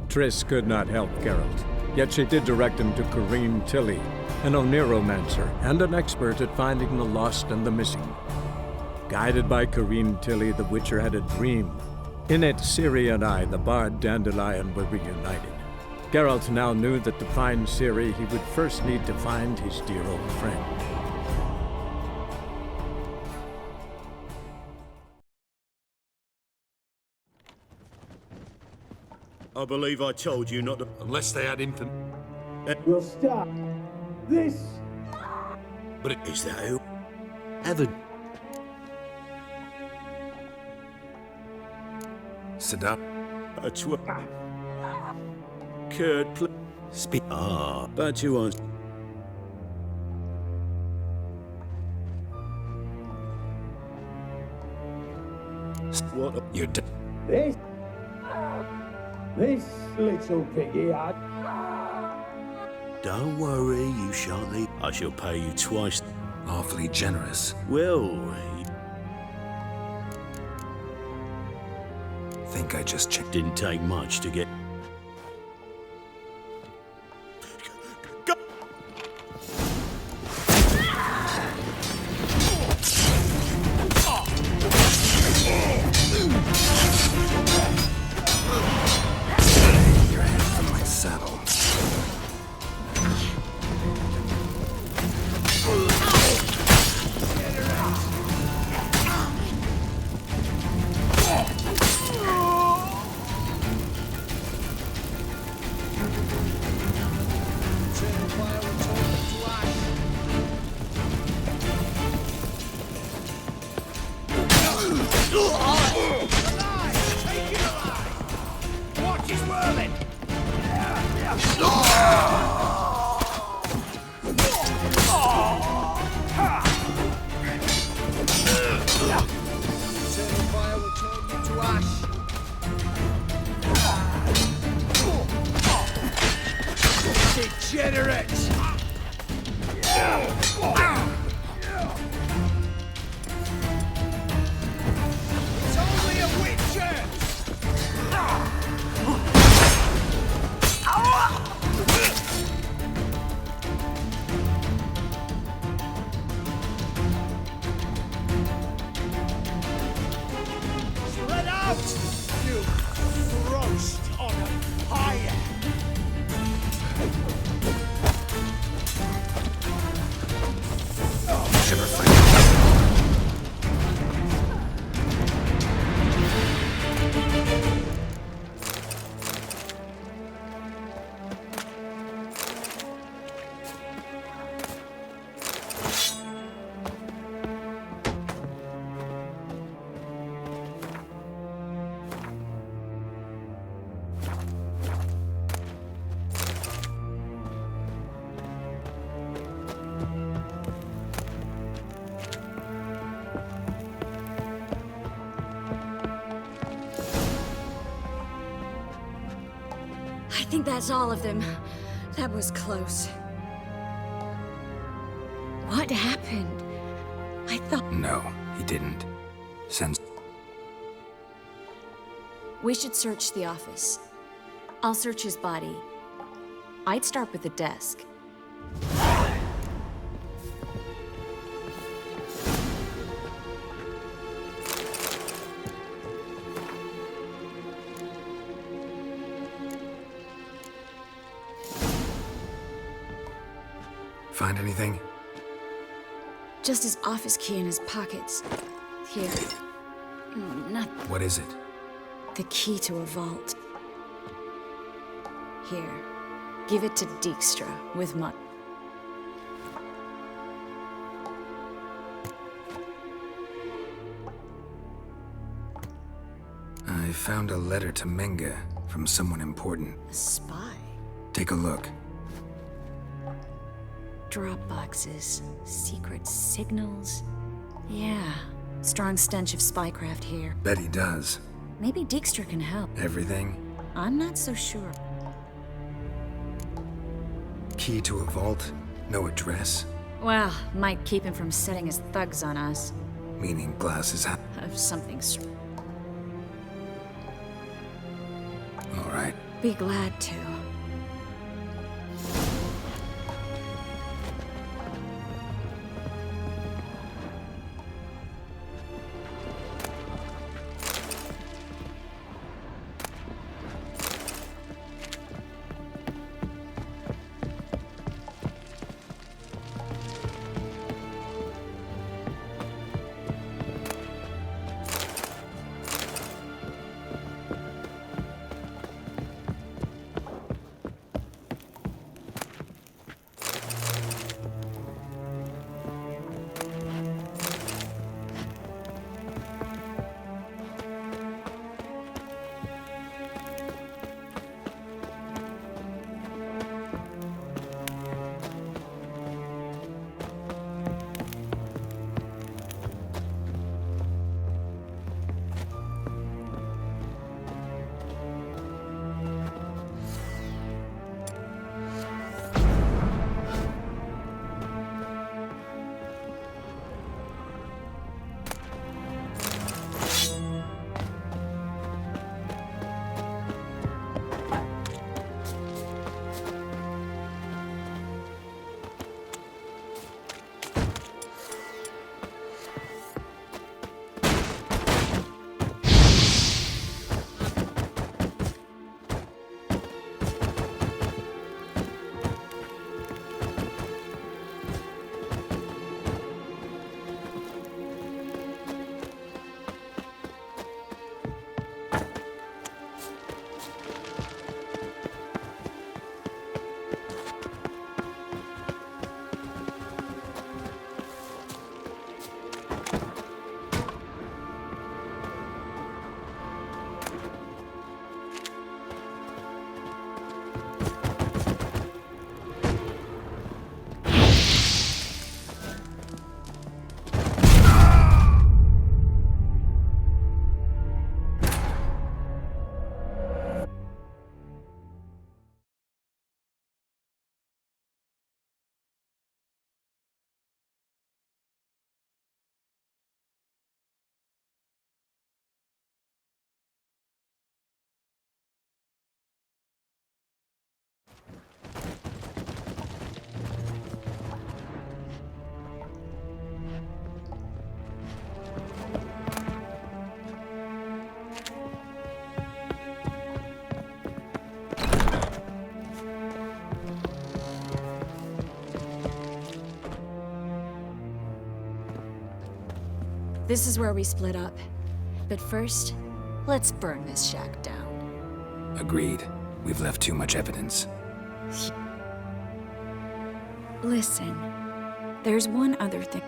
Triss could not help Geralt, yet she did direct him to Corrine Tilly, an oneromancer and an expert at finding the lost and the missing. Guided by Corrine Tilly, the Witcher had a dream. In it, Ciri and I, the bard Dandelion, were reunited. Geralt now knew that to find Ciri, he would first need to find his dear old friend. I believe I told you not to. Unless they had infant. We'll stop. This. But is that who? Evan. Sadap. Kurt, speak. But you answer. What? You're dead. This little piggy. Don't worry, you shan't leave. I shall pay you twice. Awfully generous. Well, think I just checked. Didn't take much to get. Your hand from my saddle. Watch his whirling! Eternal fire will turn you to ash. Degenerate! out, you roast on a pyre! Shiver fight. I think that's all of them. That was close. What happened? I thought... No, he didn't. Since... We should search the office. I'll search his body. I'd start with the desk. Find anything? Just his office key in his pockets. Here. Nothing. What is it? The key to a vault. Here. Give it to Dijkstra with Mutt. I found a letter to Menga from someone important. A spy? Take a look. Drop boxes, secret signals. Yeah, strong stench of spycraft here. Bet he does. Maybe Dijkstra can help. Everything? I'm not so sure. Key to a vault? No address? Well, might keep him from setting his thugs on us. Meaning glasses out. Of something All right. Be glad to. This is where we split up. But first, let's burn this shack down. Agreed. We've left too much evidence. Listen, there's one other thing.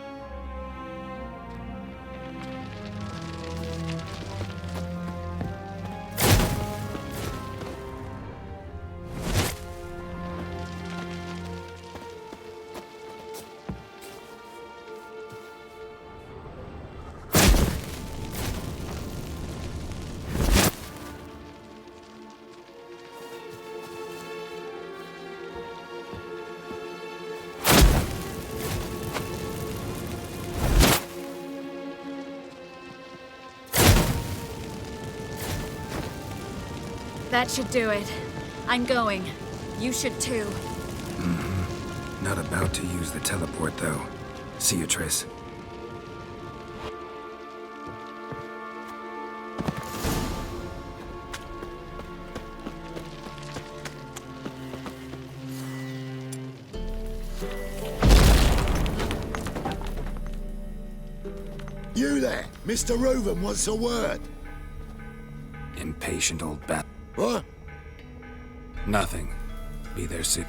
That should do it. I'm going. You should too. Not about to use the teleport, though. See you, Triss. You there! Mr. Reuven wants a word. Impatient old bat. What? Nothing. Be there soon.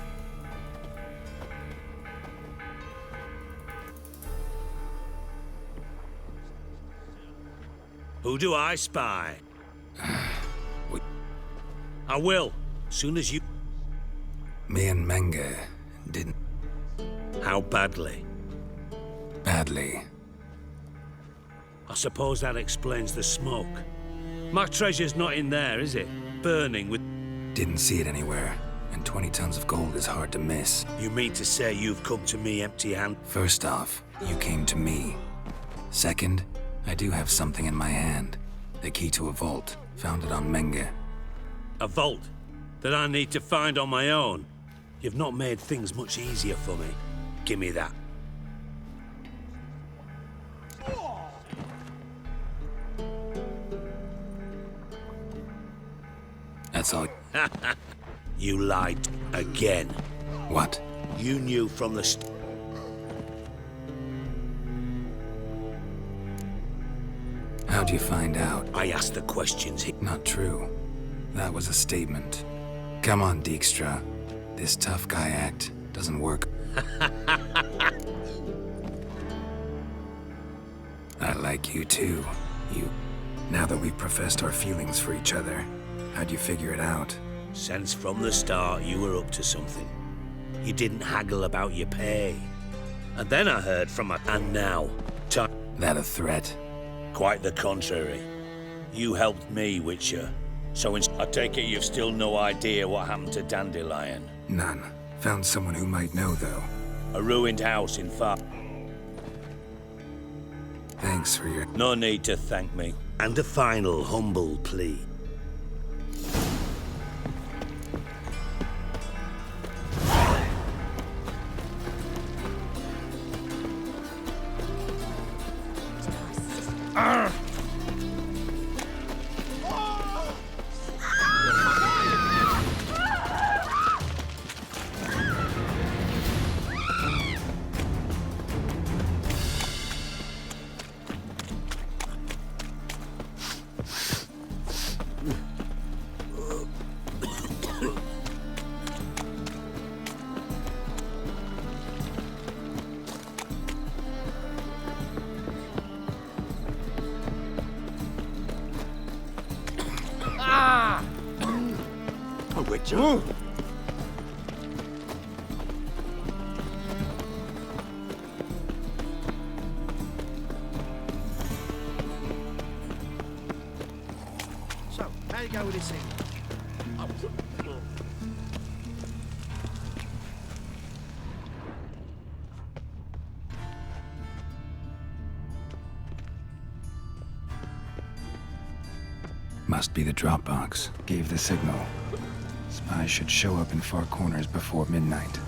Who do I spy? I will, soon as you... Me and Menge didn't... How badly? Badly. I suppose that explains the smoke. My treasure's not in there, is it? Burning with... Didn't see it anywhere, and 20 tons of gold is hard to miss. You mean to say you've come to me empty-handed? First off, you came to me. Second, I do have something in my hand. The key to a vault, founded on Menge. A vault that I need to find on my own? You've not made things much easier for me. Give me that. That's all. You lied again. What? You knew from the How'd you find out? I asked the questions. Not true. That was a statement. Come on, Dijkstra. This tough guy act doesn't work. I like you too. Now that we've professed our feelings for each other, how'd you figure it out? Since from the start you were up to something. You didn't haggle about your pay. And then I heard from a... And now... That a threat? Quite the contrary. You helped me, Witcher. So I take it you've still no idea what happened to Dandelion? None. Found someone who might know, though. A ruined house in Far... Thanks for your... No need to thank me. And a final humble plea. Witcher. So, how you go with this thing? Must be the drop box. Gave the signal. Spies should show up in far corners before midnight.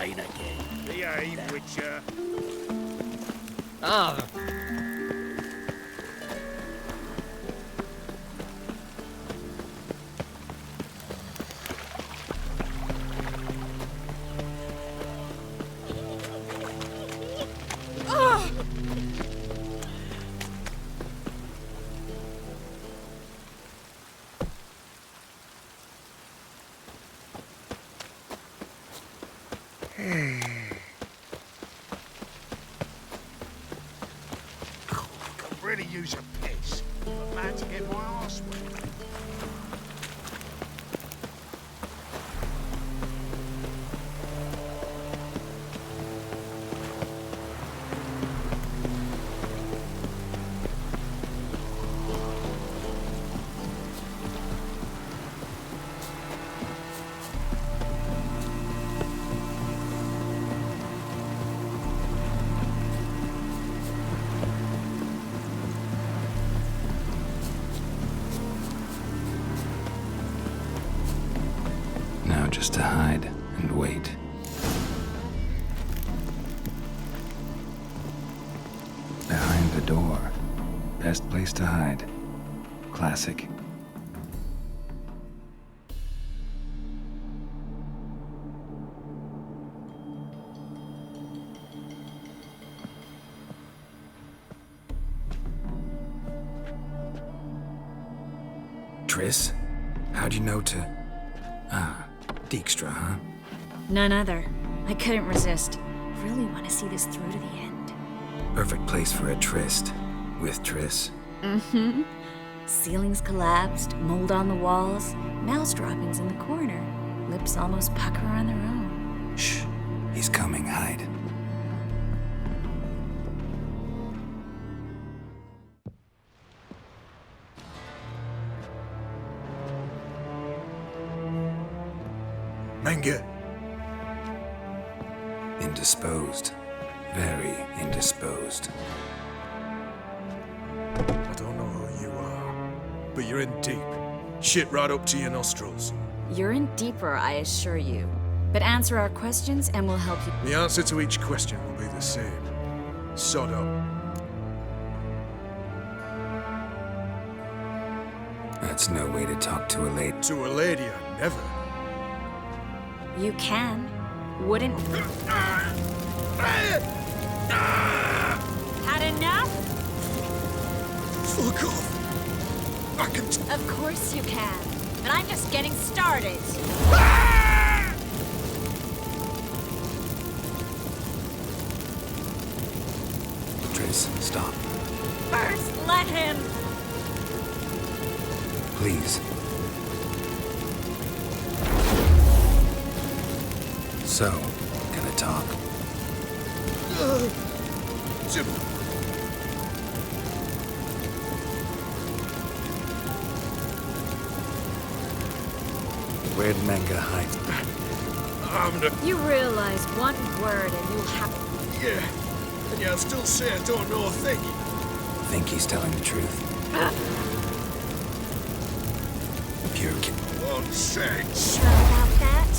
dying again. Behave, Witcher. Ah. Could really use a piss. But man to get my arse wet. Now just to hide and wait. Behind the door. Best place to hide. Classic. Triss? How'd you know to... Ah, Dijkstra, huh? None other. I couldn't resist. Really want to see this through to the end. Perfect place for a tryst. With Triss. Mm-hmm. Ceilings collapsed, mold on the walls, mouse droppings in the corner. Lips almost pucker on their own. Shh. He's coming. Hide. Menge. Indisposed. Very indisposed. I don't know who you are, but you're in deep. Shit right up to your nostrils. You're in deeper, I assure you. But answer our questions and we'll help you. The answer to each question will be the same. Sod up. That's no way to talk to a lady. To a lady, I never. You can. Wouldn't... Had enough? Fuck off. I can... Of course you can. But I'm just getting started. Triss, stop. First, let him. Please. So, gonna talk. Where'd Menge hide? You realize one word and you'll have... Yeah. And yeah, I'll still say I don't know a thing. Think he's telling the truth? Pure kid. One sec. Sure about that?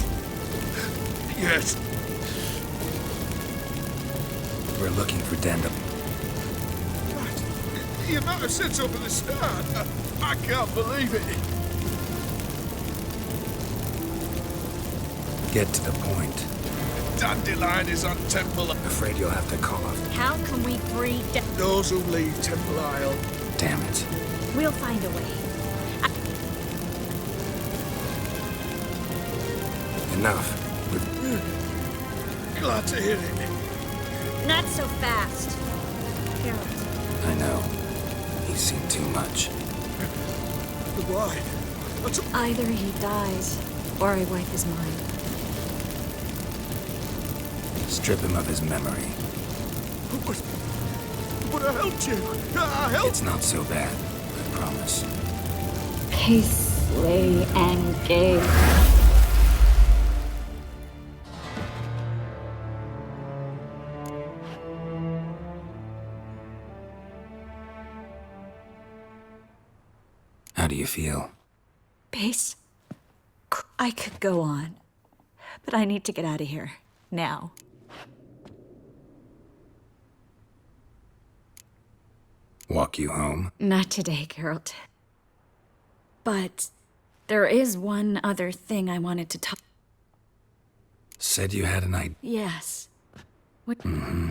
Yes. We're looking for Denda. Right. The amount of sense up at the start. I can't believe it. Get to the point. Dandelion is on Temple. Afraid you'll have to call off. How can we free... Those who leave Temple Isle. Damn it. We'll find a way. Enough. Glad to hear it. Not so fast. Harold. I know. He's seen too much. But why? Either he dies, or I wipe his mind. Strip him of his memory. But I helped you. I helped. It's not so bad, I promise. Peacefully engaged. How do you feel? Pace, I could go on, but I need to get out of here. now. Walk you home? Not today, Geralt. But there is one other thing I wanted to talk. Said you had an idea. Yes. What? Mm-hmm.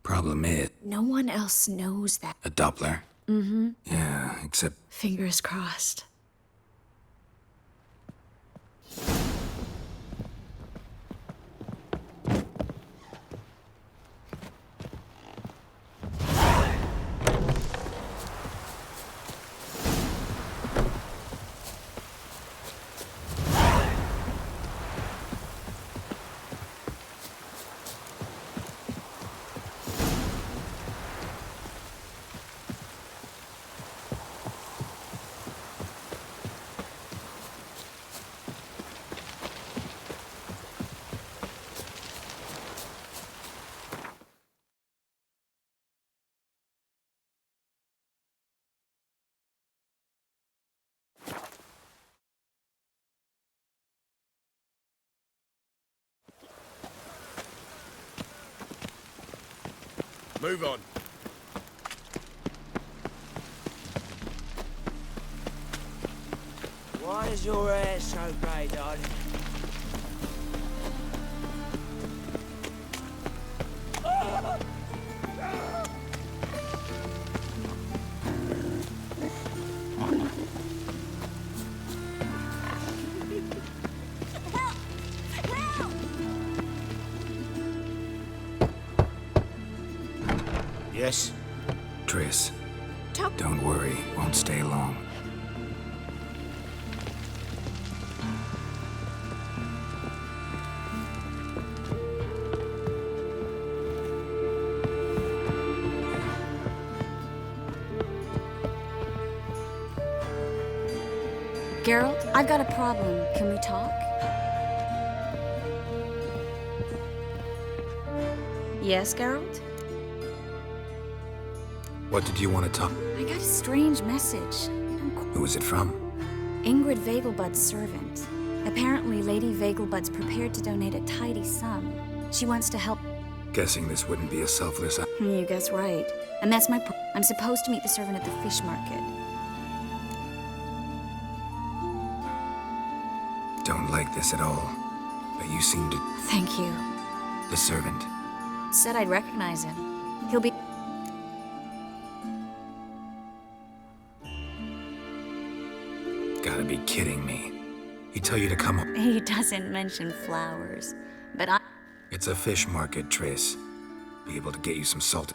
Problem is... No one else knows that. A Doppler? Mm-hmm. Yeah, except... Fingers crossed. Move on. Why is your hair so grey, darling? Yes? Triss. Top. Don't worry, won't stay long. Geralt, I've got a problem. Can we talk? Yes, Geralt? What did you want to talk? I got a strange message. Who was it from? Ingrid Vegelbud's servant. Apparently, Lady Vegelbud's prepared to donate a tidy sum. She wants to help. Guessing this wouldn't be a selfless... You guess right. And that's my I'm supposed to meet the servant at the fish market. Don't like this at all, but you seem to... Thank you. The servant. Said I'd recognize him. He'll be... Gotta be kidding me. He tell you to come home. He doesn't mention flowers, but I... It's a fish market, Triss. Be able to get you some salt.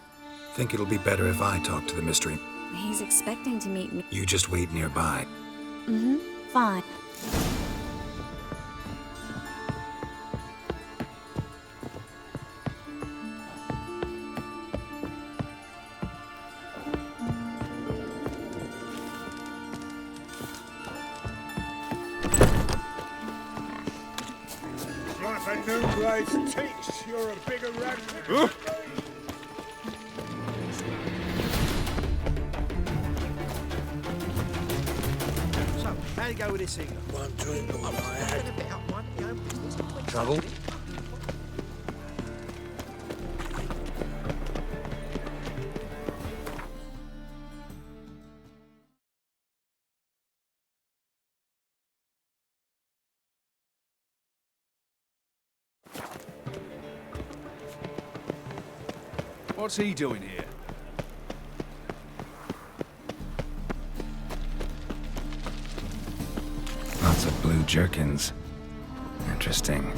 Think it'll be better if I talk to the mystery. He's expecting to meet me. You just wait nearby. Mm-hmm. Fine. Like a new blade's teeth, you're a bigger rat. Huh? So, how'd it go with this eagle? One drink all I had. A bit up one, you know. Trouble? What's he doing here? Lots of blue jerkins. Interesting.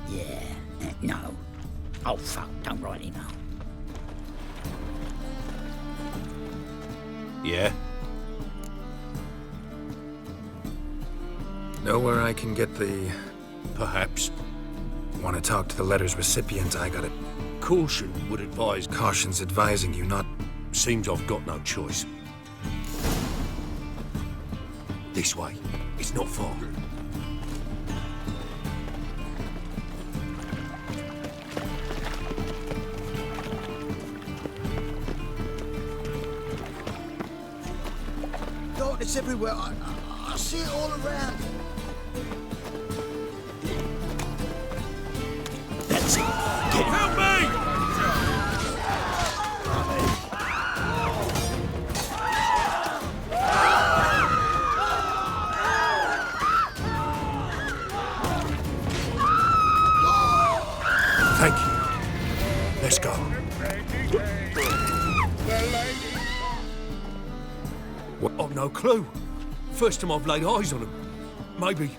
Yeah, no. Oh, fuck, don't rightly know. Yeah? Know where I can get the... Perhaps. Want to talk to the letter's recipient? I got it. Caution would advise... Caution's advising you not... Seems I've got no choice. This way. It's not far. Darkness everywhere. I see it all around. Easy! Get him! Help me! Thank you. Let's go. I've no clue. First time I've laid eyes on him. Maybe...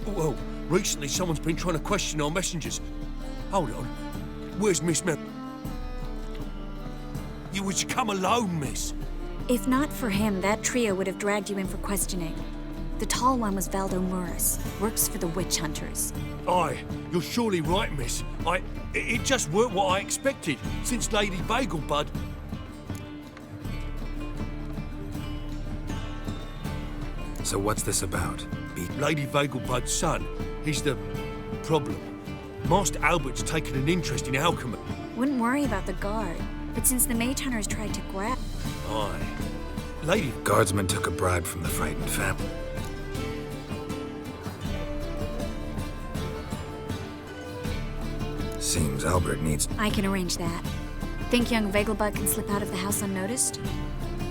Well, recently someone's been trying to question our messengers. Hold on. Where's Miss Mer... You was to come alone, miss. If not for him, that trio would have dragged you in for questioning. The tall one was Valdo Muris, works for the witch hunters. Aye, you're surely right, miss. It just weren't what I expected, since Lady Bagelbud... So what's this about? Lady Bagelbud's son. He's the... problem. Master Albert's taken an interest in alchemy. Wouldn't worry about the guard, but since the mage hunters tried to grab... Aye. Lady... Guardsman took a bribe from the frightened family. Seems Albert needs... I can arrange that. Think young Vegelbud can slip out of the house unnoticed?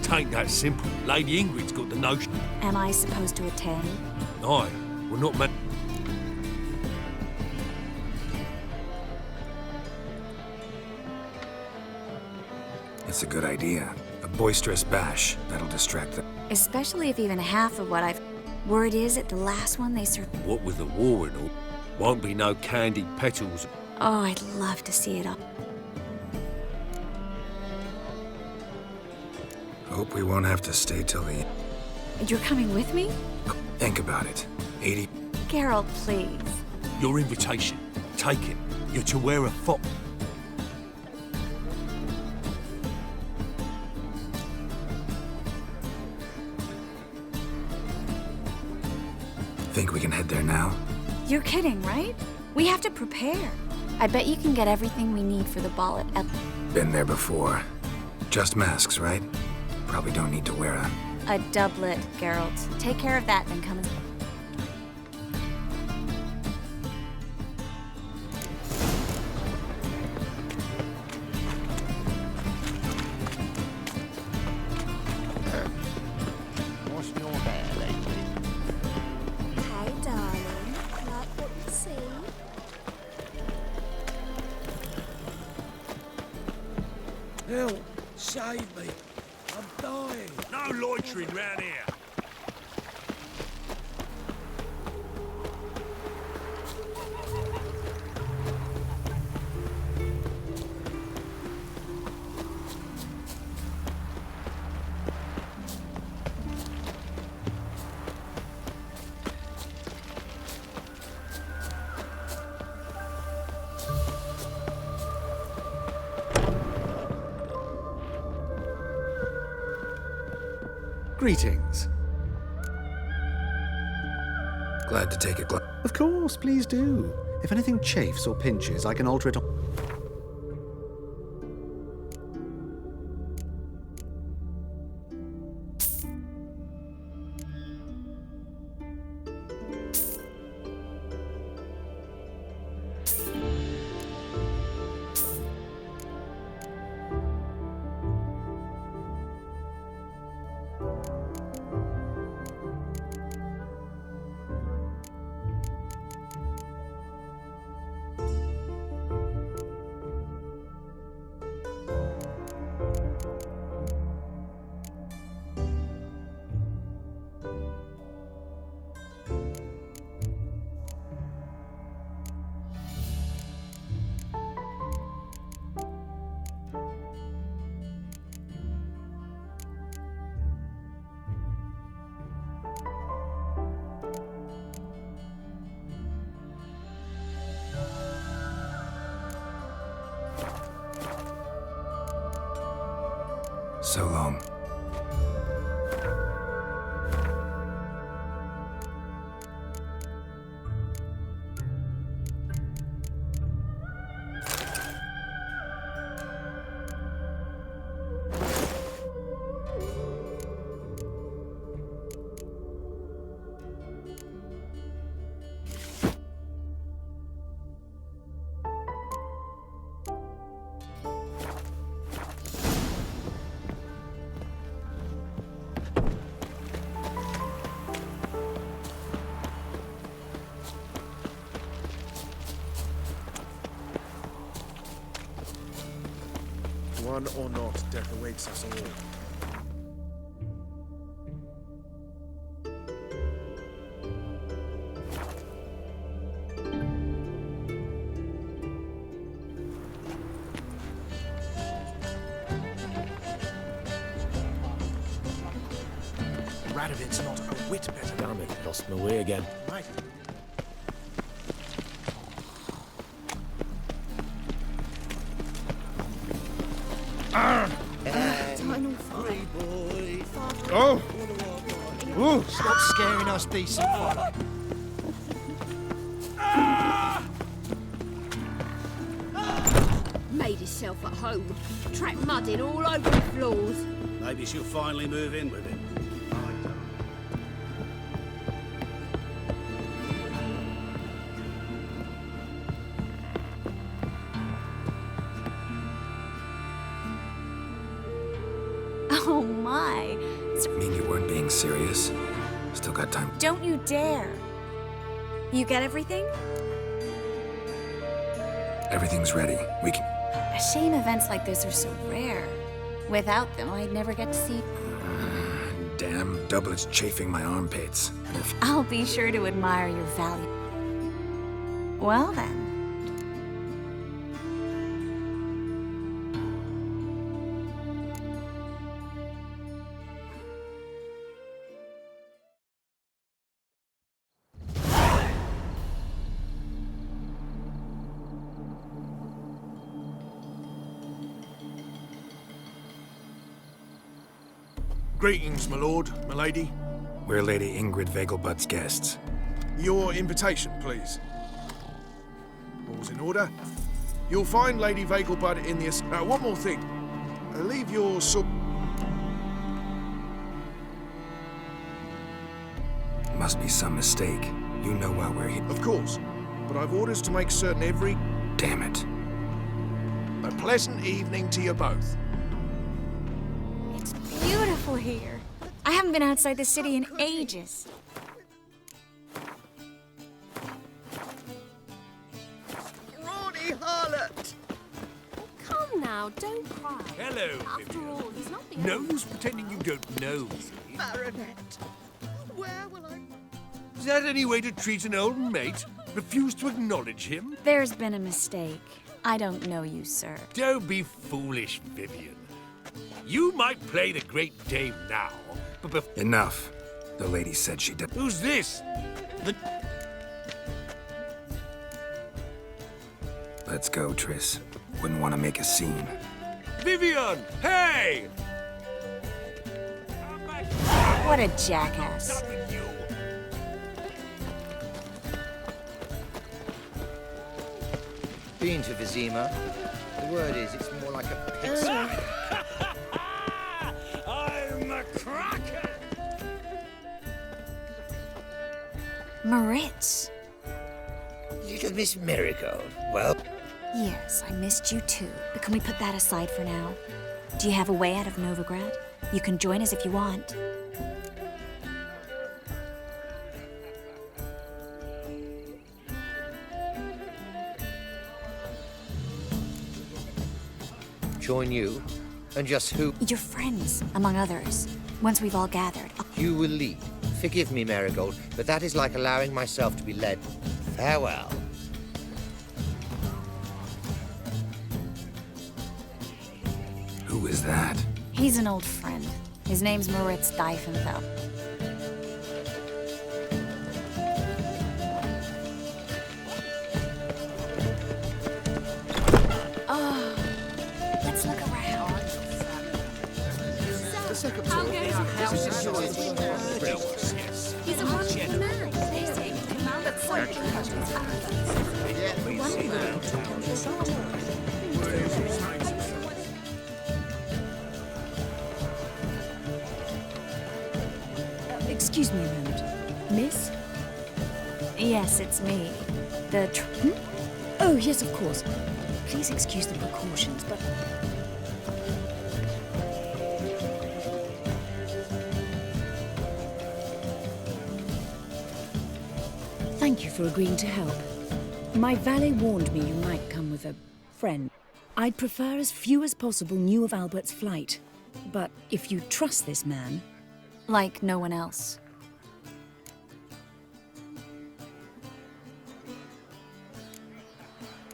Tain't that simple. Lady Ingrid's got the notion. Am I supposed to attend? Aye, we're not meant... It's a good idea. A boisterous bash. That'll distract them. Especially if even half of what I've... Word is, at the last one they served... What with the war and all, won't be no candied petals. Oh, I'd love to see it all. Hope we won't have to stay till the... You're coming with me? Think about it. 80... Geralt, please. Your invitation. Take it. You're to wear a fox. Think we can head there now? You're kidding, right? We have to prepare. I bet you can get everything we need for the ball at... Been there before. Just masks, right? Probably don't need to wear a doublet, Geralt. Take care of that, then come and... What's your hair lately? Hey, darling. Like what you see? Help! Save me! I'm dying! No loitering round here! Greetings. Glad to take a glass. Of course, please do. If anything chafes or pinches, I can alter it on... So long. One or not, death awaits us all. Radovit's not a whit better. Damn it, lost my way again. Right. Oh! Ooh. Stop scaring us, decent fella. Made himself at home. Trapped mud in all over the floors. Maybe she'll finally move in with him. Oh my. Mean you weren't being serious? Still got time. Don't you dare. You get everything? Everything's ready. We can... A shame events like this are so rare. Without them, I'd never get to see... Damn doublets chafing my armpits. And if... I'll be sure to admire your value. Well then. Greetings, my lord, my lady. We're Lady Ingrid Vegelbud's guests. Your invitation, please. All's in order. You'll find Lady Vegelbud in the... one more thing. Leave your Must be some mistake. You know why we're here. Of course. But I've orders to make certain every... Damn it. A pleasant evening to you both. It's beautiful here. I haven't been outside the city in ages. Rawdy harlot! Come now, don't cry. Hello, After all, he's not the No use pretending you don't know me. Baronet, where will I... Is that any way to treat an old mate? Refuse to acknowledge him? There's been a mistake. I don't know you, sir. Don't be foolish, Vivian. You might play the Great Dame now, but Enough. The lady said she did. Who's this? Let's go, Triss. Wouldn't want to make a scene. Vivian! Hey! What a jackass. Been to Vizima. The word is, it's more like a pizza. I'm a cracker! Moritz. Little Miss Marigold, well... Yes, I missed you too. But can we put that aside for now? Do you have a way out of Novigrad? You can join us if you want. Join you? And just who? Your friends, among others. Once we've all gathered. You will lead. Forgive me, Marigold, but that is like allowing myself to be led. Farewell. Who is that? He's an old friend. His name's Moritz Diefenfeld. Oh, let's look around. The second floor. He's a wonderful man. Basic, but Excuse me a moment. Miss? Yes, it's me. Oh, yes, of course. Please excuse the precautions, but... Thank you for agreeing to help. My valet warned me you might come with a friend. I'd prefer as few as possible knew of Albert's flight. But if you trust this man... Like no one else.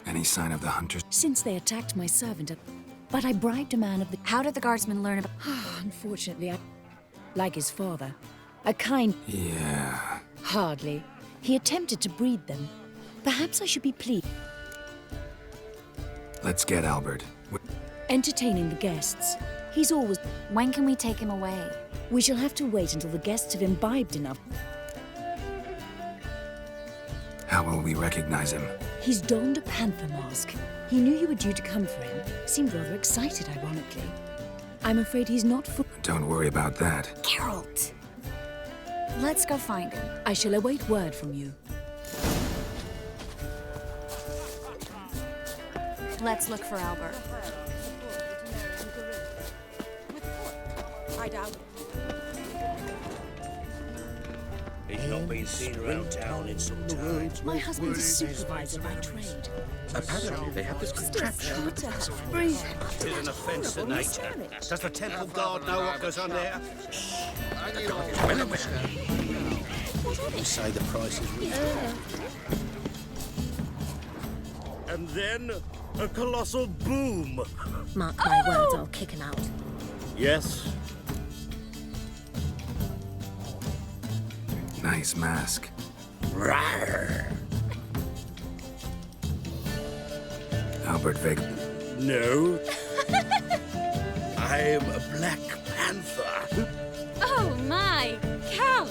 Any sign of the hunters? Since they attacked my servant, but I bribed a man of the... How did the guardsmen learn about... Unfortunately, like his father. A kind... Yeah... Hardly. He attempted to breed them. Perhaps I should be pleased. Let's get Albert. Entertaining the guests. He's always... When can we take him away? We shall have to wait until the guests have imbibed enough. How will we recognize him? He's donned a panther mask. He knew you were due to come for him. Seemed rather excited, ironically. I'm afraid he's not full... Don't worry about that. Geralt! Let's go find him. I shall await word from you. Let's look for Albert. I doubt it. He's not been seen around town in some time. My husband's a supervisor by trade. Apparently they have this contraption. It is an offence to nature. Does the temple guard know what goes on there? You say the price is reasonable. And then a colossal boom. Mark my words, I'll kick him out. Yes. Nice mask. Rawr. Albert Vig. No. I'm a Black Panther. Oh my, Count!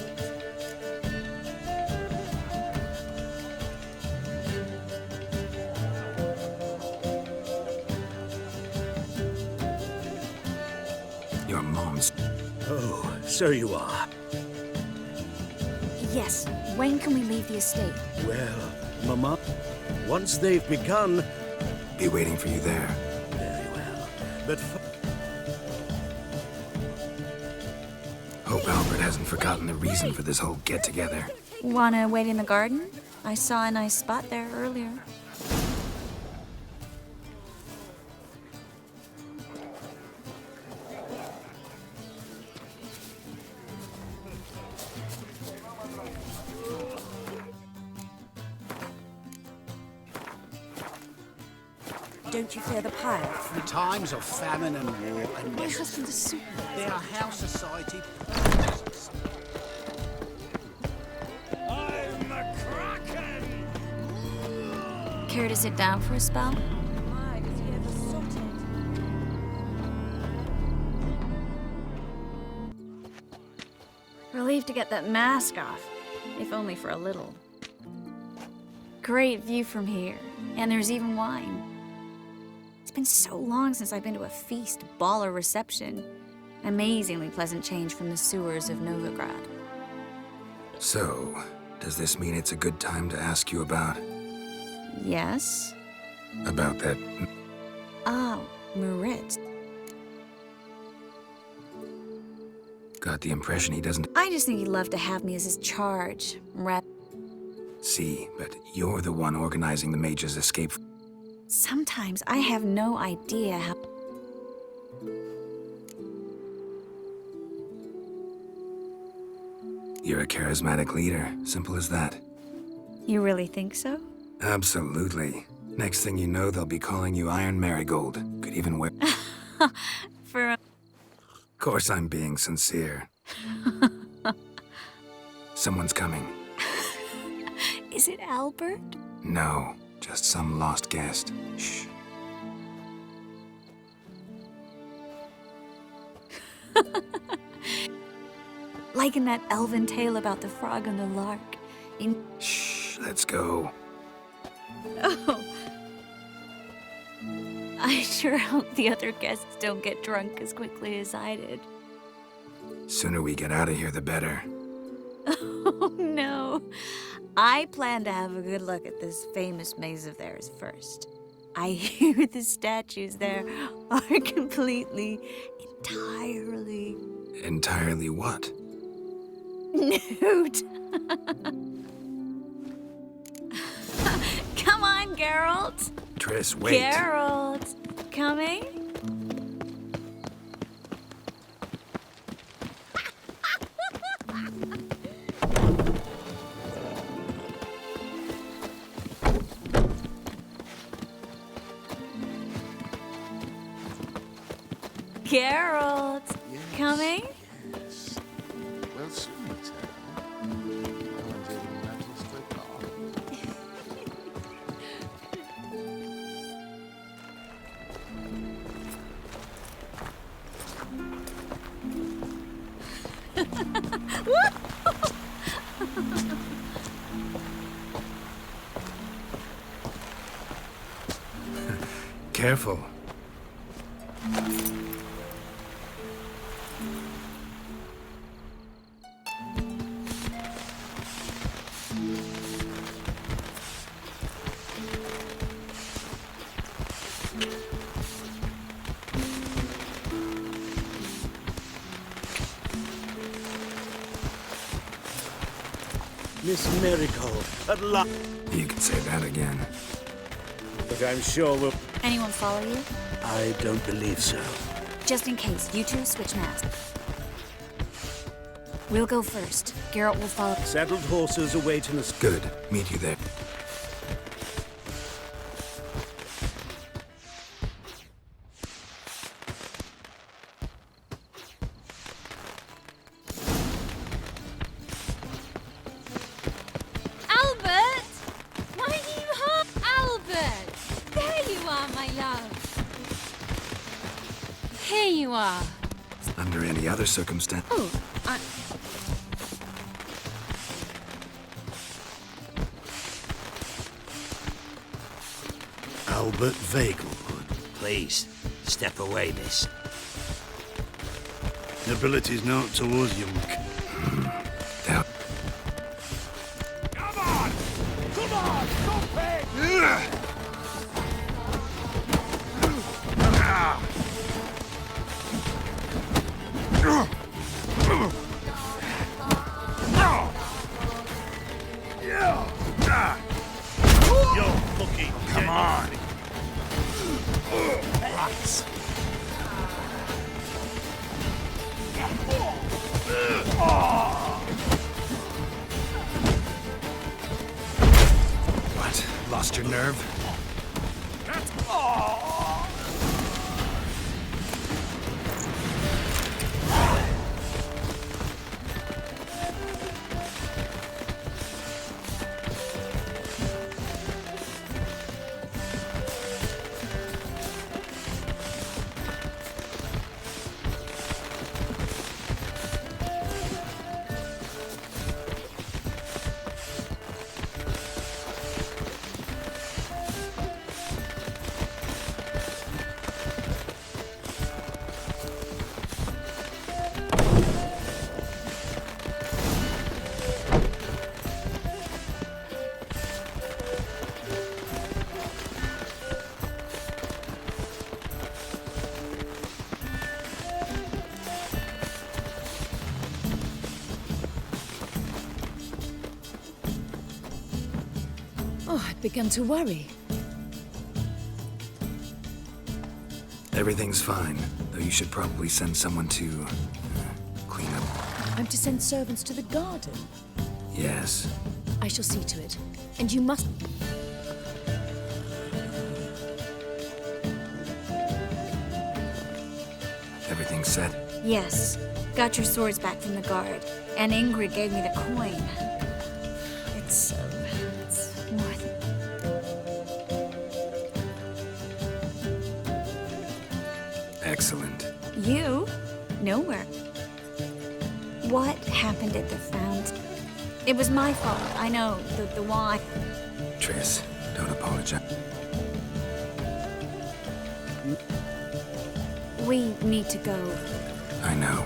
Your mom's... Oh, so you are. Yes. When can we leave the estate? Well, Mama, once they've begun... Be waiting for you there. Very well. But... Hope Albert hasn't forgotten the reason for this whole get-together. Wanna wait in the garden? I saw a nice spot there earlier. Don't you fear the pirates? In times of famine and war and My husband is super. they are how society... I'm a Kraken! Care to sit down for a spell? My, does he ever sot it? Relieved to get that mask off, if only for a little. Great view from here, and there's even wine. It's been so long since I've been to a feast, ball, or reception. Amazingly pleasant change from the sewers of Novigrad. So, does this mean it's a good time to ask you about... Yes? About that... Oh, Marit. Got the impression he doesn't... I just think he'd love to have me as his charge. See, but you're the one organizing the mage's escape. Sometimes I have no idea how... You're a charismatic leader. Simple as that. You really think so? Absolutely. Next thing you know, they'll be calling you Iron Marigold. Could even wear... For a... Of course I'm being sincere. Someone's coming. Is it Albert? No, just some lost guest. Shh. Like in that elven tale about the frog and the lark. Shh, let's go. Oh. I sure hope the other guests don't get drunk as quickly as I did. Sooner we get out of here, the better. Oh, no. I plan to have a good look at this famous maze of theirs first. I hear the statues there are completely, entirely... Entirely what? nude. Come on, Geralt. Triss, wait. Geralt. coming? Geralt, coming? Well, sweet. Careful. Miss Marigold, at last. You can say that again. But I'm sure we'll... Anyone follow you? I don't believe so. Just in case, you two switch masks. We'll go first. Geralt will follow. Saddled horses awaiting us. Good. Meet you there. Albert! Why are you home? Albert! There you are, my love. Here you are. Under any other circumstance. Oh, Albert Vagelwood. Please, step away, miss. Nobility's not towards you, Muck. Down. Come on! Come on! Stop it! You're fucking come on! Rats! What? Lost your nerve? Oh, I'd begun to worry. Everything's fine, though you should probably send someone to clean up. I'm to send servants to the garden. Yes. I shall see to it. And you must... Everything set? Yes. Got your swords back from the guard. And Ingrid gave me the coin. It's worth it. Excellent. You? Nowhere. What happened at the fountain? It was my fault. I know. The wine. Triss, don't apologize. We need to go. I know.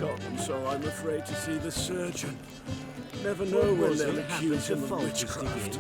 gone, so I'm afraid to see the surgeon. Never know when they'll accuse him of witchcraft.